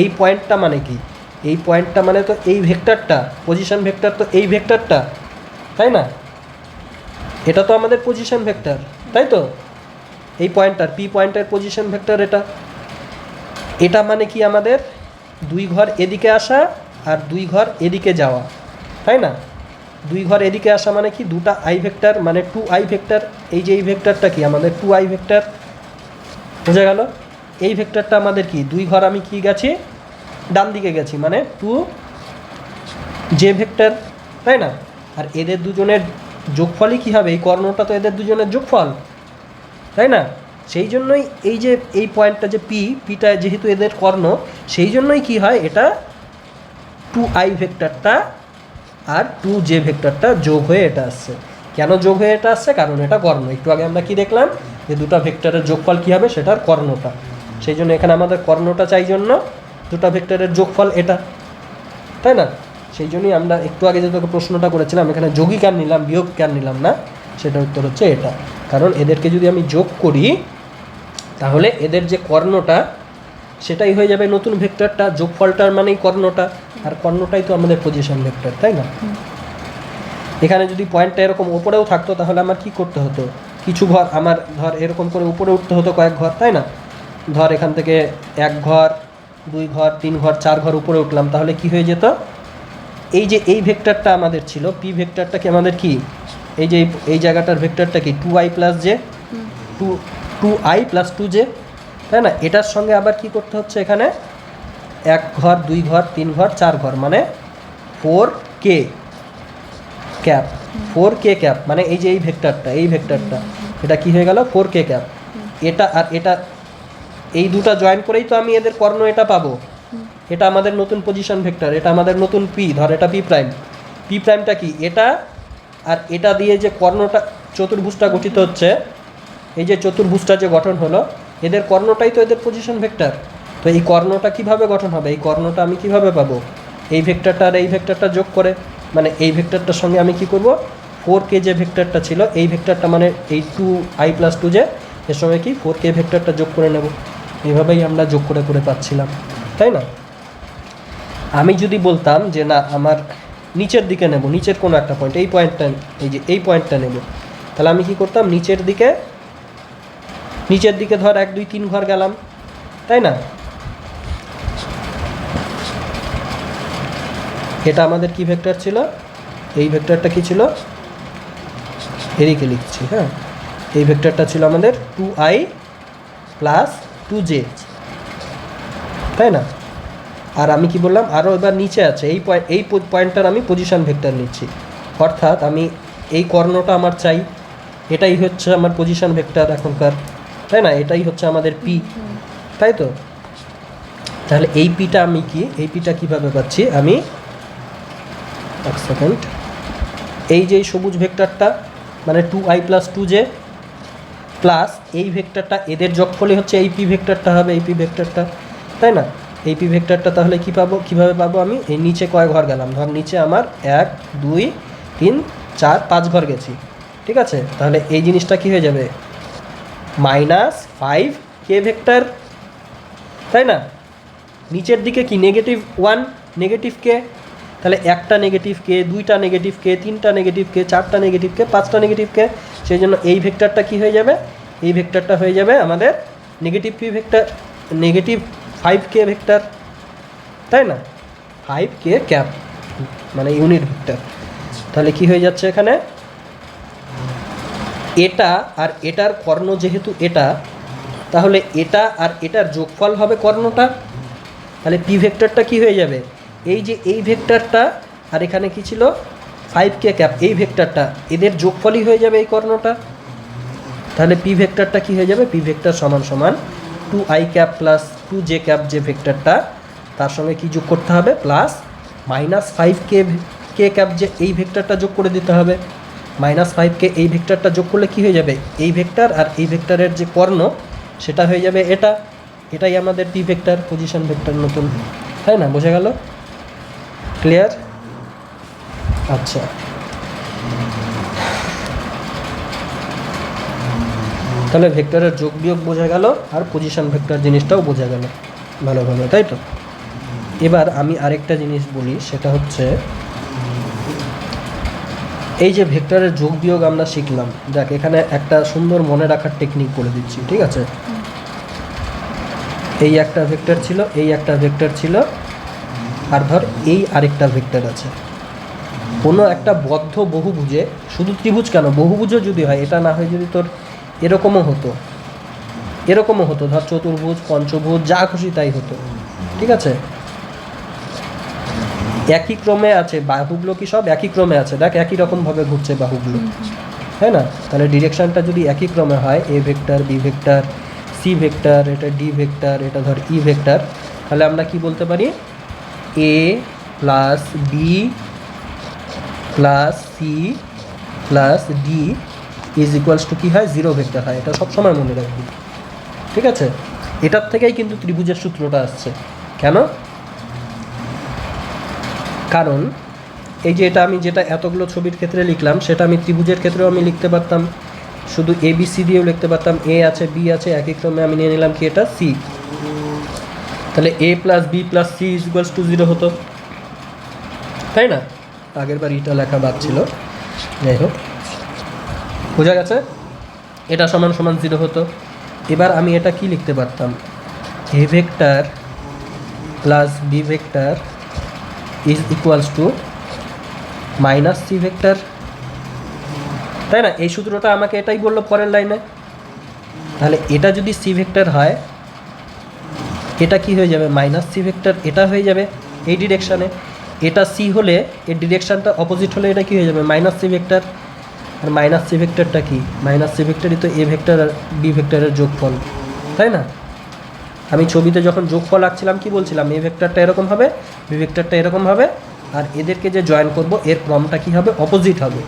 এই পয়েন্টটা মানে কি? এই পয়েন্টটা মানে তো এই ভেক্টরটা, পজিশন ভেক্টর তো এই ভেক্টরটা, তাই না? এটা তো আমাদের পজিশন ভেক্টর, তাই তো? এই পয়েন্টটার পি পয়েন্টের পজিশন ভেক্টর এটা মানে কি আমাদের 2 ঘর এদিকে আসা আর 2 ঘর এদিকে যাওয়া, তাই না? 2 ঘর এদিকে আসা মানে কি? 2টা আই ভেক্টর, মানে 2i ভেক্টর। এই যে এই ভেক্টরটা কি আমাদের 2i ভেক্টর। বোঝা গেল? এই ভেক্টরটা আমাদের কি 2 ঘর আমি কি গেছি? ডান দিকে গেছি, মানে 2j ভেক্টর, তাই না? আর এদের দুজনের যোগফলই কি হবে? এই কর্ণটা তো এদের দুজনের যোগফল, তাই না? সেই জন্যই এই যে এই পয়েন্টটা যে পিটা যেহেতু এদের কর্ণ, সেই জন্যই কি হয়, এটা 2i ভেক্টরটা আর 2j ভেক্টরটা যোগ হয়ে এটা আসছে। কেন যোগ হয়ে এটা আসছে? কারণ এটা কর্ণ। একটু আগে আমরা কি দেখলাম, যে দুটো ভেক্টরের যোগফল কী হবে, সেটার কর্ণটা। সেই জন্য এখানে আমাদের কর্ণটা চাই জন্য দুটো ভেক্টরের যোগফল এটা, তাই না? সেই জন্যই আমরা একটু আগে যে তোকে প্রশ্নটা করেছিলাম, এখানে যোগই কেন নিলাম, বিয়োগ কেন নিলাম না, সেটার উত্তর হচ্ছে এটা। কারণ এদেরকে যদি আমি যোগ করি, তাহলে এদের যে কর্ণটা সেটাই হয়ে যাবে নতুন ভেক্টরটা, যোগফলটার মানেই কর্ণটা, আর কর্ণটাই তো আমাদের পজিশন ভেক্টর, তাই না? এখানে যদি পয়েন্টটা এরকম উপরেও থাকতো, তাহলে আমার কি করতে হতো? কিছু ঘর আমার ধর এরকম করে উপরে উঠতে হতো, কয়েক ঘর, তাই না? ধর এখান থেকে 1 ঘর, 2 ঘর, 3 ঘর, 4 ঘর উপরে উঠলাম, তাহলে কি হয়ে যেত? এই যে এই ভেক্টরটা আমাদের ছিল, পি ভেক্টরটা কি আমাদের কি, এই যে এই জায়গাটার ভেক্টরটা কি 2i plus J, 2i plus 2j, তাই না? এটার সঙ্গে আবার কি করতে হচ্ছে এখানে? 1 ঘর, 2 ঘর, 3 ঘর, 4 ঘর, মানে 4k ক্যাপ, 4k ক্যাপ, মানে এই যে এই ভেক্টরটা এটা কি হয়ে গেল? 4k cap. এটা আর এটা, এই দুটো জয়েন করেই তো আমি এদের কর্ণ এটা পাবো। এটা আমাদের নতুন পজিশন ভেক্টর, এটা আমাদের নতুন পি, ধর এটা পি প্রাইমটা কি? এটা আর এটা দিয়ে যে কর্ণটা, চতুর্ভুজটা গঠিত হচ্ছে, এই যে চতুর্ভুজটা যে গঠন হলো, এদের কর্ণটাই তো এদের পজিশন ভেক্টর। তো এই কর্ণটা কিভাবে গঠন হবে? এই কর্ণটা আমি কিভাবে পাবো? এই ভেক্টরটা আর এই ভেক্টরটা যোগ করে, মানে এই ভেক্টরটার সঙ্গে আমি কি করব? 4k যে ভেক্টরটা ছিল, এই ভেক্টরটা মানে এই 2i প্লাস 2j, এর সঙ্গে কি 4k ভেক্টরটা যোগ করে নেব। এইভাবেই আমরা যোগ করে করে পাচ্ছিলাম, তাই না? আমি যদি বলতাম যে না, আমার নিচের দিকে নেব, নিচের কোনো একটা পয়েন্ট, এই পয়েন্টটা, এই যে এই পয়েন্টটা নেব, তাহলে আমি কি করতাম? নিচের দিকে ধর 1 2 3 ঘর গেলাম, তাই না? এটা আমাদের কি ভেক্টর ছিল? এই ভেক্টরটা কি ছিল? এদিকে লিখছি, হ্যাঁ। এই ভেক্টরটা ছিল আমাদের 2i প্লাস 2j, তাই না? আর আমি কি বললাম, আরও এবার নিচে আছে এই পয়েন্টটার আমি পজিশন ভেক্টর নিচ্ছি, অর্থাৎ আমি এই কর্ণটা আমার চাই, এটাই হচ্ছে আমার পজিশন ভেক্টর এখনকার, তাই না? এটাই হচ্ছে আমাদের পি, তাই তো? তাহলে এই পিটা আমি কি, এই পিটা কীভাবে পাচ্ছি আমি, এক সেকেন্ড, এই যে সবুজ ভেক্টরটা মানে 2i প্লাস 2j প্লাস এই ভেক্টরটা, এদের যোগফলই হচ্ছে এই পি ভেক্টরটা হবে, এই পি ভেক্টরটা, তাই না? এই পি ভেক্টরটা তাহলে কী পাবো, কীভাবে পাবো আমি, এই নিচে কয় ঘর গেলাম, ধর নিচে আমার 1 2 3 4 5 ঘর গেছি, ঠিক আছে? তাহলে এই জিনিসটা কী হয়ে যাবে, -5k ভেক্টর, তাই না? নিচের দিকে কি -1 নেগেটিভ কে, তাহলে একটা নেগেটিভ কে, দুইটা নেগেটিভ কে, তিনটা নেগেটিভ কে, চারটা নেগেটিভ কে, পাঁচটা নেগেটিভ কে, সেই জন্য এই ভেক্টরটা কি হয়ে যাবে, এই ভেক্টরটা হয়ে যাবে আমাদের negative P vector, negative 5k vector, তাই না? 5k ক্যাপ মানে ইউনিট ভেক্টর। তাহলে কি হয়ে যাচ্ছে এখানে, এটা আর এটার কর্ণ যেহেতু এটা, তাহলে এটা আর এটার যোগফল হবে কর্ণটা, তাহলে পি ভেক্টরটা কি হয়ে যাবে, এই যে এই ভেক্টরটা আর এখানে কি ছিল 5k ক্যাপ, এই ভেক্টরটা এদের যোগফলই হয়ে যাবে এই কর্ণটা, তাহলে পি ভেক্টরটা কি হয়ে যাবে, পি ভেক্টর সমান সমান 2i cap plus 2j cap যে ভেক্টরটা, তার সঙ্গে কি যোগ করতে হবে, প্লাস -5k ক্যাপ যে এই ভেক্টরটা যোগ করে দিতে হবে, -5k এই ভেক্টরটা যোগ করলে কি হয়ে যাবে, এই ভেক্টর আর এই ভেক্টরের যে কর্ণ সেটা হয়ে যাবে এটা, এটাই আমাদের পি ভেক্টর, পজিশন ভেক্টর নতুন, তাই না? বোঝা গেল? ক্লিয়ার? আচ্ছা, তাহলে ভেক্টরের যোগ বিয়োগ বোঝা গেল আর পজিশন ভেক্টর জিনিসটাও বোঝা গেল ভালোভাবে, তাই তো? এবার আমি আরেকটা জিনিস বলি, সেটা হচ্ছে এই যে ভেক্টরের যোগ বিয়োগ আমরা শিখলাম, দেখ এখানে একটা সুন্দর মনে রাখার টেকনিক বলে দিচ্ছি, ঠিক আছে? এই একটা ভেক্টর ছিল, এই একটা ভেক্টর ছিল, আর ধর এই আরেকটা ভেক্টর আছে। কোনো একটা বদ্ধ বহুভুজে, শুধু ত্রিভুজ কেন, বহুভুজও যদি হয়, এটা না হয় যদি তোর এরকমও হতো, এরকমও হতো, ধর চতুর্ভুজ পঞ্চভুজ যা খুশি তাই হতো, ঠিক আছে? একই ক্রমে আছে বাহুগুলো, কি সব একই ক্রমে আছে, দেখ একই রকমভাবে ঘুরছে বাহুগুলো, তাই না? তাহলে ডিরেকশানটা যদি একই ক্রমে হয়, A vector B vector C vector, এটা ডি ভেক্টর, এটা ধর ই ভেক্টর, তাহলে আমরা কি বলতে পারি, A plus B plus C plus D is equals to কী হয়, 0 ভেক্টর হয়। এটা সবসময় মনে রাখবি, ঠিক আছে? এটার থেকেই কিন্তু ত্রিভুজের সূত্রটা আসছে। কেন? কারণ এই যে এটা আমি যেটা এতগুলো ছবির ক্ষেত্রে লিখলাম, সেটা আমি ত্রিভুজের ক্ষেত্রেও আমি লিখতে পারতাম, শুধু এ বি সি দিয়েও লিখতে পারতাম, এ আছে বি আছে, একই ক্রমে আমি নিয়ে নিলাম কি এটা সি, তাহলে A plus B plus C is equals to 0 হতো, তাই না? আগের বার এটা লেখা বাদ ছিল, যাই হোক, বোঝা গেছে? এটা সমান সমান 0 হতো। এবার আমি এটা কি লিখতে পারতাম, A vector plus B vector is equals to minus C vector, তাই না? এই সূত্রটা আমাকে এটাই বললো পরের লাইনে। তাহলে এটা যদি সি ভেক্টর হয়, এটা কি হয়ে যাবে, মাইনাস সি ভেক্টর, এটা হয়ে যাবে এই ডিরেকশানে, এটা সি হলে এর ডিরেকশানটা অপোজিট হলে এটা কি হয়ে যাবে, মাইনাস সি ভেক্টর। আর মাইনাস সি ভেক্টরটা কি, মাইনাস সি ভেক্টরই তো এ ভেক্টর আর বি ভেক্টরের যোগফল, তাই না? আমি ছবিতে যখন যোগফল আঁকছিলাম কি বলছিলাম, এ ভেক্টরটা এরকম হবে, বি ভেক্টরটা এরকম হবে, আর এদেরকে যে জয়েন করব এর ক্রমটা কি হবে, অপোজিট হবে।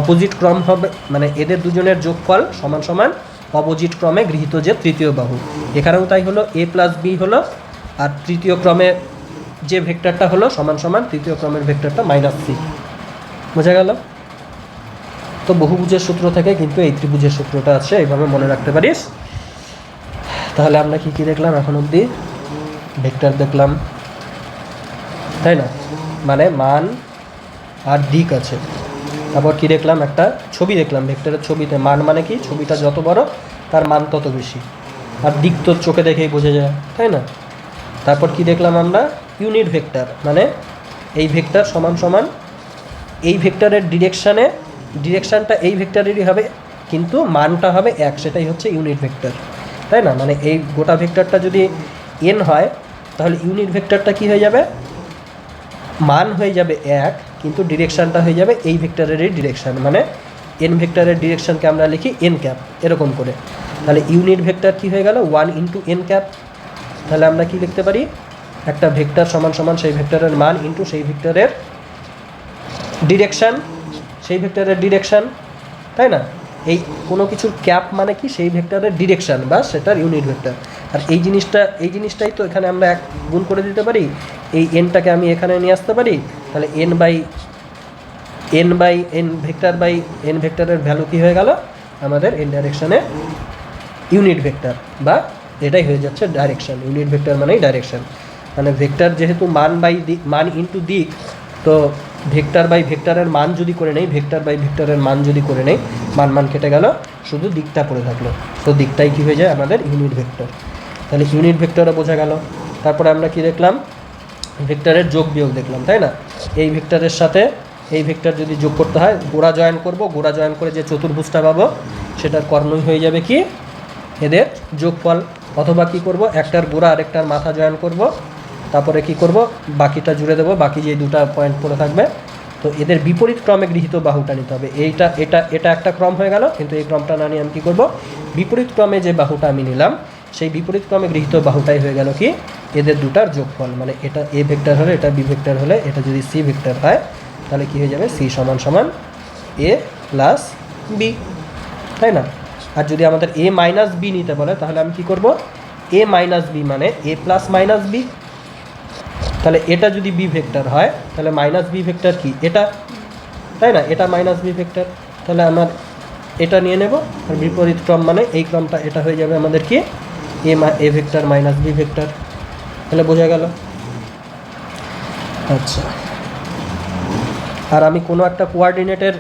অপোজিট ক্রম হবে মানে এদের দুজনের যোগফল সমান সমান অপোজিট ক্রমে গৃহীত যে তৃতীয় বাহু। এখানেও তাই হলো, এ প্লাস বি হলো, আর তৃতীয় ক্রমে যে ভেক্টরটা হলো সমান সমান তৃতীয় ক্রমের ভেক্টরটা মাইনাস সি। বোঝা গেল? তো বহুভুজের সূত্র থেকে কিন্তু এই ত্রিভুজের সূত্রটা আছে, এইভাবে মনে রাখতে পারিস। তাহলে আমরা কি কি দেখলাম এখন অবধি, ভেক্টর দেখলাম, তাই না? মানে মান আর দিক আছে। তারপর কি দেখলাম, একটা ছবি দেখলাম, ভেক্টরের ছবিতে মান মানে কি, ছবিটা যত বড় তার মান তত বেশি, আর দিক তো চোখে দেখেই বোঝা যায়, তাই না? তারপর কি দেখলাম আমরা, ইউনিট ভেক্টর মানে এই ভেক্টর সমান সমান এই ভেক্টরের ডিরেকশানে ডিরেকশানটা এই ভেক্টরেরই হবে, কিন্তু মানটা হবে এক, সেটাই হচ্ছে ইউনিট ভেক্টর, তাই না? মানে এই গোটা ভেক্টরটা যদি এন হয় তাহলে ইউনিট ভেক্টরটা কী হয়ে যাবে, মান হয়ে যাবে এক, কিন্তু ডিরেকশানটা হয়ে যাবে এই ভেক্টরেরই ডিরেকশান, মানে এন ভেক্টরের ডিরেকশানকে আমরা লিখি এন ক্যাপ এরকম করে। তাহলে ইউনিট ভেক্টর কী হয়ে গেল, 1 ইন্টু এন ক্যাপ। তাহলে আমরা কি লিখতে পারি, একটা ভেক্টর সমান সমান সেই ভেক্টরের মান ইন্টু সেই ভেক্টরের ডিরেকশান, সেই ভেক্টরের ডিরেকশান, তাই না? এই কোনো কিছুর ক্যাপ মানে কি, সেই ভেক্টরের ডিরেকশান বা সেটার ইউনিট ভেক্টর। আর এই জিনিসটাই তো এখানে আমরা এক গুণ করে দিতে পারি, এই এনটাকে আমি এখানে নিয়ে আসতে পারি। তাহলে এন বাই এন ভেক্টরের ভ্যালু কী হয়ে গেল আমাদের এন ডাইরেকশানে ইউনিট ভেক্টর, বা এটাই হয়ে যাচ্ছে ডাইরেকশান। ইউনিট ভেক্টর মানেই ডাইরেকশান, মানে ভেক্টর যেহেতু মান ইন্টু দিক, তো ভেক্টর বাই ভেক্টরের মান যদি করে নেই, ভেক্টর বাই ভেক্টরের মান যদি করে নেই, মান কেটে গেল, শুধু দিকটা পড়ে থাকলো, তো দিকটাই কী হয়ে যায় আমাদের ইউনিট ভেক্টর। তাহলে ইউনিট ভেক্টরও বোঝা গেল। তারপরে আমরা কি দেখলাম, ভেক্টরের যোগ বিয়োগ দেখলাম, তাই না? এই ভেক্টরের সাথে এই ভেক্টর যদি যোগ করতে হয়, গোড়া জয়েন করব, গোড়া জয়েন করে যে চতুর্ভুজটা পাবো সেটার কর্ণই হয়ে যাবে কি এদের যোগফল। অথবা কি করব, একটার গোড়া আরেকটার মাথা জয়েন করব, তারপরে কি করব, বাকিটা জুড়ে দেবো, বাকি যে দুটো পয়েন্ট পড়ে থাকবে, তো এদের বিপরীত ক্রমে গৃহীত বাহুটা নিতে হবে। এটা একটা ক্রম হয়ে গেল, কিন্তু এই ক্রমটা না নিয়ে আমি কী করবো, বিপরীত ক্রমে যে বাহুটা আমি নিলাম সেই বিপরীত ক্রমে গৃহীত বাহুটাই হয়ে গেল কি এদের দুটার যোগফল। মানে এটা এ ভেক্টর হলে, এটা বি ভেক্টর হলে, এটা যদি সি ভেক্টর হয়, তাহলে কী হয়ে যাবে, সি সমান সমান এ প্লাস বি, তাই না? আর যদি আমাদের এ মাইনাস বি নিতে বলে, তাহলে আমি কি করব, এ মাইনাস বি মানে এ প্লাস মাইনাস বি। তাহলে এটা যদি বি ভেক্টর হয়, তাহলে মাইনাস বি ভেক্টর কি এটা, তাই না? এটা মাইনাস বি ভেক্টর, তাহলে আমার এটা নিয়ে নেব। আর বিপরীত ক্রম মানে এই ক্রমটা, এটা হয়ে যাবে আমাদের কি A vector minus B vector. তাহলে বোঝা গেল। আচ্ছা, আর আমি কোনো একটা কোয়ার্ডিনেটের,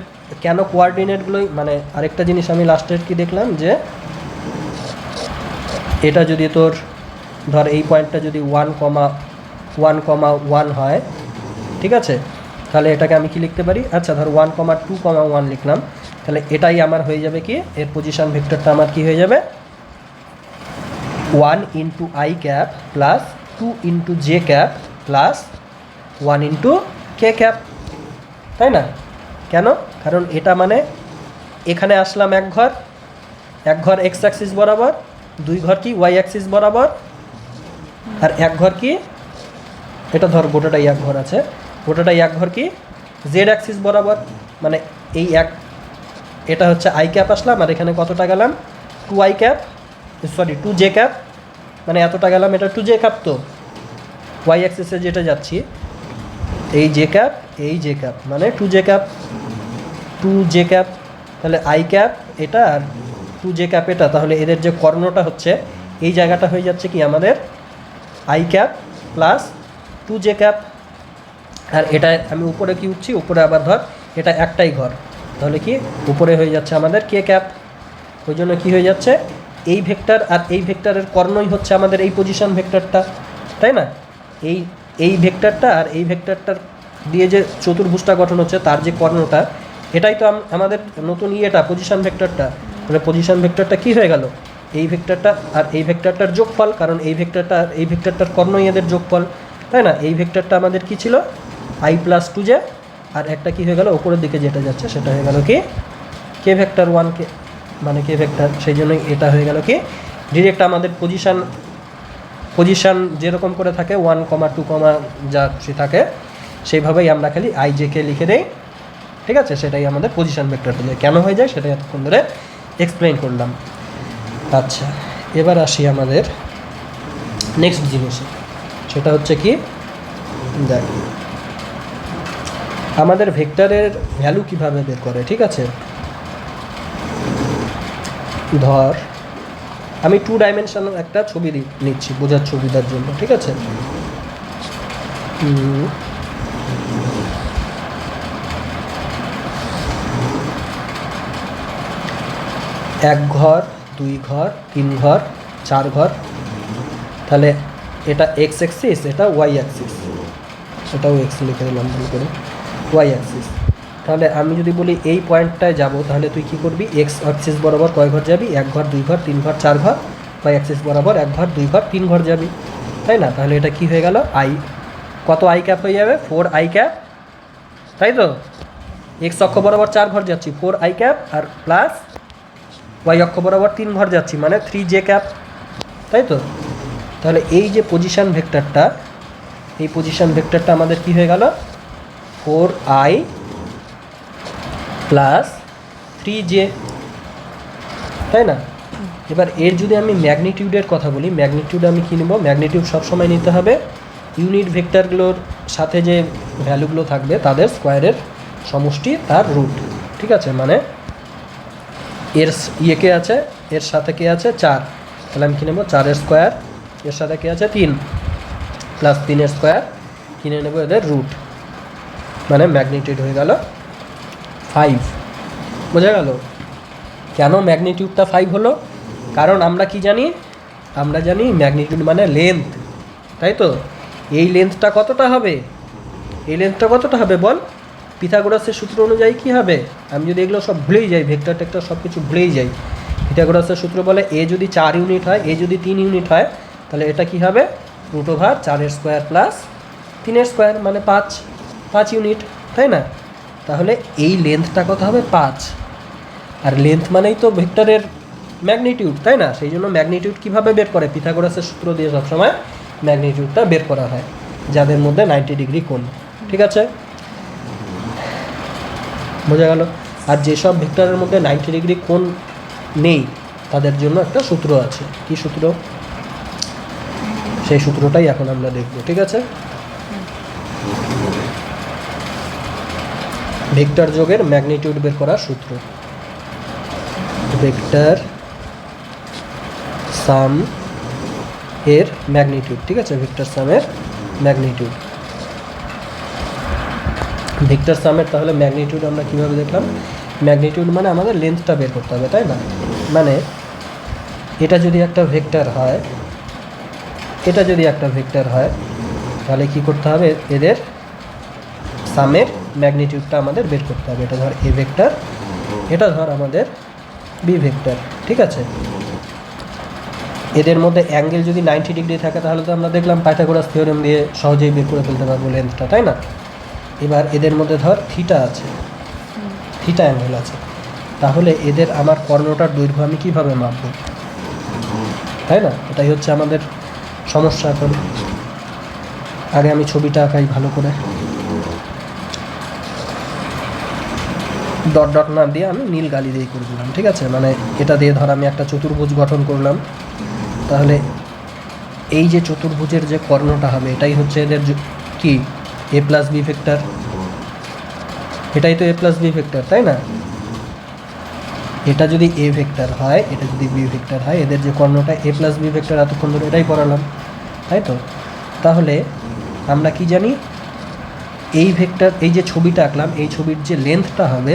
কেন কোয়ার্ডিনেটগুলোই, মানে আরেকটা জিনিস আমি লাস্টের কি দেখলাম, যে এটা যদি তোর ধর এই পয়েন্টটা যদি 1,1 হয়, ঠিক আছে, তাহলে এটাকে আমি কি লিখতে পারি, আচ্ছা ধর 1,2,1 লিখলাম, তাহলে এটাই আমার হয়ে যাবে কি, এর পজিশন ভেক্টরটা আমার কি হয়ে যাবে, 1 into I cap plus 2 into J cap plus 1 into k cap, তাই না? কেন? কারণ এটা মানে এখানে আসলাম এক ঘর এক্স অ্যাক্সিস বরাবর, 2 ঘর কি ওয়াই অ্যাক্সিস বরাবর, আর এক ঘর কি, এটা ধর গোটাটাই এক ঘর আছে, গোটাটাই এক ঘর কি জেড অ্যাক্সিস বরাবর। মানে এই এটা হচ্ছে আই ক্যাপ আসলাম, আর এখানে কতটা গেলাম, 2 জে ক্যাপ, মানে এতটা গেলাম, এটা 2 জে ক্যাপ, তো ওয়াই অ্যাক্সিসে যেটা যাচ্ছি এই জে ক্যাপ মানে 2 জে ক্যাপ, তাহলে আই ক্যাপ এটা আর 2 জে ক্যাপ এটা, তাহলে এদের যে কর্ণটা হচ্ছে এই জায়গাটা হয়ে যাচ্ছে কি আমাদের I cap plus 2 J cap. আর এটা আমি উপরে কি উঠছি, উপরে আবার ধর এটা একটাই ঘর, তাহলে কি উপরে হয়ে যাচ্ছে আমাদের কে ক্যাপ। ওই জন্য কী হয়ে যাচ্ছে, এই ভেক্টর আর এই ভেক্টরের কর্ণই হচ্ছে আমাদের এই পজিশন ভেক্টরটা, তাই না? এই ভেক্টরটা আর এই ভেক্টরটার দিয়ে যে চতুর্ভুজটা গঠন হচ্ছে তার যে কর্ণটা, এটাই তো আমাদের নতুন এটা পজিশন ভেক্টরটা। তাহলে পজিশন ভেক্টরটা কী হয়ে গেল, এই ভেক্টরটা আর এই ভেক্টরটার যোগফল, কারণ এই ভেক্টরটা আর এই ভেক্টরটার কর্ণই এদের যোগফল, তাই না? এই ভেক্টরটা আমাদের কি ছিল, আই প্লাস 2 জে, আর একটা কি হয়ে গেল উপরের দিকে যেটা যাচ্ছে সেটা হয়ে গেল কি কে ভেক্টর 1 কে, মানে কে ভেক্টর। সেই জন্যই এটা হয়ে গেল কি ডিরেক্ট আমাদের পজিশান যেরকম করে থাকে 1,2, যা সে থাকে সেইভাবেই আমরা খালি আই জে কে লিখে দেই, ঠিক আছে? সেটাই আমাদের পজিশন ভেক্টর হয়ে যায়। কেন হয়ে যায় সেটাই এতক্ষণ ধরে এক্সপ্লেন করলাম। আচ্ছা, এবার আসি আমাদের নেক্সট জিনিসে, সেটা হচ্ছে কি, দেখ আমাদের ভেক্টরের ভ্যালু কিভাবে বের করে, ঠিক আছে? ধর আমি 2 ডাইমেনশনাল একটা ছবি নিচ্ছি বোঝার সুবিধার জন্য, ঠিক আছে? এক ঘর, 2 ঘর, 3 ঘর, 4 ঘর, তাহলে এটা এক্স অ্যাক্সিস, এটা ওয়াই অ্যাক্সিস, সেটাও এক্স লিখে দিলাম ভুল করে, ওয়াই অ্যাক্সিস। তাহলে আমি যদি বলি এই পয়েন্টটায় যাব, তাহলে তুই কি করবি, এক্স অ্যাক্সিস বরাবর কয় ঘর যাবি, 1 ঘর 2 ঘর 3 ঘর 4 ঘর, বা অ্যাক্সিস বরাবর 1 ঘর 2 ঘর 3 ঘর যাবি, তাই না? তাহলে এটা কি হয়ে গেল, আই কত আই ক্যাপ হয়ে যাবে, 4 আই ক্যাপ, তাই তো? এক্স অক্ষ বরাবর 4 ঘর যাচ্ছি, 4 আই ক্যাপ, আর প্লাস ওয়াই অক্ষ বরাবর 3 ঘর যাচ্ছি, মানে 3 জে ক্যাপ, তাই তো? তাহলে এই যে পজিশন ভেক্টরটা, এই পজিশন ভেক্টরটা আমাদের কি হয়ে গেল, 4i প্লাস 3j, তাই না? এবার এর যদি আমি ম্যাগনিটিউডের কথা বলি, ম্যাগনিটিউড আমি কী নেব, ম্যাগনিটিউড সবসময় নিতে হবে ইউনিট ভেক্টরগুলোর সাথে যে ভ্যালুগুলো থাকবে তাদের স্কোয়ারের সমষ্টি তার রুট, ঠিক আছে? মানে এর কে আছে, এর সাথে কে আছে 4, তাহলে আমি কী নেব 4 স্কোয়ার, এর সাথে কে আছে 3, প্লাস 3 স্কোয়ার, কিনে নেব এদের রুট, মানে ম্যাগনিটিউড হয়ে গেল 5। বোঝা গেল কেন ম্যাগনিটিউডটা 5 হলো? কারণ আমরা কি জানি, আমরা জানি ম্যাগনিটিউড মানে লেন্থ, তাই তো? এই লেন্থটা কতটা হবে, এই লেন্থটা কতটা হবে বল, পিথাগোরাসের সূত্র অনুযায়ী কী হবে, আমি যদি এগুলো সব ভুলেই যাই, ভেক্টর টেক্টর সব কিছু ভুলেই যাই, পিথাগোরাসের সূত্র বলে এ যদি 4 ইউনিট হয়, এ যদি 3 ইউনিট হয়, তাহলে এটা কি হবে, √4 স্কোয়ার প্লাস 3 স্কোয়ার, মানে 5 ইউনিট, তাই না? তাহলে এই লেন্থটা কত হবে 5, আর লেন্থ মানেই তো ভেক্টরের ম্যাগনিটিউড, তাই না? সেই জন্য ম্যাগনিটিউড কীভাবে বের করে, পিথাগোরাসের সূত্র দিয়ে সবসময় ম্যাগনিটিউডটা বের করা হয়, যাদের মধ্যে 90 ডিগ্রি কোণ, ঠিক আছে? বোঝা গেল? আর যেসব ভেক্টরের মধ্যে 90 ডিগ্রি কোণ নেই, তাদের জন্য একটা সূত্র আছে, কি সূত্র, সেই সূত্রটাই এখন আমরা দেখব, ঠিক আছে? ভেক্টর যোগের ম্যাগনিটিউড বের করার সূত্র, ভেক্টর সাম এর ম্যাগনিটিউড, ঠিক আছে? ভেক্টর সামের ম্যাগনিটিউড, ভেক্টর সামের তাহলে ম্যাগনিটিউড আমরা কীভাবে দেখলাম, ম্যাগনিটিউড মানে আমাদের লেন্থটা বের করতে হবে, তাই না? মানে এটা যদি একটা ভেক্টর হয়, এটা যদি একটা ভেক্টর হয়, তাহলে কি করতে হবে, এদের সামের ম্যাগনিটিউডটা আমাদের বের করতে হবে। এটা ধর এ ভেক্টর, এটা ধর আমাদের বি ভেক্টর, ঠিক আছে? এদের মধ্যে অ্যাঙ্গেল যদি 90 ডিগ্রি থাকে, তাহলে তো আমরা দেখলাম পাইথাগোরাস থিওরেম দিয়ে সহজেই বের করে ফেলতে পারবো লেন্থটা, তাই না? এবার এদের মধ্যে ধর থিটা আছে, থিটা অ্যাঙ্গেল আছে, তাহলে এদের আমার কর্ণটার দৈর্ঘ্য আমি কীভাবে মাপব, তাই না? এটাই হচ্ছে আমাদের সমস্যা। এখন আগে আমি ছবিটা আঁকাই ভালো করে, ডট ডট না দিয়ে আমি নীল গালি দিয়ে করে দিলাম, ঠিক আছে? মানে এটা দিয়ে ধর আমি একটা চতুর্ভুজ গঠন করলাম, তাহলে এই যে চতুর্ভুজের যে কর্ণটা হবে, এটাই হচ্ছে এদের কি, এ প্লাস বি ভেক্টর, এটাই তো এ প্লাস বি ভেক্টর, তাই না? এটা যদি এ ভেক্টর হয়, এটা যদি বি ভেক্টর হয়, এদের যে কর্ণটা এ প্লাস বি ভেক্টর, এতক্ষণ ধরে এটাই পড়ালাম, তাই তো? তাহলে আমরা কি জানি, এই ভেক্টর, এই যে ছবিটা আঁকলাম, এই ছবির যে লেন্থটা হবে,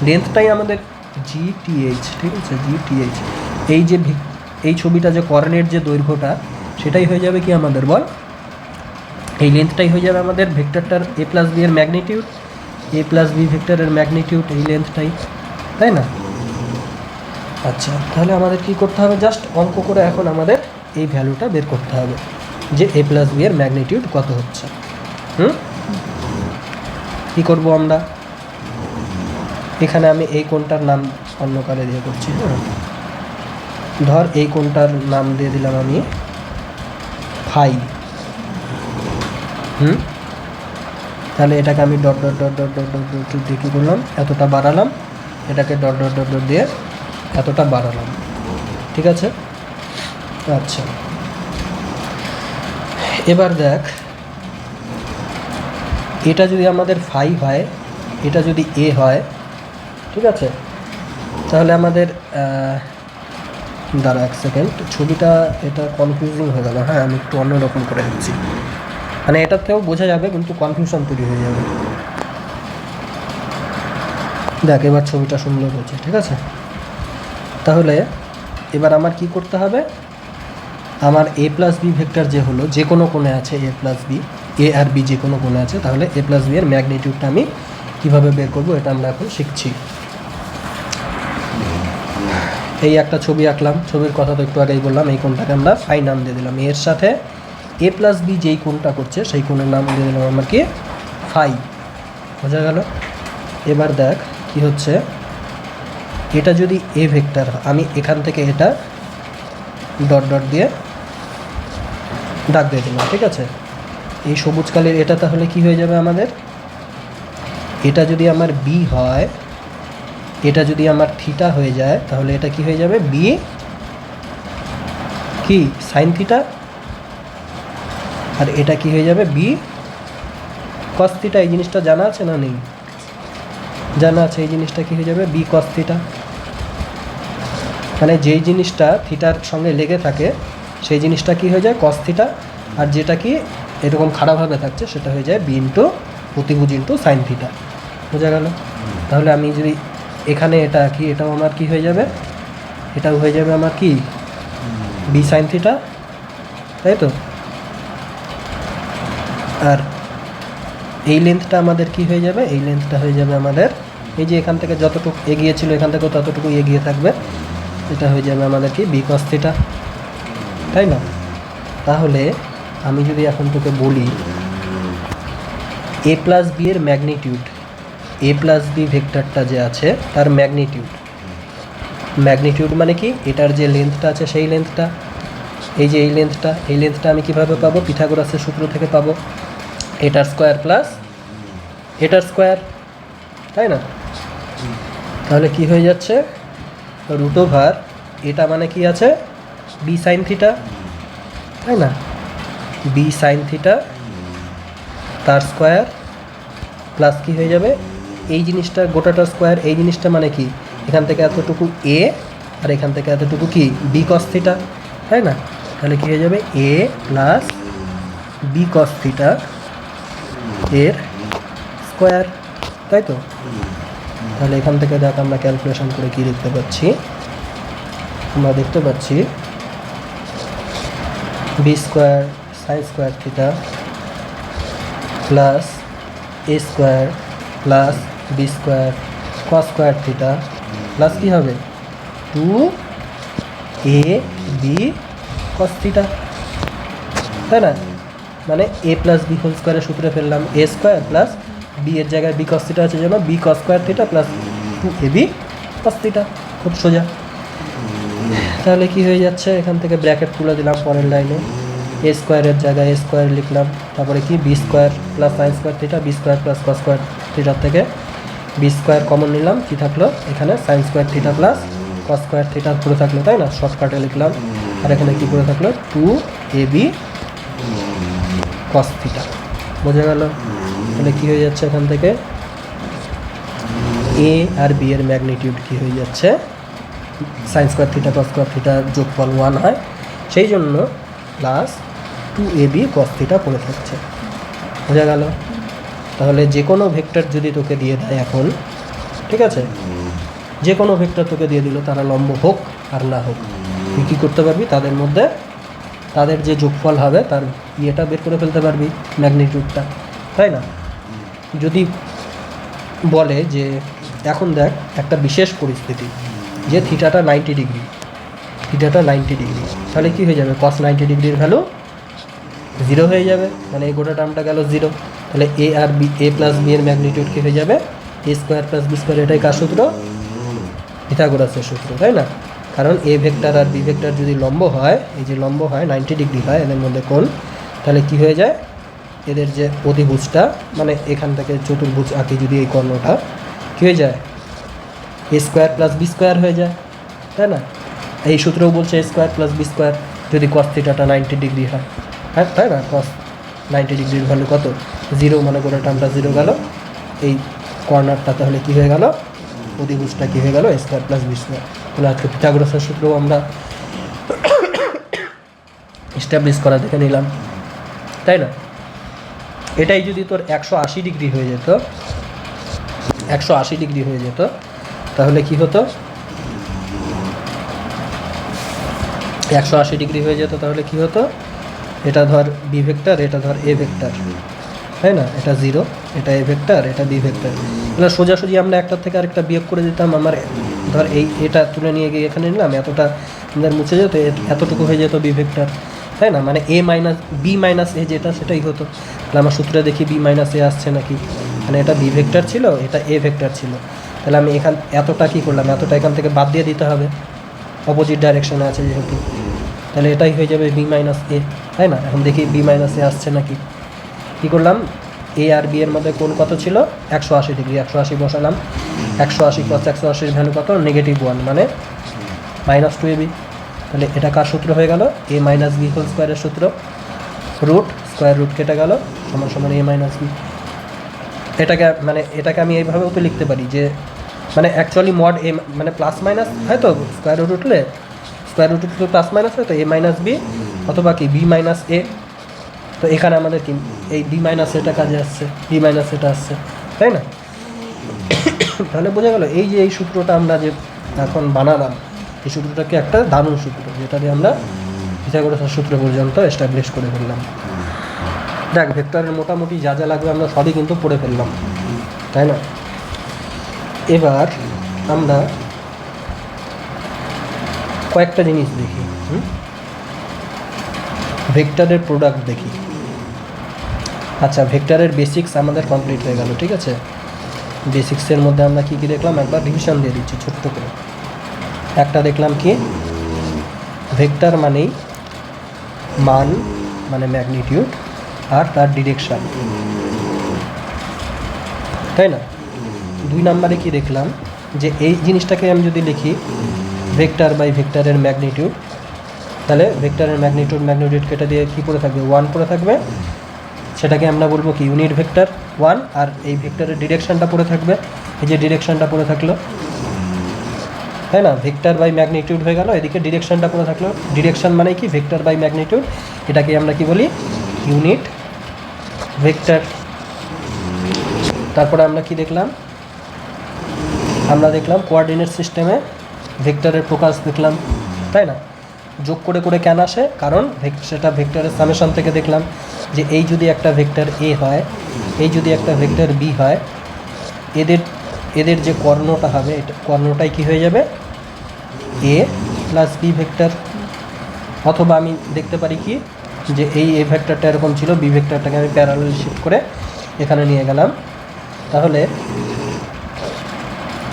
লেন্থটাই আমাদের GTH, ঠিক আছে? GTH, এই যে এই ছবিটা যে কর্ণের যে দৈর্ঘ্যটা, সেটাই হয়ে যাবে কি আমাদের বল, এই লেন্থটাই হয়ে যাবে আমাদের ভেক্টরটার এ প্লাস বি এর ম্যাগনিটিউড, এ প্লাস বি ভেক্টরের ম্যাগনিটিউড এই লেন্থটাই, তাই না? আচ্ছা, তাহলে আমাদের কি করতে হবে, জাস্ট অঙ্ক করে এখন আমাদের এই ভ্যালুটা বের করতে হবে যে এ প্লাস বি এর ম্যাগনিটিউড কত হচ্ছে। কী করবো আমরা, এখানে আমি এই কোণটার নাম অন্য কালে দিয়ে করছি, হ্যাঁ? ধর এই কোণটার নাম দিয়ে দিলাম আমি ফাই, তাহলে এটাকে আমি dot dot dot dot dot dot dot দিয়ে কী করলাম, এতটা বাড়ালাম, এটাকে ডট ডট ডট ডট দিয়ে এতটা বাড়ালাম, ঠিক আছে? আচ্ছা, এবার দেখ, এটা যদি আমাদের ফাই হয়, এটা যদি এ হয়, ঠিক আছে? তাহলে আমাদের দাঁড়া এক সেকেন্ড, ছবিটা এটা কনফিউজিং হয়ে গেল, হ্যাঁ আমি একটু অন্যরকম করে দিচ্ছি, মানে এটাতেও বোঝা যাবে কিন্তু কনফিউশন তৈরি হয়ে যাবে। দেখ এবার ছবিটা সুন্দর হয়েছে, ঠিক আছে? তাহলে এবার আমার কি করতে হবে, আমার এ প্লাস বি ভেক্টর যে হলো, যে কোনো কোণে আছে এ প্লাস বি, এ আর বি যে কোনো কোণে আছে, তাহলে এ প্লাস বি এর ম্যাগনিটিউডটা আমি কিভাবে বের করব এটা আমরা এখন শিখছি। এই একটা ছবি আঁকলাম, ছবির কথা তো একটু আগেই বললাম, এই কোণটাকে আমরা ফাই নাম দিয়ে দিলাম। এর সাথে এ প্লাস বি যেই কোণটা করছে সেই কোণের নাম দিয়ে দিলাম আমরা কি ফাই। বোঝা গেল? এবার দেখ কি হচ্ছে, এটা যদি এ ভেক্টর, আমি এখান থেকে এটা ডট ডট দিয়ে দাগ দিয়ে দিলাম, ঠিক আছে? এই সবুজ কালির এটা তাহলে কি হয়ে যাবে আমাদের, এটা যদি আমার বি হয়, এটা যদি আমার থিটা হয়ে যায়, তাহলে এটা কি হয়ে যাবে বি কি সাইন থিটা, আর এটা কি হয়ে যাবে বি কস থিটা। এই জিনিসটা জানা আছে না নেই? জানা আছে। এই জিনিসটা কি হয়ে যাবে বি কস থিটা, মানে যেই জিনিসটা থিটার সঙ্গে লেগে থাকে সেই জিনিসটা কি হয়ে যায় কস থিটা, আর যেটা কি এরকম খারাপভাবে থাকছে সেটা হয়ে যায় বি ইন্টু প্রতিভুজ ইন্টু সাইন থিটা। বোঝা গেল? তাহলে আমি যদি এখানে এটা কি, এটাও আমার কি হয়ে যাবে, এটাও হয়ে যাবে আমার কি বি সাইন থিটা, তাই তো? আর এই লেন্থটা আমাদের কি হয়ে যাবে, এই লেন্থটা হয়ে যাবে আমাদের, এই যে এখান থেকে যতটুকু এগিয়েছিল এখান থেকেও ততটুকু এগিয়ে থাকবে, এটা হয়ে যাবে আমাদের কি বি কস থিটা, তাই না? তাহলে আমি যদি এখন তোকে বলি এ প্লাস বি এর ম্যাগনিটিউড, এ প্লাস বি ভেক্টরটা যে আছে তার ম্যাগনিটিউড, ম্যাগনিটিউড মানে কি এটার যে লেন্থটা আছে সেই লেন্থটা, এই যে এই লেন্থটা, এই লেন্থটা আমি কীভাবে পাবো, পিথাগোরাসের সূত্র থেকে পাবো, এটার স্কোয়ার প্লাস এটার স্কোয়ার, তাই না? তাহলে কি হয়ে যাচ্ছে রুট ওভার এটা মানে কি আছে বি সাইন থিটা, তাই না? বি সাইন থিটা তার স্কোয়ার প্লাস কি হয়ে যাবে এই জিনিসটা গোটাটার স্কোয়ার, এই জিনিসটা মানে কি এখান থেকে এতটুকু এ আর এখান থেকে এতটুকু কি বি কস থিটা, তাই না? তাহলে কি হয়ে যাবে এ প্লাস বি কস থিটা এর স্কোয়ার, তাই তো? তাহলে এখান থেকে দেখ আমরা ক্যালকুলেশন করে কি দেখতে পাচ্ছি, আমরা দেখতে পাচ্ছি B square sine square theta plus A square plus B square cos square theta plus কী হবে two A B cos theta, তাই না? মানে এ প্লাস বি হোল স্কোয়ারের সূত্রে ফেললাম এ স্কোয়ার প্লাস বি এর জায়গায় বি কস থিটা আছে জন্য B cos square theta plus two A B cos theta, খুব সোজা। তাহলে কি হয়ে যাচ্ছে, এখান থেকে ব্র্যাকেট তুলে দিলাম পরের লাইনে, এ স্কোয়ারের জায়গায় এ স্কোয়ার লিখলাম, তারপরে কি B square plus sine square theta, B square plus cos square থিটার থেকে বি স্কোয়ার কমন নিলাম, কী থাকলো এখানে sine square theta plus cos square theta পড়ে থাকলো, তাই না? শর্টকাটে লিখলাম, আর এখানে কী পড়ে থাকলো two A B cos theta. বোঝা গেল? তাহলে কী হয়ে যাচ্ছে এখান থেকে এ আর বি এর ম্যাগনিটিউড কী হয়ে যাচ্ছে sign square theta cos square থিটার যোগফল 1 হয়, সেই জন্য plus two A B cos theta পড়ে থাকছে। বোঝা গেল? তাহলে যে কোনো ভেক্টর যদি তোকে দিয়ে দেয় এখন, ঠিক আছে, যে কোনো ভেক্টর তোকে দিয়ে দিল, তারা লম্ব হোক আর না হোক, তুই কী করতে পারবি তাদের মধ্যে তাদের যে যোগফল হবে তার ইয়েটা বের করে ফেলতে পারবি, ম্যাগনিটিউডটা, তাই না? যদি বলে যে এখন দেখ একটা বিশেষ পরিস্থিতি যে থিটাটা 90 ডিগ্রি, থিটাটা 90 ডিগ্রি, তাহলে কী হয়ে যাবে কস 90 ডিগ্রির ভ্যালু 0 হয়ে যাবে, মানে এই গোটা টার্মটা গেল 0। তাহলে এ আর বি, এ প্লাস বি এর ম্যাগনিটিউড কী হয়ে যাবে A square plus B square, এটাই কার সূত্র পিথাগোরাসের সূত্র, তাই না? কারণ এ ভেক্টর আর বি ভেক্টর যদি লম্ব হয়, এই যে লম্ব হয় 90 ডিগ্রি হয় এদের মধ্যে কোণ, তাহলে কি হয়ে যায় এদের যে অধিভুজটা, মানে এখান থেকে চতুর্ভুজ আঁকি যদি এই কর্ণটা কী হয়ে যায় এ স্কোয়ার প্লাস বি স্কোয়ার হয়ে যায়, তাই না? এই সূত্রও বলছে এ স্কোয়ার প্লাস বি স্কোয়ার যদি কস থিটাটা 90 ডিগ্রি হয়, হ্যাঁ, তাই না? কস 90 ডিগ্রির ভ্যালু কত 0, মানে গোটা টার্মটা 0 গেল, এই কর্নারটা তাহলে কী হয়ে গেল অধিভুজটা কী হয়ে গেল এ স্কোয়ার প্লাস বি স্কোয়ার। তাহলে আজকে পিথাগোরাসের সূত্রও আমরা এস্টাবলিশ করা দেখে নিলাম, তাই না? এটাই যদি তোর 180 ডিগ্রি হয়ে যেত, 180 ডিগ্রি হয়ে যেত, তাহলে কি হতো 180 ডিগ্রি হয়ে যেত, তাহলে কি হতো এটা ধর বি ভেক্টর, এটা ধর এ ভেক্টর, তাই না? এটা 0, এটা এ ভেক্টর, এটা বি ভেক্টর। এগুলো সোজাসুজি আমরা একটার থেকে আরেকটা বিয়োগ করে দিতাম। আমার ধর এটা তুলে নিয়ে গিয়ে এখানে নিলাম, এতটা আমাদের মুছে যেত, এতটুকু হয়ে যেত বি ভেক্টর, তাই না? মানে বি মাইনাস এ যেটা সেটাই হতো। তাহলে আমার সূত্রে দেখি বি মাইনাস এ আসছে নাকি। মানে এটা বি ভেক্টর ছিল, এটা এ ভেক্টর ছিল। তাহলে আমি এতটা কী করলাম, এতটা এখান থেকে বাদ দিয়ে দিতে হবে, অপোজিট ডাইরেকশনে আছে যেহেতু। তাহলে এটাই হয়ে যাবে বি মাইনাস এ, তাই না? এখন দেখি বি মাইনাস এ আসছে নাকি। কী করলাম, এ আর বি এর মধ্যে কোণ কত ছিল, 180 ডিগ্রি। 180 বসালাম, 180 + 180 ভ্যালু কত, -1, মানে -2ab। তাহলে এটা কার সূত্র হয়ে গেল, a মাইনাস বি হোল স্কোয়ারের সূত্র। স্কোয়ার রুট কেটে গেল, সমান সমান a মাইনাস বি। এটাকে আমি এইভাবেও তো লিখতে পারি যে মানে অ্যাকচুয়ালি মড এ মানে প্লাস মাইনাস হয় তো, স্কোয়ার রুট উঠলে প্লাস মাইনাস হয় তো, এ মাইনাস বি অথবা কি বি মাইনাস এ। তো এখানে আমাদের কি এই বি মাইনাস এটা কাজে আসছে, বি মাইনাস এটা আসছে, তাই না? তাহলে বোঝা গেল এই যে এই সূত্রটা আমরা যে এখন বানালাম, এই সূত্রটাকে একটা দারুণ সূত্র, যেটা দিয়ে আমরা পিথাগোরাসের সূত্র পর্যন্ত এস্টাবলিশ করে ফেললাম। দেখ, ভেক্টরের মোটামুটি যা যা লাগবে আমরা সবই কিন্তু পড়ে ফেললাম, তাই না? এবার আমরা কয়েকটা জিনিস দেখি, ভেক্টরের প্রোডাক্ট দেখি। আচ্ছা, ভেক্টরের বেসিক্স আমাদের কমপ্লিট হয়ে গেল, ঠিক আছে? বেসিক্সের মধ্যে আমরা কী কী দেখলাম, একবার রিভিশন দিয়ে দিচ্ছি ছোট্ট করে। একটা দেখলাম কি, ভেক্টর মানেই মান, মানে ম্যাগনিটিউড, আর তার ডিরেকশান, তাই না? 2 নম্বরে কি দেখলাম, যে এই জিনিসটাকে আমি যদি লিখি ভেক্টর বাই ভেক্টরের ম্যাগনিটিউড, তাহলে ভেক্টরের ম্যাগনিটিউড কেটে দিয়ে কী পড়ে থাকবে, 1 পড়ে থাকবে। সেটাকে আমরা বলবো কি, ইউনিট ভেক্টর 1। আর এই ভেক্টরের ডিরেকশানটা পড়ে থাকবে, এই যে ডিরেকশানটা পড়ে থাকলো, তাই না? ভেক্টর বাই ম্যাগনিটিউড হয়ে গেল, এদিকে ডিরেকশানটা পড়ে থাকলো। ডিরেকশান মানে কি, ভেক্টর বাই ম্যাগনিটিউড, এটাকে আমরা কি বলি, ইউনিট ভেক্টর। তারপরে আমরা কি দেখলাম, আমরা দেখলাম কোঅর্ডিনেট সিস্টেমে ভেক্টরের প্রকাশ দেখলাম, তাই না? যোগ করে করে কেন আসে, কারণ সেটা ভেক্টরের সামেশন থেকে দেখলাম যে এই যদি একটা ভেক্টর এ হয়, এই যদি একটা ভেক্টর বি হয়, এদের যে কর্ণটা হবে, এটা কর্ণটাই কি হয়ে যাবে, এ প্লাস বি ভেক্টর। অথবা আমি দেখতে পারি কি, যে এই এ ভেক্টরটা এরকম ছিল, বি ভেক্টরটাকে আমি প্যারালাল শিফট করে এখানে নিয়ে গেলাম, তাহলে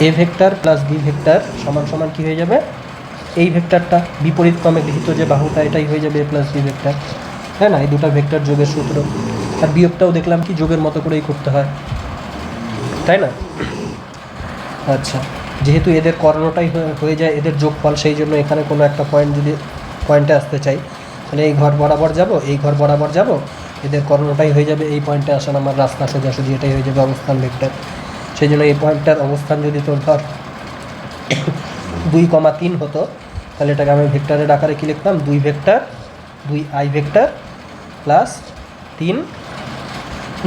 A vector plus B vector সমান সমান কী হয়ে যাবে, এই ভেক্টরটা বিপরীত ক্রমে গৃহীত যে বাহুটা, এটাই হয়ে যাবে এ প্লাস বি ভেক্টর, তাই না? এই দুটো ভেক্টর যোগের সূত্র। আর বিয়োগটাও দেখলাম কি যোগের মতো করেই করতে হয়, তাই না? আচ্ছা, যেহেতু এদের কর্ণটাই হয়ে যায় এদের যোগফল, সেই জন্য এখানে কোনো একটা পয়েন্টে আসতে চাই, তাহলে এই ঘর বরাবর যাব, এই ঘর বরাবর যাব, এদের কর্ণটাই হয়ে যাবে এই পয়েন্টে আসার আমার রাস্তা, সোজাসুজি এটাই হয়ে যাবে অবস্থান ভেক্টর। সেই জন্য এই পয়েন্টটার অবস্থান যদি তোর ধর 2,3 হতো, তাহলে এটাকে আমি ভেক্টরের আকারে কী লিখতাম, 2 vector 2 I vector plus 3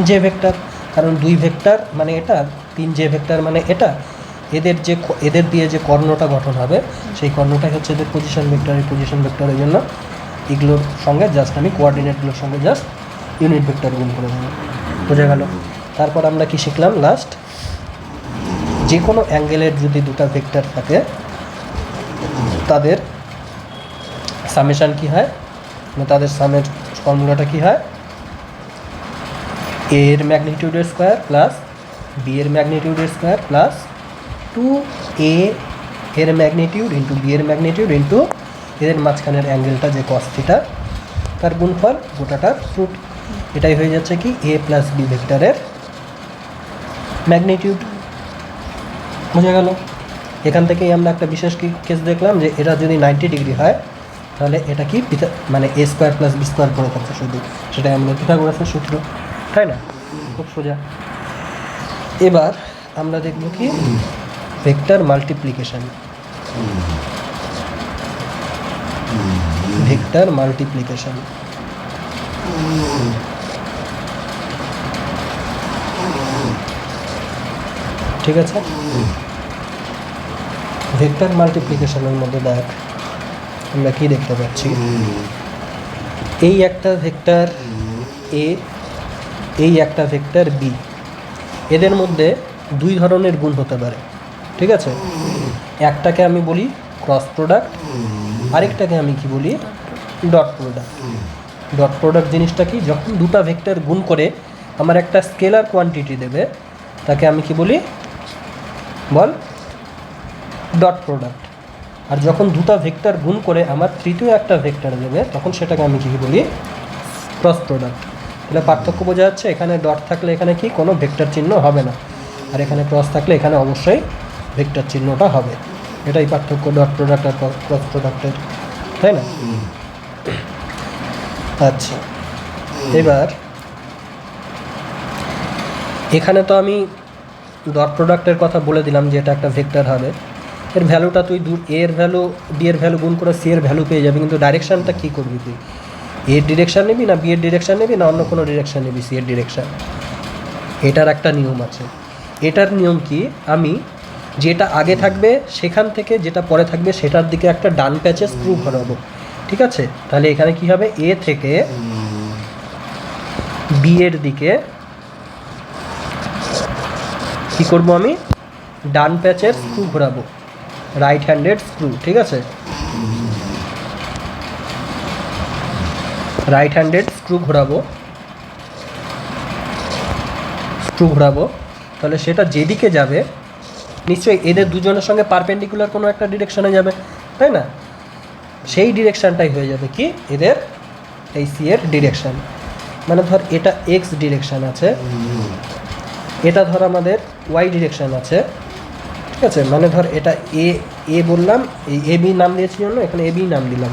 J vector. কারণ 2 ভেক্টর মানে এটা, 3 জে ভেক্টর মানে এটা, এদের দিয়ে যে কর্ণটা গঠন হবে, সেই কর্ণটাই হচ্ছে এদের পজিশন ভেক্টর। এই পজিশন ভেক্টরের জন্য এগুলোর সঙ্গে জাস্ট আমি কোঅর্ডিনেটগুলোর সঙ্গে জাস্ট ইউনিট ভেক্টর গুণ করে দেবো, বোঝা গেল? তারপর আমরা কি শিখলাম, লাস্ট, যে কোনো অ্যাঙ্গেলের যদি দুটো ভেক্টর থাকে, তাদের সামেশান কি হয়, মানে তাদের সামের ফর্মুলাটা কি হয়, এ এর ম্যাগনিটিউডের স্কোয়ার প্লাস বি এর ম্যাগনিটিউডের স্কোয়ার প্লাস 2a এর ম্যাগনিটিউড ইন্টু বি এর ম্যাগনিটিউড ইন্টু এদের মাঝখানের অ্যাঙ্গেলটা যে কস থিটা, তার গুণফল, গোটাটার রুট। এটাই হয়ে যাচ্ছে কি এ প্লাস বি ভেক্টরের ম্যাগনিটিউড, বোঝা গেল? এখান থেকেই আমরা একটা বিশেষ কেস দেখলাম যে এটা যদি 90 ডিগ্রি হয়, তাহলে এটা কি মানে এ স্কোয়ার প্লাস বি স্কোয়ার পড়ে থাকছে শুধু, সেটাই আমরা পিথাগোরাসের সূত্র, তাই না? খুব সোজা। এবার আমরা দেখব কি, ভেক্টর মাল্টিপ্লিকেশন। ভেক্টর মাল্টিপ্লিকেশন, ঠিক আছে? ভেক্টর মাল্টিপ্লিকেশনের মধ্যে দেখ আমরা কি দেখতে পাচ্ছি, এই একটা ভেক্টর এ এই একটা ভেক্টর বি, এদের মধ্যে দুই ধরনের গুণ হতে পারে, ঠিক আছে? একটাকে আমি বলি ক্রস প্রোডাক্ট, আরেকটাকে আমি কি বলি ডট প্রোডাক্ট। ডট প্রোডাক্ট জিনিসটা কি, যখন দুটো ভেক্টর গুণ করে আমার একটা স্কেলার কোয়ান্টিটি দেবে তাকে আমি কি বলি বল ডট প্রোডাক্ট। আর যখন দুটো ভেক্টর গুণ করে আমার তৃতীয় একটা ভেক্টর দেবে তখন সেটাকে আমি কি বলি ক্রস প্রোডাক্ট। তাহলে পার্থক্য বোঝা যাচ্ছে, এখানে ডট থাকলে এখানে কি কোনো ভেক্টর চিহ্ন হবে না, আর এখানে ক্রস থাকলে এখানে অবশ্যই ভেক্টর চিহ্নটা হবে। এটাই পার্থক্য ডট প্রোডাক্ট আর ক্রস প্রোডাক্টের, তাই না? আচ্ছা, এবার এখানে তো আমি ডট প্রোডাক্টের কথা বলে দিলাম যে এটা একটা ভেক্টর হবে, এর ভ্যালুটা তুই এর ভ্যালু বি এর ভ্যালু গুণ করে সি এর ভ্যালু পেয়ে যাবি, কিন্তু ডাইরেকশানটা কী করবি তুই? এর ডিরেকশান নিবি না বি এর ডিরেকশান নিবি না অন্য কোনো ডিরেকশান নিবি সি এর ডিরেকশান? এটার একটা নিয়ম আছে। এটার নিয়ম কি, আমি যেটা আগে থাকবে সেখান থেকে যেটা পরে থাকবে সেটার দিকে একটা ডান প্যাচে স্ক্রু ঘোরাবো, ঠিক আছে? তাহলে এখানে কি হবে, এ থেকে বি এর দিকে কি করব, আমি ডান প্যাচের স্ক্রু ঘোরাবো, রাইট হ্যান্ডেড স্ক্রু, ঠিক আছে? রাইট হ্যান্ডেড স্ক্রু ঘোরাবো, তাহলে সেটা যেদিকে যাবে নিশ্চয়ই এদের দুজনের সঙ্গে পারপেন্ডিকুলার কোনো একটা ডিরেকশানে যাবে, তাই না? সেই ডিরেকশানটাই হয়ে যাবে কি এদের এই সি এর ডিরেকশান। মানে ধর এটা এক্স ডিরেকশান আছে, এটা ধর আমাদের ওয়াই ডিরেকশান আছে, ঠিক আছে? মানে ধর এটা এ বললাম, এই এ বি নাম দিয়েছি জন্য এখানে এ বি নাম দিলাম,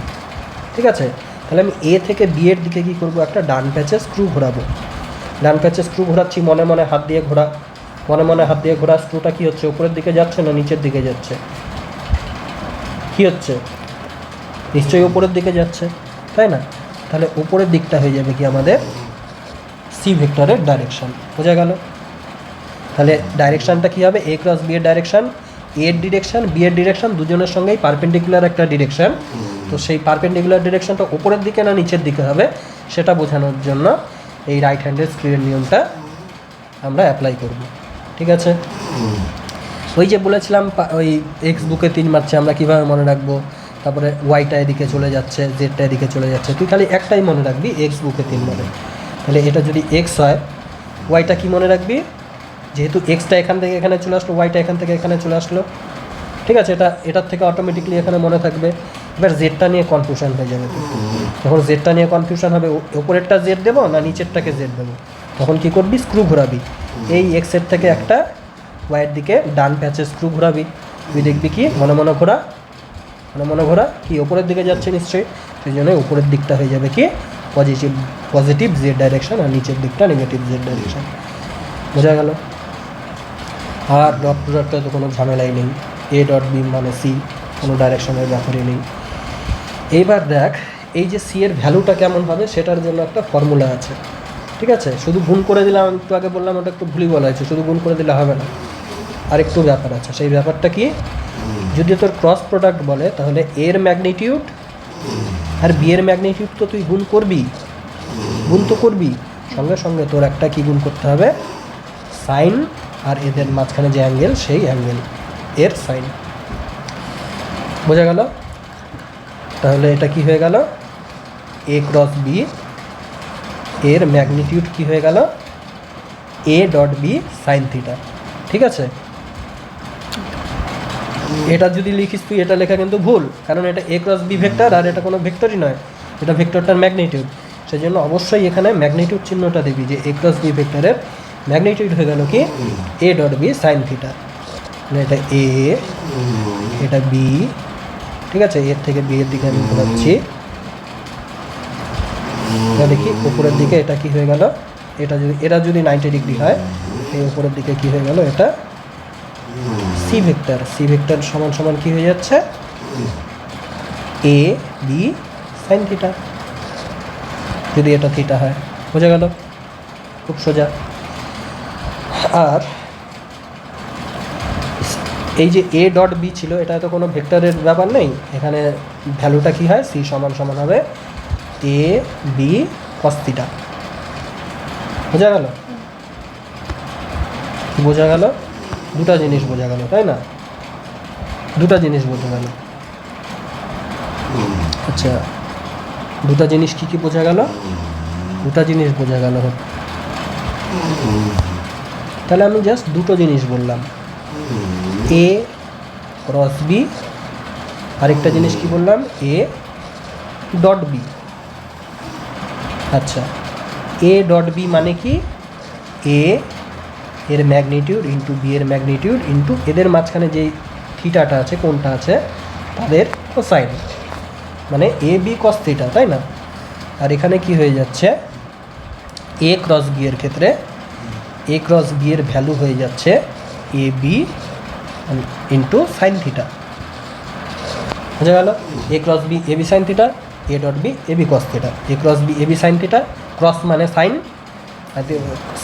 ঠিক আছে? তাহলে আমি এ থেকে বি এর দিকে কী করবো, একটা ডান প্যাচে স্ক্রু ঘোরাবো। ডান প্যাচে স্ক্রু ঘোরাচ্ছি, মনে মনে হাত দিয়ে ঘোরা, স্ক্রুটা কী হচ্ছে, উপরের দিকে যাচ্ছে না নিচের দিকে যাচ্ছে? কী হচ্ছে, নিশ্চয়ই উপরের দিকে যাচ্ছে, তাই না? তাহলে উপরের দিকটা হয়ে যাবে কি আমাদের সি ভেক্টরের ডাইরেকশান। বোঝা গেল? তাহলে ডাইরেকশানটা কী হবে, এ ক্রস বি এর ডাইরেকশান, এর ডিরেকশান বি এর ডিরেকশান দুজনের সঙ্গেই পারপেন্ডিকুলার একটা ডিরেকশান। তো সেই পারপেন্ডিকুলার ডিরেকশানটা উপরের দিকে না নিচের দিকে হবে সেটা বোঝানোর জন্য এই রাইট হ্যান্ডেড স্ক্রুয়ের নিয়মটা আমরা অ্যাপ্লাই করব, ঠিক আছে? ওই যে বলেছিলাম ওই এক্স বুকে 3 মারছে, আমরা কীভাবে মনে রাখবো? তারপরে ওয়াইটা এদিকে চলে যাচ্ছে, জেডটা এদিকে চলে যাচ্ছে, তুই খালি একটাই মনে রাখবি, এক্স বুকে 3 মানে। তাহলে এটা যদি এক্স হয়, ওয়াইটা কি মনে রাখবি? যেহেতু এক্সটা এখান থেকে এখানে চলে আসলো, ওয়াইটা এখান থেকে এখানে চলে আসলো, ঠিক আছে? এটার থেকে অটোমেটিকলি এখানে মনে থাকবে। এবার জেডটা নিয়ে কনফিউশন হয়ে যাবে, যখন জেডটা নিয়ে কনফিউশন হবে ওপরেরটা জেড দেবো না নিচেরটাকে জেড দেবো, তখন কী করবি, স্ক্রু ঘোরাবি, এই এক্সের থেকে একটা ওয়াইয়ের দিকে ডান প্যাচে স্ক্রু ঘোরাবি, তুই দেখবি কি মনে মনে ঘোরা কি ওপরের দিকে যাচ্ছে নিশ্চয়ই, সেই জন্য উপরের দিকটা হয়ে যাবে কি পজিটিভ জেড ডাইরেকশান, আর নিচের দিকটা নেগেটিভ জেড ডাইরেকশান। বোঝা গেল? আর ডট প্রোডাক্টে তো কোনো ঝামেলাই নেই, এ ডট বি মানে সি, কোনো ডাইরেকশনের ব্যাপারই নেই। এইবার দেখ এই যে সি এর ভ্যালুটা কেমন হবে সেটার জন্য একটা ফর্মুলা আছে, ঠিক আছে? শুধু গুণ করে দিলাম, একটু আগে বললাম ওটা একটু ভুলই বলা হয়েছে, শুধু গুণ করে দিলে হবে না, আর একটু ব্যাপার আছে। সেই ব্যাপারটা কি, যদি তোর ক্রস প্রোডাক্ট বলে তাহলে এর ম্যাগনিটিউড আর বি এর ম্যাগনিটিউড তো তুই গুণ তো করবি, সঙ্গে সঙ্গে তোর একটা কি গুণ করতে হবে, সাইন, আর এদের মাঝখানে যে অ্যাঙ্গেল সেই অ্যাঙ্গেল এর সাইন। বোঝা গেল? তাহলে এটা কি হয়ে গেল, এ ক্রস বি এর ম্যাগনিটিউড কি হয়ে গেল, A dot B sine theta, ঠিক আছে? এটা যদি লিখিস তুই, এটা লেখা কিন্তু ভুল, কারণ এটা এ ক্রস বি ভেক্টর আর এটা কোনো ভেক্টরই নয়, এটা ভেক্টরটার ম্যাগনিটিউড। সেই জন্য অবশ্যই এখানে ম্যাগনিটিউড চিহ্নটা দিবি, যে এ ক্রস বি ভেক্টরের ম্যাগনিটিউড হয়ে গেল কি A dot B sine theta. মানে এটা এ, এটা বি, ঠিক আছে? এর থেকে বি এর দিকে আমি ঘোরাচ্ছি, দেখি উপরের দিকে এটা কি হয়ে গেল, এটা যদি 90 ডিগ্রি হয়, এই উপরের দিকে কি হয়ে গেল, এটা সি ভেক্টর সমান সমান কি হয়ে যাচ্ছে, এ বি সাইন থিটা, যদি এটা থিটা হয়। বোঝা গেল? খুব সোজা। আর এই যে এ ডট বি ছিল, এটা তো কোনো ভেক্টরের ব্যাপার নেই, এখানে ভ্যালুটা কি হয়, সি সমান সমান হবে এ বি কস থিটা, বোঝা গেল? কি বোঝা গেল? দুটা জিনিস বোঝা গেল, তাই না? দুটা জিনিস বোঝা গেল। আচ্ছা, দুটা জিনিস কি কি বোঝা গেল? দুটা জিনিস বোঝা গেল। তাহলে আমি জাস্ট দুটো জিনিস বললাম, এ ক্রস বি, আরেকটা জিনিস কি বললাম, এ ডট বি। আচ্ছা, এ ডট বি মানে কি? এ এর ম্যাগনিটিউড ইন্টু বি এর ম্যাগনিটিউড ইন্টু এদের মাঝখানে যেই থিটাটা আছে, কোনটা আছে, তাদের কোসাইন, মানে এ বি কস থিটা, তাই না? আর এখানে কি হয়ে যাচ্ছে, এ ক্রস বি এর ক্ষেত্রে এ ক্রস বি এর ভ্যালু হয়ে যাচ্ছে A B into sine theta. বোঝা গেল? A cross B A B sine theta, A dot B A B cos theta. A cross B A B sine theta, cross মানে sine,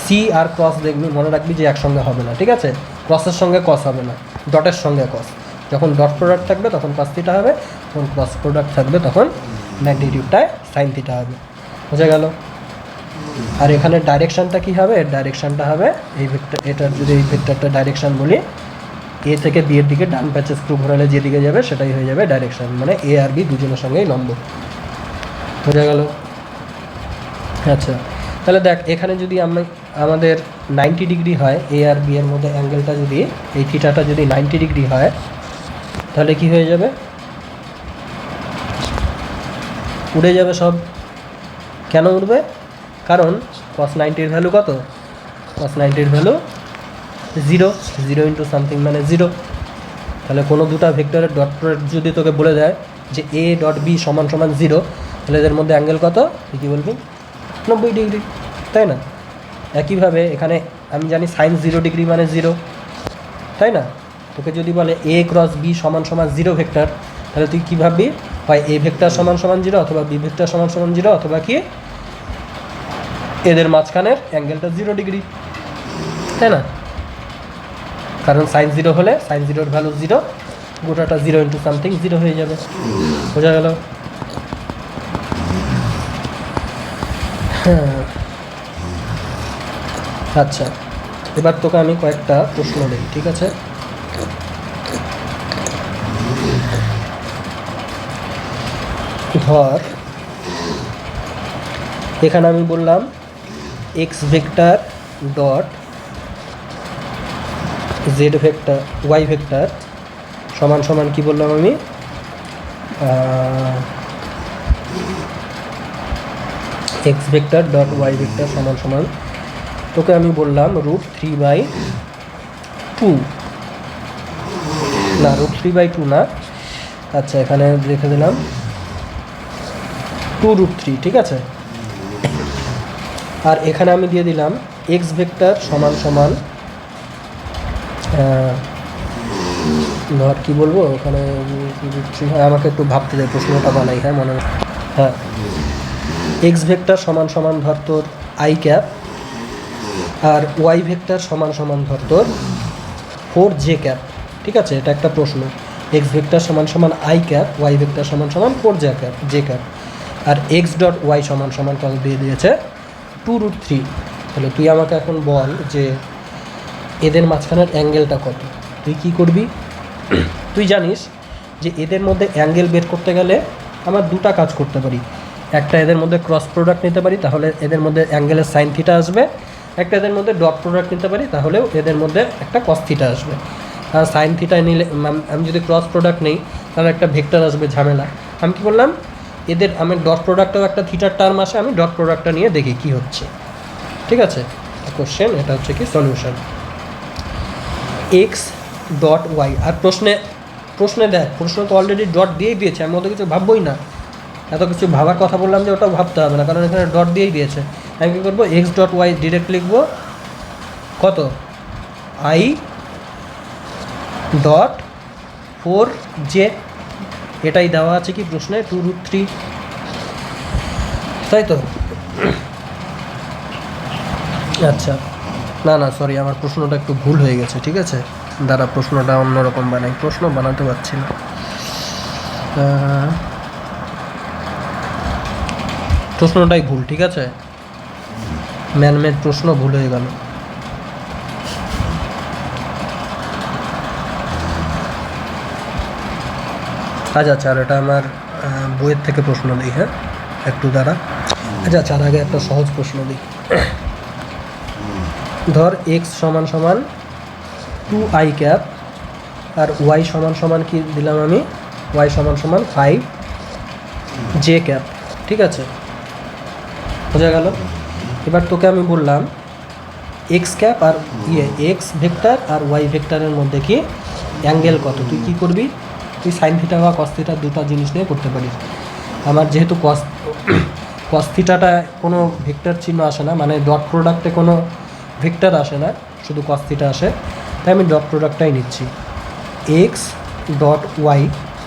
C আর cross দেখবি, মনে রাখবি যে একসঙ্গে হবে না, ঠিক আছে? ক্রসের সঙ্গে কস হবে না, ডটের সঙ্গে কস। যখন ডট প্রোডাক্ট থাকবে তখন কস থিটা হবে, যখন ক্রস প্রোডাক্ট থাকবে তখন ম্যাগনিটিউডটায় সাইন থিটা হবে। বোঝা গেল? আর এখানে ডাইরেকশানটা কী হবে? এর ডাইরেকশানটা হবে এই ভেক্টর, এটার যদি এই ভেক্টরটা ডাইরেকশান বলি, এ থেকে বি এর দিকে ডান প্যাচে স্ক্রু ঘোরালে যেদিকে যাবে সেটাই হয়ে যাবে ডাইরেকশান, মানে এ আর বি দুজনের সঙ্গেই লম্ব। বোঝা গেল? আচ্ছা, তাহলে দেখ, এখানে যদি আমাদের 90 ডিগ্রি হয়, এ আর বি এর মধ্যে অ্যাঙ্গেলটা যদি, এই থিটাটা যদি 90 ডিগ্রি হয়, তাহলে কি হয়ে যাবে? উড়ে যাবে সব। কেন উঠবে? কারণ cos 90-র ভ্যালু কত? cos 90-র ভ্যালু 0, 0 ইন্টু সামথিং মানে 0। তাহলে কোনো দুটা ভেক্টরের ডট প্রোডাক্ট যদি তোকে বলে দেয় যে এ ডট বি সমান সমান 0, তাহলে এদের মধ্যে অ্যাঙ্গেল কত? তুই কী বলবি? 90 ডিগ্রি, তাই না? একইভাবে এখানে আমি জানি সাইন 0 ডিগ্রি মানে 0, তাই না? তোকে যদি বলে এ ক্রস বি সমান সমান 0 ভেক্টর, তাহলে তুই কী ভাববি? হয় এ ভেক্টর সমান সমান 0, অথবা বি ভেক্টর সমান সমান 0, অথবা কি এদের মাঝখানের অ্যাঙ্গেলটা 0 ডিগ্রি, তাই না? কারণ সাইন 0 হলে সাইন 0-র ভ্যালু 0, গোটাটা 0 ইন্টু সামথিং 0 হয়ে যাবে। বোঝা গেল? হ্যাঁ। আচ্ছা, এবার তোকে আমি কয়েকটা প্রশ্ন দিই, ঠিক আছে? ধর এখানে আমি বললাম X vector dot Z vector Y vector সমান সমান কি বললাম আমি? X vector dot Y vector সমান সমান, তোকে আমি বললাম √3/2, না √3/2 না, আচ্ছা এখানে লিখে দিলাম 2√3, ঠিক আছে? আর এখানে আমি দিয়ে দিলাম এক্স ভেক্টর সমান সমান, ধর কী বলবো ওখানে, আমাকে একটু ভাবতে দেয়, প্রশ্নটা বানাই, হ্যাঁ মনে, হ্যাঁ, এক্স ভেক্টর সমান সমান ধর তোর আই ক্যাপ, আর ওয়াই ভেক্টর সমান সমান ধর তোর 4j ক্যাপ, ঠিক আছে? এটা একটা প্রশ্ন। এক্স ভেক্টর সমান সমান আই ক্যাপ, ওয়াই ভেক্টর সমান সমান 4j ক্যাপ, আর এক্স ডট ওয়াই সমান সমান কত দিয়ে দিয়েছে? 2√3। তাহলে তুই আমাকে এখন বল যে এদের মাঝখানের অ্যাঙ্গেলটা কত? তুই কী করবি? তুই জানিস যে এদের মধ্যে অ্যাঙ্গেল বের করতে গেলে আমার দুটা কাজ করতে পারি। একটা, এদের মধ্যে ক্রস প্রোডাক্ট নিতে পারি, তাহলে এদের মধ্যে অ্যাঙ্গেলের সাইন থিটা আসবে। একটা, এদের মধ্যে ডট প্রোডাক্ট নিতে পারি, তাহলেও এদের মধ্যে একটা কস থিটা আসবে। আর সাইন থিটা নিলে, আমি যদি ক্রস প্রোডাক্ট নেই তাহলে একটা ভেক্টর আসবে, ঝামেলা। আমি কী বললাম? এদের আমি ডট প্রোডাক্টটাও একটা থিটার টার্ম আসে, আমি ডট প্রোডাক্টটা নিয়ে দেখি কী হচ্ছে, ঠিক আছে? কোশ্চেন এটা হচ্ছে কি সলিউশন, এক্স ডট ওয়াই। আর প্রশ্নে দেখ, প্রশ্ন তো অলরেডি ডট দিয়েই দিয়েছে, আমি অত কিছু ভাববই না, এত কিছু ভাবার কথা বললাম যে ওটাও ভাবতে হবে না, কারণ এখানে ডট দিয়েই দিয়েছে। আমি কী করবো? এক্স ডট ওয়াই ডিরেক্ট লিখবো, কত? আই ডট 4j, এটাই দেওয়া আছে কি প্রশ্নে? 2√3, তাই তো? আচ্ছা, না সরি, আমার প্রশ্নটা একটু ভুল হয়ে গেছে, ঠিক আছে? দাঁড়া, প্রশ্নটা অন্যরকম বানাই, প্রশ্ন বানাতে পারছি না। প্রশ্নটাই ভুল, ঠিক আছে? ম্যানমেড প্রশ্ন ভুল হয়ে গেল। আচ্ছা আর এটা আমার বইয়ের থেকে প্রশ্ন দিই, হ্যাঁ একটু দ্বারা। আচ্ছা আর আগে একটা সহজ প্রশ্ন দিই। ধর এক্স সমান সমান 2i ক্যাপ আর ওয়াই সমান সমান কি দিলাম আমি, ওয়াই সমান সমান 5j ক্যাপ, ঠিক আছে, বোঝা গেল। এবার তোকে আমি বললাম এক্স ক্যাপ আর এক্স ভেক্টর আর ওয়াই ভেক্টরের মধ্যে কি অ্যাঙ্গেল কত, তুই কি করবি, তুই সাইন থিটা বা কস থিটা দুটো জিনিস নিয়ে করতে পারিস। আমার যেহেতু কস থিটাটা কোনো ভেক্টর চিহ্ন আসে না, মানে ডট প্রোডাক্টে কোনো ভেক্টর আসে না, শুধু কস থিটা আসে, তাই আমি ডট প্রোডাক্টটাই নিচ্ছি। এক্স ডট ওয়াই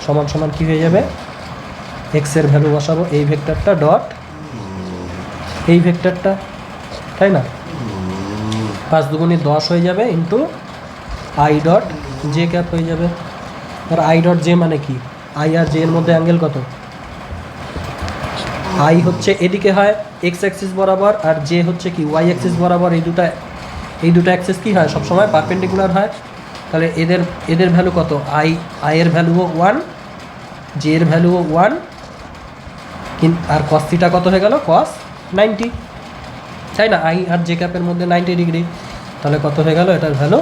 সমান সমান কী হয়ে যাবে, এক্সের ভ্যালু বসাবো এই ভেক্টরটা ডট এই ভেক্টরটা, তাই না, 5 দুগুণে 10 হয়ে যাবে into I dot J cap হয়ে যাবে। আর আই ডট জে মানে কি, আই আর জে এর মধ্যে অ্যাঙ্গেল কত, আই হচ্ছে এদিকে হয় এক্স অ্যাক্সিস বরাবর আর জে হচ্ছে কি ওয়াই অ্যাক্সিস বরাবর, এই দুটো অ্যাক্সিস কী হয় সবসময় পারপেন্ডিকুলার হয়। তাহলে এদের ভ্যালু কত, আই এর ভ্যালুও 1, জে এর ভ্যালুও 1, আর কস থিটা কত হয়ে গেল, কস 90, তাই না, আই আর জে ক্যাপের মধ্যে 90 ডিগ্রি, তাহলে কত হয়ে গেল, এটার ভ্যালু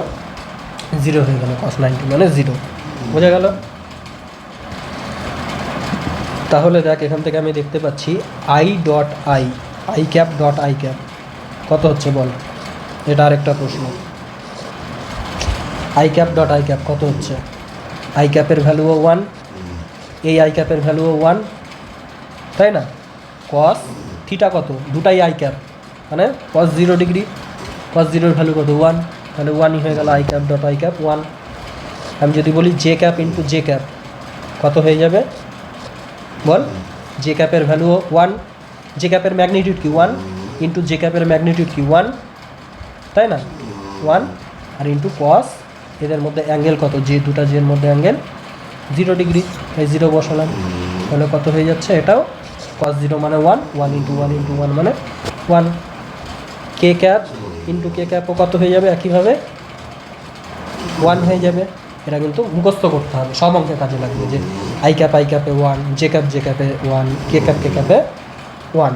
0 হয়ে গেল, কস 90 মানে 0, বোঝা গেল। তাহলে দেখ এখান থেকে আমি দেখতে পাচ্ছি I dot I cap dot I cap কত হচ্ছে বল, এটা আরেকটা প্রশ্ন। I cap dot I cap কত হচ্ছে, আই ক্যাপের ভ্যালুও 1, এই আই ক্যাপের ভ্যালুও 1, তাই না, কস থিটা কত, দুটাই আই ক্যাপ মানে কস 0 ডিগ্রি, কস 0-র ভ্যালু কত 1, তাহলে 1ই হয়ে গেল I cap dot I cap 1। আমি যদি বলি J cap into J cap কত হয়ে যাবে বল, জে ক্যাপের ভ্যালুও 1, জে ক্যাপের ম্যাগনিটিউড কি 1 ইন্টু জে ক্যাপের ম্যাগনিটিউড কি 1, তাই না 1, আর ইন্টু কস এদের মধ্যে অ্যাঙ্গেল কত, যে দুটা জের মধ্যে অ্যাঙ্গেল 0 ডিগ্রি, এই 0 বসালাম, তাহলে কত হয়ে যাচ্ছে, এটাও কস 0 মানে 1, 1 ইন্টু 1 ইন্টু 1 মানে 1, কে ক্যাপ ইন্টু কে ক্যাপও কত হয়ে যাবে একইভাবে 1 হয়ে যাবে। এটা কিন্তু মুখস্থ করতে হবে, সব অঙ্কে কাজে লাগবে, যে আই ক্যাপে 1, জে ক্যাপে 1, কে ক্যাপে 1,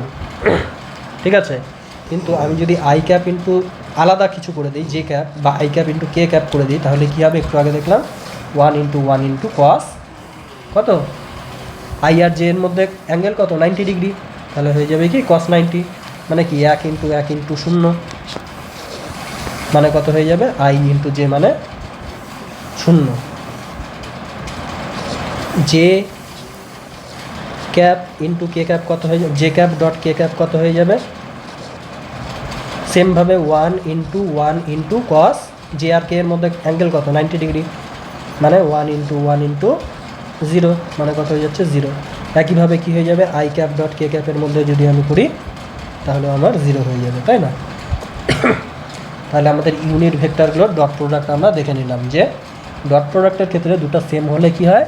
ঠিক আছে। কিন্তু আমি যদি আই ক্যাপ ইন্টু আলাদা কিছু করে দিই জে ক্যাপ বা I cap into k cap করে দিই, তাহলে কী হবে, একটু আগে দেখলাম 1 ইন্টু কস কত, আই আর জে এর মধ্যে অ্যাঙ্গেল কত 90 ডিগ্রি, তাহলে হয়ে যাবে কি কস 90, মানে কি 1 ইন্টু 0, মানে কত হয়ে যাবে, আই ইন্টু জে মানে 0, J cap into k cap কত হয়ে যাবে, J cap dot K cap কত হয়ে যাবে, সেমভাবে 1 ইন্টু কস জে আর কে এর মধ্যে অ্যাঙ্গেল কত 90 ডিগ্রি, মানে 1 ইন্টু 0, মানে কত হয়ে যাচ্ছে 0। একইভাবে কী হয়ে যাবে, আই ক্যাপ ডট কে ক্যাপের মধ্যে যদি আমি করি তাহলে আমার 0 হয়ে যাবে, তাই না। তাহলে আমাদের ইউনিট ভেক্টরগুলোর ডট প্রোডাক্ট আমরা দেখে নিলাম, যে ডট প্রোডাক্টের ক্ষেত্রে দুটো সেম হলে কি হয়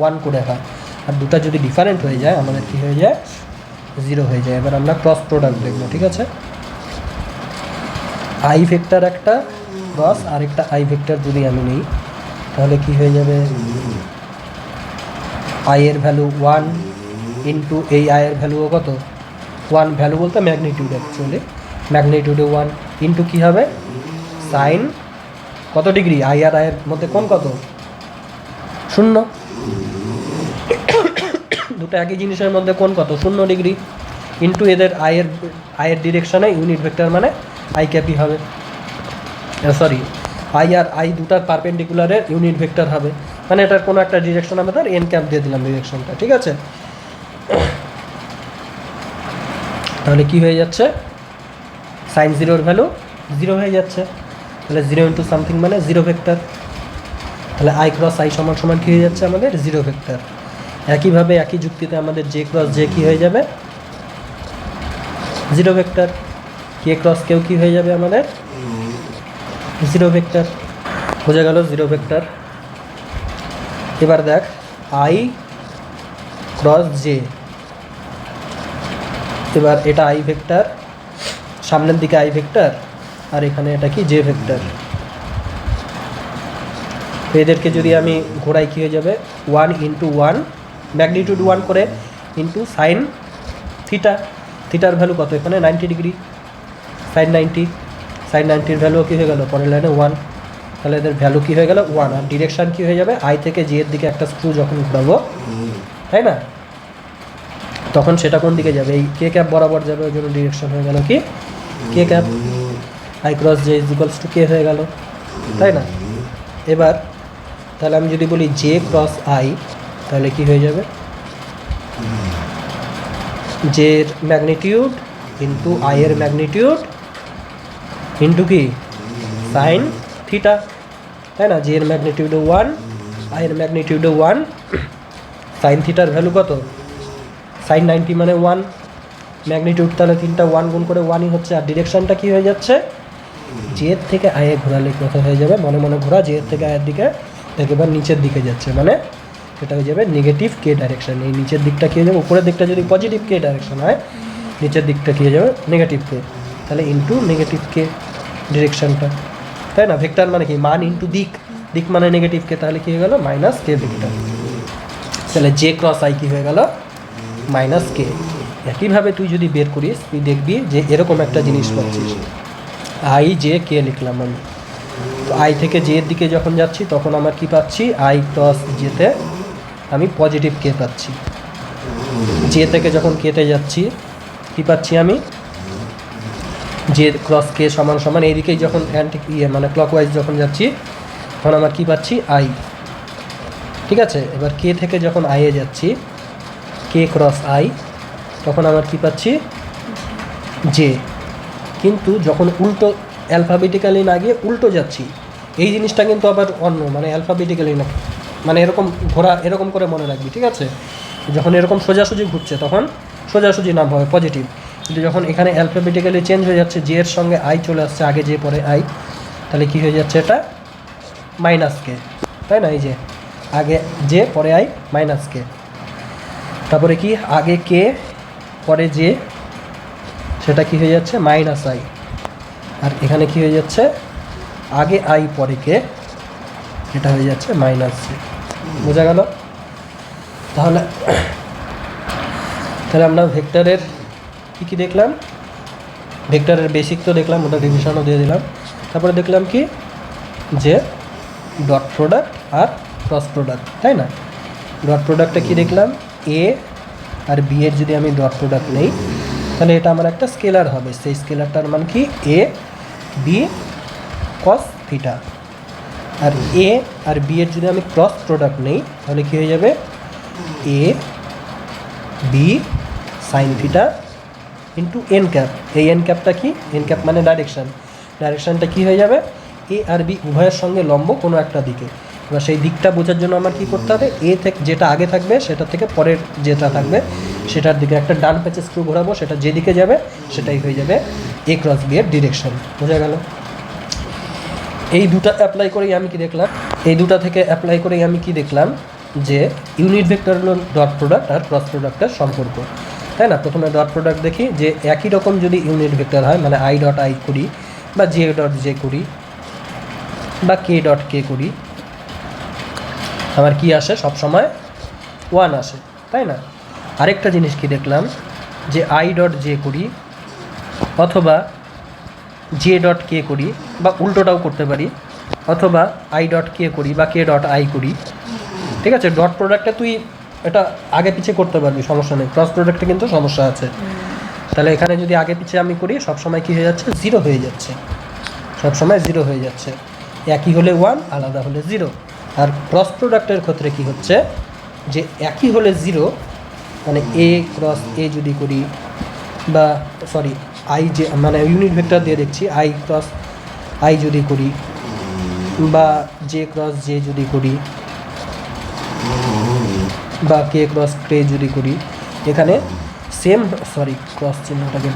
1 করে হয়, আর দুটো যদি ডিফারেন্ট হয়ে যায় আমাদের কি হয়ে যায় 0 হয়ে যায়। এবার আমরা ক্রস প্রোডাক্ট দেখবো, ঠিক আছে। আই ভেক্টর একটা ক্রস আরেকটা আই ভেক্টর যদি আমি নিই তাহলে কি হয়ে যাবে, আই এর ভ্যালু 1 ইন্টু এই আই এর ভ্যালুও কত 1, ভ্যালু বলতে ম্যাগনিটিউড, অ্যাকচুয়ালি ম্যাগনিটিউডে 1 ইন্টু কী হবে সাইন কত ডিগ্রি, আই আর আয়ের মধ্যে কোণ কত 0, দুটো একই জিনিসের মধ্যে কোণ কত 0 ডিগ্রি, ইন্টু এদের আয়ের ডিরেকশনে ইউনিট ভেক্টর মানে আই ক্যাপই হবে, সরি আই আর আই দুটার পারপেন্ডিকুলারের ইউনিট ভেক্টর হবে, মানে এটার কোনো একটা ডিরেকশন আমি তার এন ক্যাপ দিয়ে দিলাম ডিরেকশনটা, ঠিক আছে। তাহলে কি হয়ে যাচ্ছে, সাইন 0-র ভ্যালু 0 হয়ে যাচ্ছে, তাহলে 0 ইন্টু সামথিং মানে 0 ভেক্টর, তাহলে আই ক্রস আই সমান সমান কী হয়ে যাচ্ছে আমাদের 0 ভেক্টর। একইভাবে একই যুক্তিতে আমাদের জে ক্রস জে কী হয়ে যাবে 0 ভেক্টর, কে ক্রস কেউ কী হয়ে যাবে আমাদের 0 ভেক্টর, বোঝা গেল 0 ভেক্টর। এবার দেখ আই ক্রস জে, এবার এটা আই ভেক্টর সামনের দিকে আই ভেক্টর আর এখানে এটা কি জে ভেক্টর। তো এদেরকে যদি আমি ঘোরাই কী হয়ে যাবে 1 × 1 ম্যাগনিটিউড 1 করে ইন্টু সাইন থিটা। থিটার ভ্যালু কত এখানে 90 ডিগ্রি, সাইন 90, সাইন 90-র ভ্যালুও কী হয়ে গেল পরের লাইনে 1। তাহলে এদের ভ্যালু কী হয়ে গেল 1। আর ডিরেকশান কী হয়ে যাবে আই থেকে জে এর দিকে একটা স্ক্রু যখন ঘোরাবো, তাই না, তখন সেটা কোন দিকে যাবে এই কে ক্যাপ বরাবর যাবে, ওই জন্য ডিরেকশন হয়ে গেল কি K cap. I cross J is equals to K হয়ে গেল, তাই না। এবার তাহলে আমি যদি বলি জে ক্রস আই, তাহলে কি হয়ে যাবে জের ম্যাগনিটিউড ইন্টু আই এর ম্যাগনিটিউড ইন্টু কি সাইন থিটা, তাই না। জে এর ম্যাগনিটিউডে 1, আই এর ম্যাগনিটিউডে 1, সাইন থিটার ভ্যালু কত সাইন 90 মানে 1, ম্যাগনিটিউড তাহলে 3টা 1 গুণ করে 1ই হচ্ছে। আর ডিরেকশানটা কী হয়ে যাচ্ছে জের থেকে আয়ে ঘোরালে কত হয়ে যাবে, মনে মনে ঘোরা জের থেকে আয়ের দিকে একেবারে নিচের দিকে যাচ্ছে, মানে এটা হয়ে যাবে নেগেটিভ কে ডাইরেকশান। এই নিচের দিকটা কী হয়ে যাবে, উপরের দিকটা যদি পজিটিভ কে ডাইরেকশান হয়, নিচের দিকটা কী হয়ে যাবে নেগেটিভ কে, তাহলে ইন্টু নেগেটিভ কে ডিরেকশানটা, তাই না। ভেক্টর মানে কি মান ইন্টু দিক, দিক মানে নেগেটিভ কে, তাহলে কী হয়ে গেল মাইনাস কে ভেক্টর। তাহলে জে ক্রস আই কী হয়ে গেল মাইনাস কে। একইভাবে তুই যদি বের করিস তুই দেখবি যে এরকম একটা জিনিস পাচ্ছিস, আই জে কে লিখলাম আমি, তো আই থেকে জে এর দিকে যখন যাচ্ছি তখন আমার কি পাচ্ছি আই ক্রস জেতে আমি পজিটিভ কে পাচ্ছি। জে থেকে যখন কেতে যাচ্ছি কি পাচ্ছি আমি জে ক্রস কে সমান সমান এইদিকেই যখন অ্যান্টি মানে ক্লকওয়াইজ যখন যাচ্ছি তখন আমার কি পাচ্ছি আই, ঠিক আছে। এবার কে থেকে যখন আইয়ে যাচ্ছি কে ক্রস আই, তখন আমার কি পাচ্ছি জে। কিন্তু যখন উল্টো অ্যালফাবেটিক্যালি না গিয়ে উল্টো যাচ্ছি, এই জিনিসটা কিন্তু আবার অন্য, মানে অ্যালফাবেটিক্যালি না, মানে এরকম ঘোরা এরকম করে মনে রাখবি, ঠিক আছে। যখন এরকম সোজাসুজি ঘুরছে তখন সোজাসুজি নাম হবে পজিটিভ, কিন্তু যখন এখানে অ্যালফাবেটিক্যালি চেঞ্জ হয়ে যাচ্ছে জে এর সঙ্গে আই চলে আসছে, আগে জে পরে আই, তাহলে কি হয়ে যাচ্ছে এটা মাইনাস কে, তাই না। এই যে আগে জে পরে আই মাইনাস কে, তারপরে কি আগে কে পরে জে, সেটা কি হয়ে যাচ্ছে মাইনাস আই। আর এখানে কি হয়ে যাচ্ছে আগে আই পরে কে, এটা হয়ে যাচ্ছে মাইনাস জে। বোঝা গেল। তাহলে তাহলে আমরা ভেক্টরের কী কী দেখলাম, ভেক্টরের বেসিক তো দেখলাম, ওটা রিভিশনও দিয়ে দিলাম। তারপরে দেখলাম কি যে ডট প্রোডাক্ট আর ক্রস প্রোডাক্ট, তাই না। ডট প্রোডাক্টটা কি দেখলাম এ আর বি এর যদি আমি ডট প্রোডাক্ট নেই তাহলে এটা আমার একটা স্কেলার হবে, সেই স্কেলারটার মান কি এ বি কস থিটা। আর এ আর বি এর যদি আমি ক্রস প্রোডাক্ট নেই তাহলে কী হয়ে যাবে A B sine theta into N cap. এই এন ক্যাপটা কি, এন ক্যাপ মানে ডাইরেকশান, ডাইরেকশানটা কী হয়ে যাবে এ আর বি উভয়ের সঙ্গে লম্ব কোনো একটা দিকে। এবার সেই দিকটা বোঝার জন্য আমার কী করতে হবে, এ থেকে যেটা আগে থাকবে সেটা থেকে পরের যেটা থাকবে সেটার দিকে একটা ডান প্যাচে স্ক্রু ঘোরাবো, সেটা যেদিকে যাবে সেটাই হয়ে যাবে এ ক্রস বি এর ডিরেকশন। বোঝা গেল। এই দুটা অ্যাপ্লাই করেই আমি কি দেখলাম, এই দুটা থেকে অ্যাপ্লাই করেই আমি কি দেখলাম যে ইউনিট ভেক্টর হলো ডট প্রোডাক্ট আর ক্রস প্রোডাক্টের সম্পর্ক, তাই না। প্রথমে ডট প্রোডাক্ট দেখি যে একই রকম যদি ইউনিট ভেক্টর হয়, মানে আই ডট আই করি বা জে ডট জে করি বা কে ডট কে করি, আমার কি আসে সবসময় 1 আসে, তাই না। আরেকটা জিনিস কি দেখলাম যে আই ডট জে করি অথবা জে ডট কে করি বা উল্টোটাও করতে পারি, অথবা আই ডট কে করি বা কে ডট আই করি, ঠিক আছে। ডট প্রোডাক্টটা তুই এটা আগে পিছিয়ে করতে পারবি, সমস্যা নেই। ক্রস প্রোডাক্টে কিন্তু সমস্যা আছে। তাহলে এখানে যদি আগে পিছিয়ে আমি করি সবসময় কী হয়ে যাচ্ছে 0 হয়ে যাচ্ছে, সবসময় 0 হয়ে যাচ্ছে। একই হলে 1, আলাদা হলে 0। আর ক্রস প্রোডাক্টের ক্ষেত্রে কি হচ্ছে যে একই হলে 0, মানে এ ক্রস এ যদি করি বা সরি আই যে মানে ইউনিট ভেক্টর দিয়ে দেখছি আই ক্রস আই যদি করি বা জে ক্রস জে যদি করি বা কে ক্রস কে যদি করি, এখানে সেম সরি ক্রস চিহ্নটাকে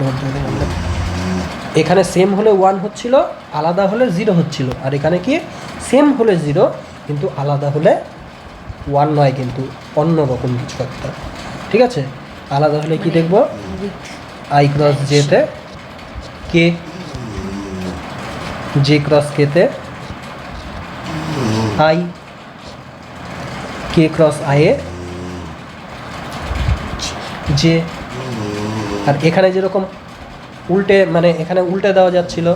এখানে সেম হলে 1 হচ্ছিল, আলাদা হলে 0 হচ্ছিল। আর এখানে কি সেম হলে 0 কিন্তু আলাদা হলে 1 নয়, কিন্তু অন্য রকম কিছু একটা, ঠিক আছে। আলাদা হলে কি দেখব আই ক্রস জেতে কে, জে ক্রস কেতে আই, কে ক্রস আইয়ে জে। আর এখানে যেরকম উল্টে মানে এখানে উল্টে দেওয়া যাচ্ছিল,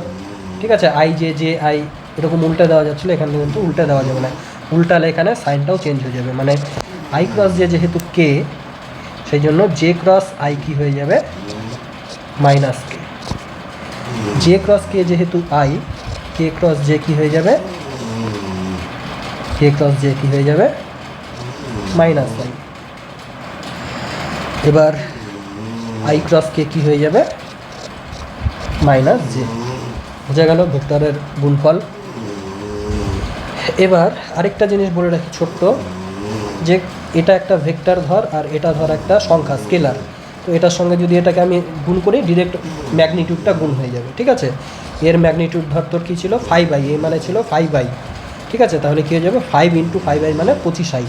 ঠিক আছে, আই জে জে আই এরকম উল্টে দেওয়া যাচ্ছিলো, এখানে কিন্তু উল্টে দেওয়া যাবে না, উল্টালে এখানে সাইনটাও চেঞ্জ হয়ে যাবে, মানে আই ক্রস জে যেহেতু কে, সেই জন্য জে ক্রস আই কী হয়ে যাবে মাইনাস কে, জে ক্রস কে যেহেতু আই, কে ক্রস জে কী হয়ে যাবে, কে ক্রস জে কী হয়ে যাবে মাইনাস আই। এবার আই ক্রস কে কী হয়ে যাবে মাইনাস জে। বোঝা গেল ভেক্টরের গুণফল। এবার আরেকটা জিনিস বলে রাখি ছোট্ট, যে এটা একটা ভেক্টর ধর আর এটা ধর একটা সংখ্যা স্কেলার, তো এটার সঙ্গে যদি এটাকে আমি গুণ করি ডিরেক্ট ম্যাগনিটিউডটা গুণ হয়ে যাবে, ঠিক আছে। এর ম্যাগনিটিউড ধর তোর কী ছিল 5i, এ মানে ছিল 5i, ঠিক আছে, তাহলে কী হয়ে যাবে 5 × 5i মানে 25i।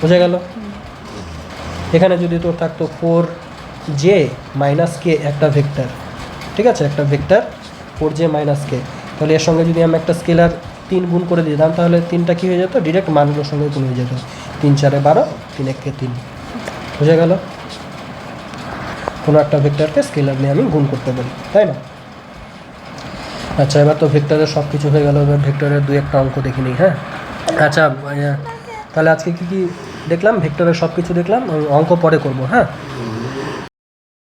বোঝা গেল। এখানে যদি তোর থাকতো 4j - k একটা ভেক্টর, ঠিক আছে, একটা ভেক্টর 4j - k, তাহলে এর সঙ্গে যদি আমি একটা স্কেলার 3 গুণ করে দিতাম তাহলে 3টা কী হয়ে যেত ডিরেক্ট মানগুলোর সঙ্গে গুণ হয়ে যেত, 3 × 4 = 12, 3 × 1 = 3। বোঝা গেল। কোনো একটা ভেক্টরকে স্কেলার নিয়ে আমি গুণ করতে পারি, তাই না? আচ্ছা, এবার তো ভেক্টরের সব কিছু হয়ে গেল, এবার ভেক্টরের 2-1টা অঙ্ক দেখে নিই। হ্যাঁ, আচ্ছা, তাহলে আজকে কী কী দেখলাম, ভেক্টরের সব কিছু দেখলাম, অঙ্ক পরে করব। হ্যাঁ।